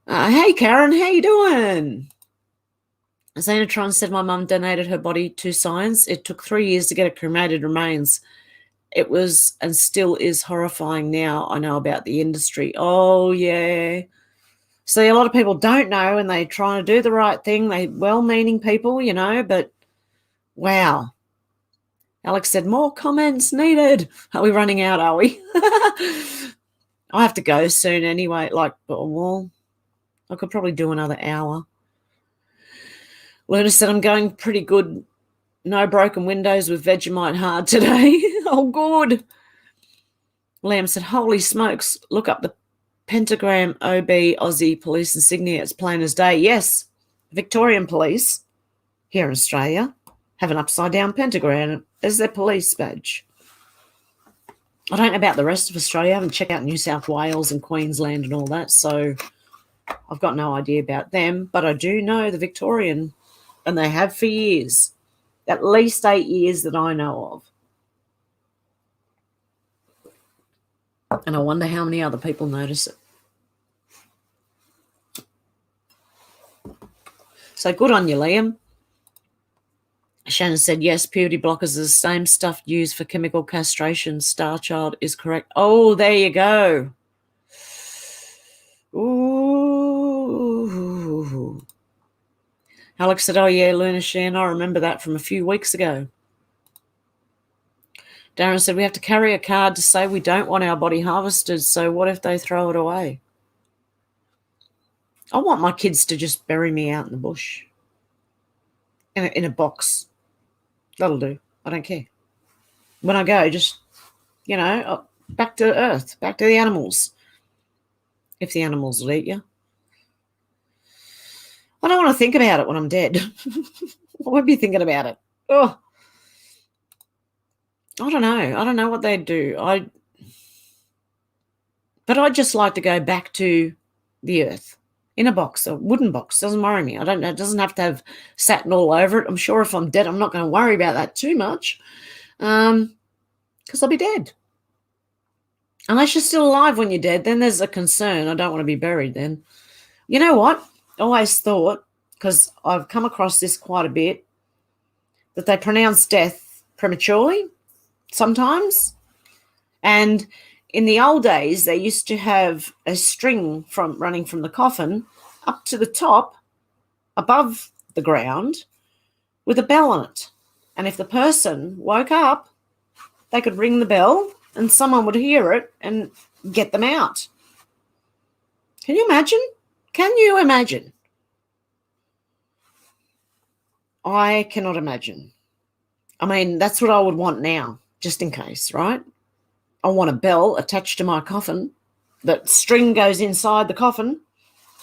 Hey, Karen, how you doing? Xenotron said my mum donated her body to science. It took 3 years to get it cremated remains. It was and still is horrifying now. I know about the industry. Oh, yeah. See, a lot of people don't know and they try to do the right thing. They well-meaning people, but wow. Alex said, more comments needed. Are we running out, are we? I have to go soon anyway. Well, I could probably do another hour. Luna said, I'm going pretty good. No broken windows with Vegemite hard today. Oh, good. Lamb said, holy smokes, look up the pentagram OB Aussie police insignia. It's plain as day. Yes, Victorian police here in Australia have an upside-down pentagram as their police badge. I don't know about the rest of Australia. I haven't checked out New South Wales and Queensland and all that, so I've got no idea about them. But I do know the Victorian, and they have for years, at least 8 years that I know of. And I wonder how many other people notice it. So good on you, Liam. Shannon said, yes, puberty blockers are the same stuff used for chemical castration. Star Child is correct. Oh, there you go. Ooh. Alex said, oh, yeah, Luna Shan, I remember that from a few weeks ago. Darren said, we have to carry a card to say we don't want our body harvested, so what if they throw it away? I want my kids to just bury me out in the bush. In a box. That'll do. I don't care. When I go, just, back to earth, back to the animals. If the animals will eat you. I don't want to think about it when I'm dead. I won't be thinking about it. Oh, I don't know. I don't know what they'd do. But I'd just like to go back to the earth in a box, a wooden box. Doesn't worry me. I don't know. It doesn't have to have satin all over it. I'm sure if I'm dead, I'm not going to worry about that too much because I'll be dead. Unless you're still alive when you're dead, then there's a concern. I don't want to be buried then. You know what? I always thought, because I've come across this quite a bit, that they pronounce death prematurely sometimes. And in the old days, they used to have a string running from the coffin up to the top above the ground with a bell on it. And if the person woke up, they could ring the bell and someone would hear it and get them out. Can you imagine? Can you imagine? I cannot imagine. I mean, that's what I would want now, just in case, right? I want a bell attached to my coffin. That string goes inside the coffin,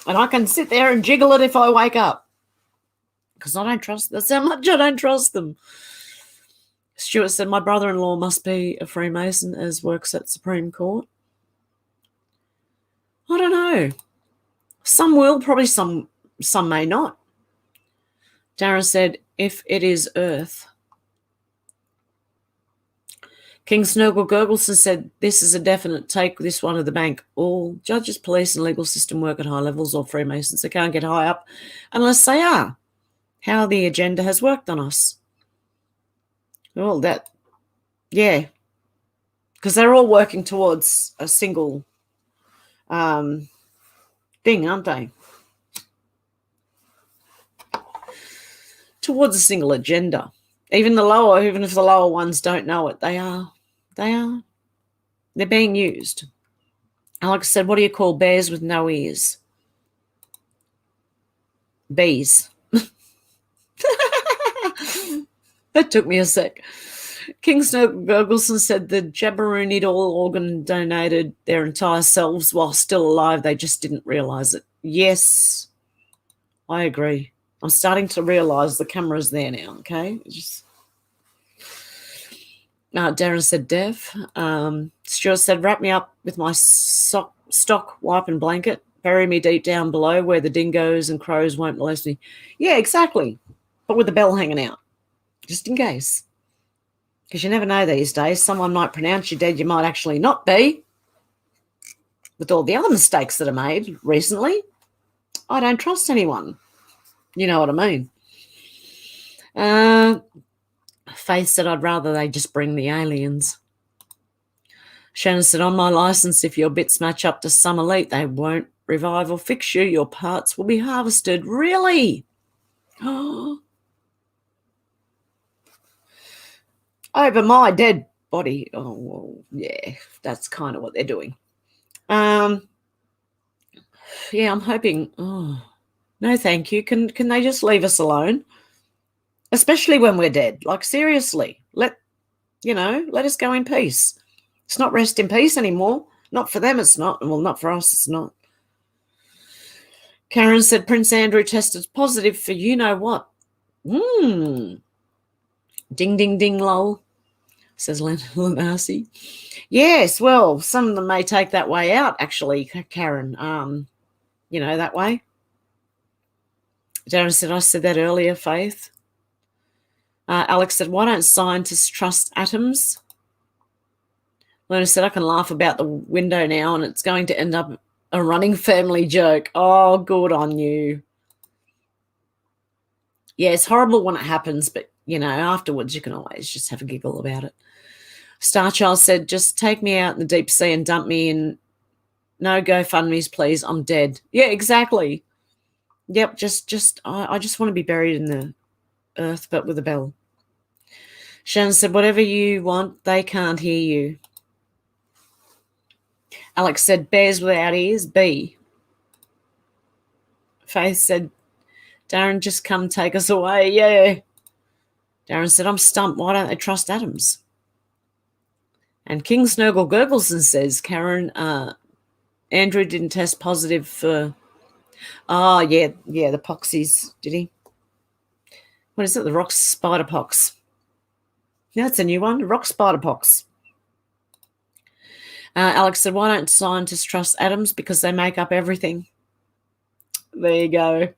and I can sit there and jiggle it if I wake up. Because I don't trust. That's how much I don't trust them. Stuart said, my brother-in-law must be a Freemason as works at Supreme Court. I don't know. Some will, probably some may not. Darren said, if it is Earth. King Snurgle Gurgleson said, this is a definite take this one to the bank. All judges, police and legal system work at high levels, or Freemasons. They can't get high up unless they are. How the agenda has worked on us. Well, that, yeah. Because they're all working towards a single thing, aren't they? Towards a single agenda. Even if the lower ones don't know it, they are. They're being used. Alex said, what do you call bears with no ears? Bees. That took me a sec. King Snow Gurgleson said the Jabberoonied all organ donated their entire selves while still alive. They just didn't realise it. Yes, I agree. I'm starting to realise the camera's there now, okay? Darren said, Dev. Stuart said, wrap me up with my stock wipe and blanket. Bury me deep down below where the dingoes and crows won't molest me. Yeah, exactly. But with the bell hanging out, just in case. Because you never know these days. Someone might pronounce you dead. You might actually not be. With all the other mistakes that are made recently, I don't trust anyone. You know what I mean? Faith said, I'd rather they just bring the aliens. Shannon said, on my license, if your bits match up to some elite, they won't revive or fix you. Your parts will be harvested. Really? Over my dead body. Oh, well, yeah, that's kind of what they're doing. Yeah, I'm hoping. Oh, no, thank you. Can they just leave us alone? Especially when we're dead. Like, seriously, let us go in peace. It's not rest in peace anymore. Not for them, it's not. Well, not for us, it's not. Karen said Prince Andrew tested positive for you know what. Ding, ding, ding, lol, says Lanasi. Yes, well, some of them may take that way out, actually, Karen. That way. Darren said, I said that earlier, Faith. Alex said, why don't scientists trust atoms? Luna said, I can laugh about the window now and it's going to end up a running family joke. Oh, good on you. Yeah, it's horrible when it happens, but, afterwards you can always just have a giggle about it. Starchild said, just take me out in the deep sea and dump me in. No GoFundMes, please. I'm dead. Yeah, exactly. Yep, I just want to be buried in the earth, but with a bell. Shannon said, whatever you want, they can't hear you. Alex said, bears without ears, B. Faith said, Darren, just come take us away. Yeah. Darren said, I'm stumped. Why don't they trust atoms? And King Snurgle Gurgleson says, Karen, Andrew didn't test positive for, the poxies, did he? What is it? The rock spider pox. That's a new one, rock spider pox. Alex said, why don't scientists trust atoms? Because they make up everything. There you go.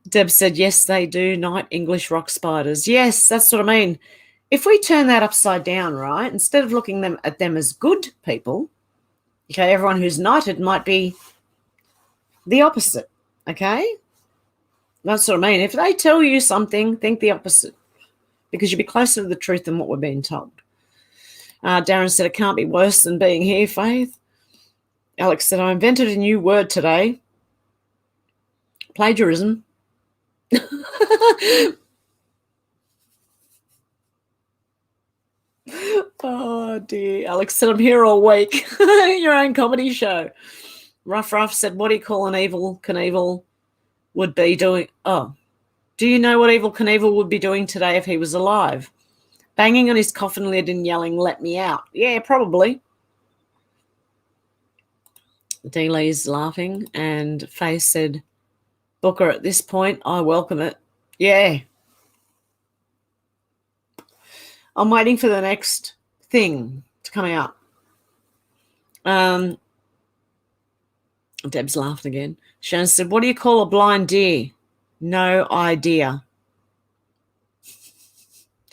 Deb said, yes, they do. Night English rock spiders. Yes, that's what I mean. If we turn that upside down, right, instead of looking at them as good people, okay, everyone who's knighted might be the opposite, okay? That's what I mean. If they tell you something, think the opposite, because you'll be closer to the truth than what we're being told. Darren said, it can't be worse than being here, Faith. Alex said, I invented a new word today. Plagiarism. Oh, dear. Alex said, I'm here all week. Your own comedy show. Ruff said, what do you call an Evil Knievel would be doing? Oh, do you know what Evil Knievel would be doing today if he was alive? Banging on his coffin lid and yelling, let me out. Yeah, probably. Dealey's laughing, and Faye said, Booker, at this point, I welcome it. Yeah. I'm waiting for the next thing to come out. Deb's laughed again. Shannon said, what do you call a blind deer? No idea.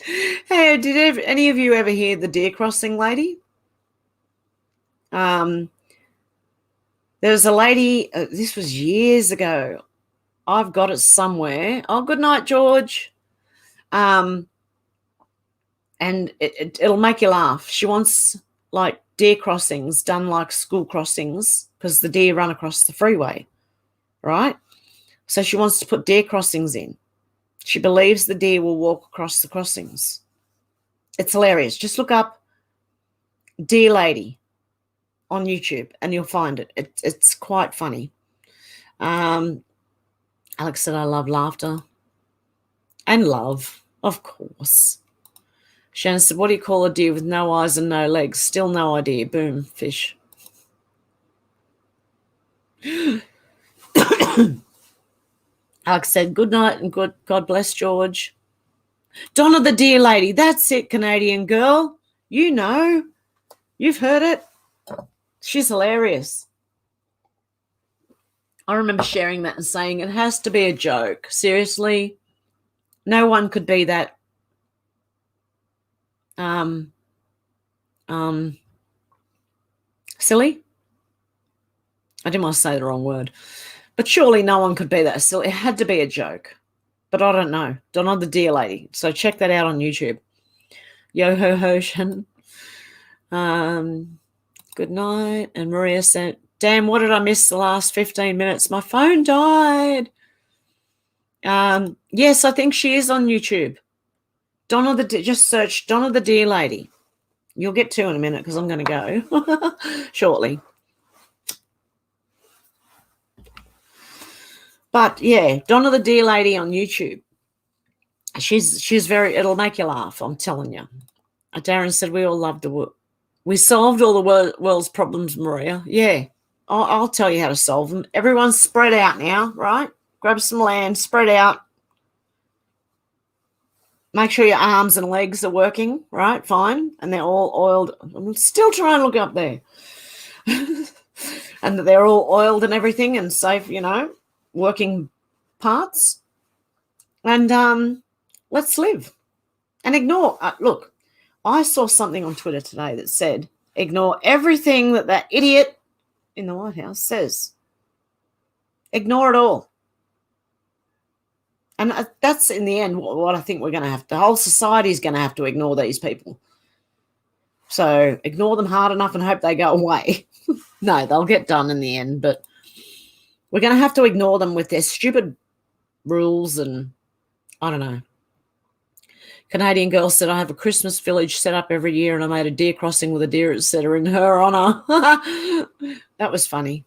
Hey, did any of you ever hear the deer crossing lady? There was a lady, this was years ago. I've got it somewhere. Oh, good night, George. And it'll make you laugh. She wants like deer crossings done like school crossings because the deer run across the freeway, right? So she wants to put deer crossings in. She believes the deer will walk across the crossings. It's hilarious. Just look up Deer Lady on YouTube and you'll find it. It's quite funny. Alex said, I love laughter. And love, of course. Shannon said, what do you call a deer with no eyes and no legs? Still no idea. Boom, fish. Alex said, good night and God bless, George. Donna the Deer Lady. That's it, Canadian girl. You know. You've heard it. She's hilarious. I remember sharing that and saying it has to be a joke. Seriously. No one could be that silly. I didn't want to say the wrong word. But surely no one could be that silly. It had to be a joke. But I don't know. Donna the Deer Lady. So check that out on YouTube. Yo-ho-ho-shan. Good night. And Maria said, damn, what did I miss the last 15 minutes? My phone died. Yes, I think she is on YouTube. Just search Donna the Deer Lady. You'll get to in a minute because I'm going to go shortly. But yeah, Donna the Deer Lady on YouTube. She's very, it'll make you laugh, I'm telling you. Darren said we all loved we solved all the world's problems, Maria. Yeah, I'll tell you how to solve them. Everyone's spread out now, right? Grab some land, spread out. Make sure your arms and legs are working, right? Fine. And they're all oiled. I'm still trying to look up there. And they're all oiled and everything and safe, working parts. And let's live. And ignore. Look, I saw something on Twitter today that said, ignore everything that idiot in the White House says. Ignore it all. And that's, in the end, what I think we're going to have. The whole society is going to have to ignore these people. So ignore them hard enough and hope they go away. No, they'll get done in the end. But we're going to have to ignore them with their stupid rules and I don't know. Canadian girl said, I have a Christmas village set up every year and I made a deer crossing with a deer, etc. in her honour. That was funny.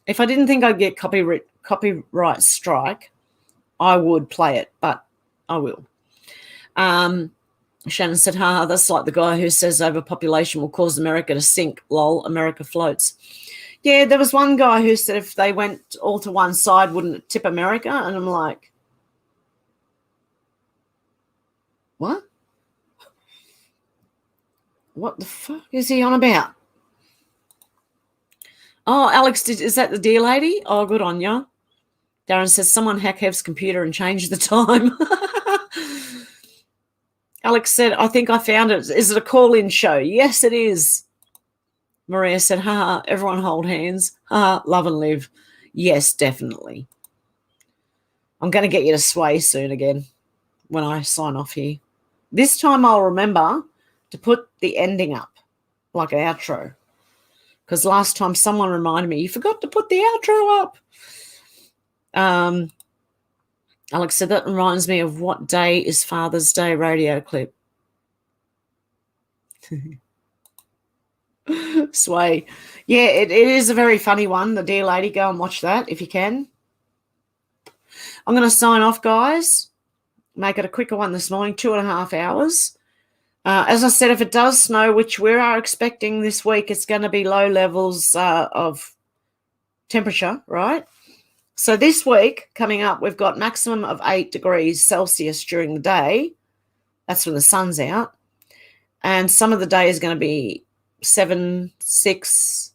If I didn't think I'd get copyright strike, I would play it, but I will. Shannon said, that's like the guy who says overpopulation will cause America to sink. Lol, America floats. Yeah, there was one guy who said if they went all to one side, wouldn't it tip America? And I'm like, what? What the fuck is he on about? Oh, Alex, is that the Deer Lady? Oh, good on ya. Darren says, someone hack Hev's computer and change the time. Alex said, I think I found it. Is it a call-in show? Yes, it is. Maria said, everyone hold hands. Love and live. Yes, definitely. I'm going to get you to sway soon again when I sign off here. This time I'll remember to put the ending up, like an outro. Because last time someone reminded me, you forgot to put the outro up. Alex said, that reminds me of what day is Father's Day radio clip. Sway. Yeah, it is a very funny one, the Dear Lady. Go and watch that if you can. I'm going to sign off, guys. Make it a quicker one this morning, 2.5 hours. As I said, if it does snow, which we are expecting this week, it's going to be low levels of temperature, right? So this week coming up, we've got maximum of 8 degrees Celsius during the day. That's when the sun's out. And some of the day is going to be 7, 6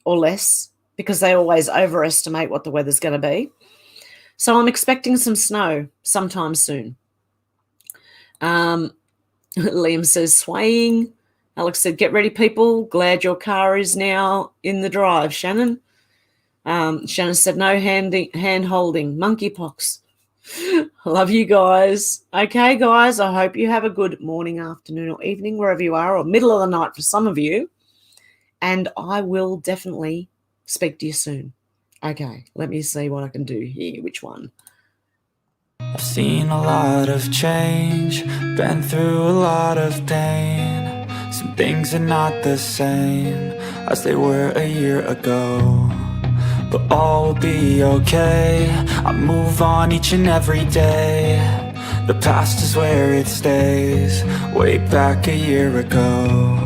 or less. because they always overestimate what the weather's going to be. So I'm expecting some snow sometime soon. Liam says, swaying. Alex said, get ready, people. Glad your car is now in the drive, Shannon. Shannon said, no hand holding, monkeypox. Love you guys. Okay, guys, I hope you have a good morning, afternoon, or evening, wherever you are, or middle of the night for some of you. And I will definitely speak to you soon. Okay, let me see what I can do here. Which one? I've seen a lot of change, been through a lot of pain. Some things are not the same as they were a year ago, but all will be okay. I move on each and every day. The past is where it stays, way back a year ago.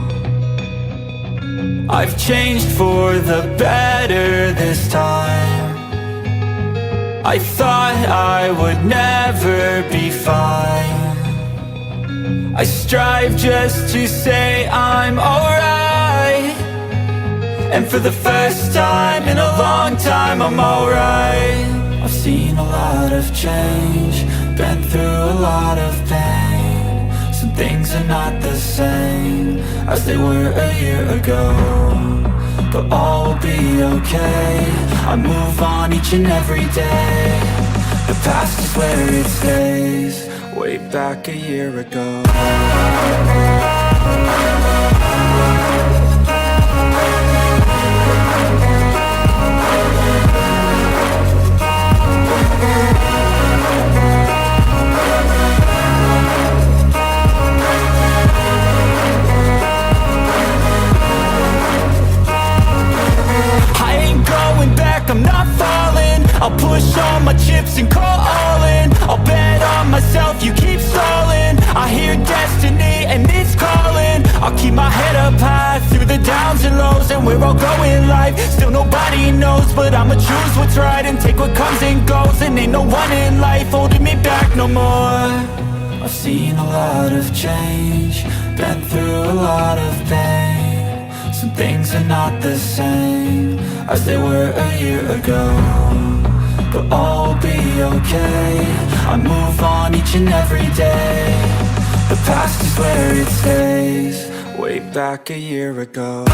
I've changed for the better this time. I thought I would never be fine. I strive just to say I'm alright, and for the first time in a long time I'm alright. I've seen a lot of change, been through a lot of pain. Some things are not the same as they were a year ago, but all will be okay. I move on each and every day. The past is where it stays, way back a year ago. I'm not falling. I'll push all my chips and call all in. I'll bet on myself, you keep stalling. I hear destiny and it's calling. I'll keep my head up high through the downs and lows, and where I'll go in life still nobody knows, but I'ma choose what's right and take what comes and goes. And ain't no one in life holding me back no more. I've seen a lot of change, been through a lot of pain. Some things are not the same as they were a year ago, but all will be okay. I move on each and every day. The past is where it stays, way back a year ago.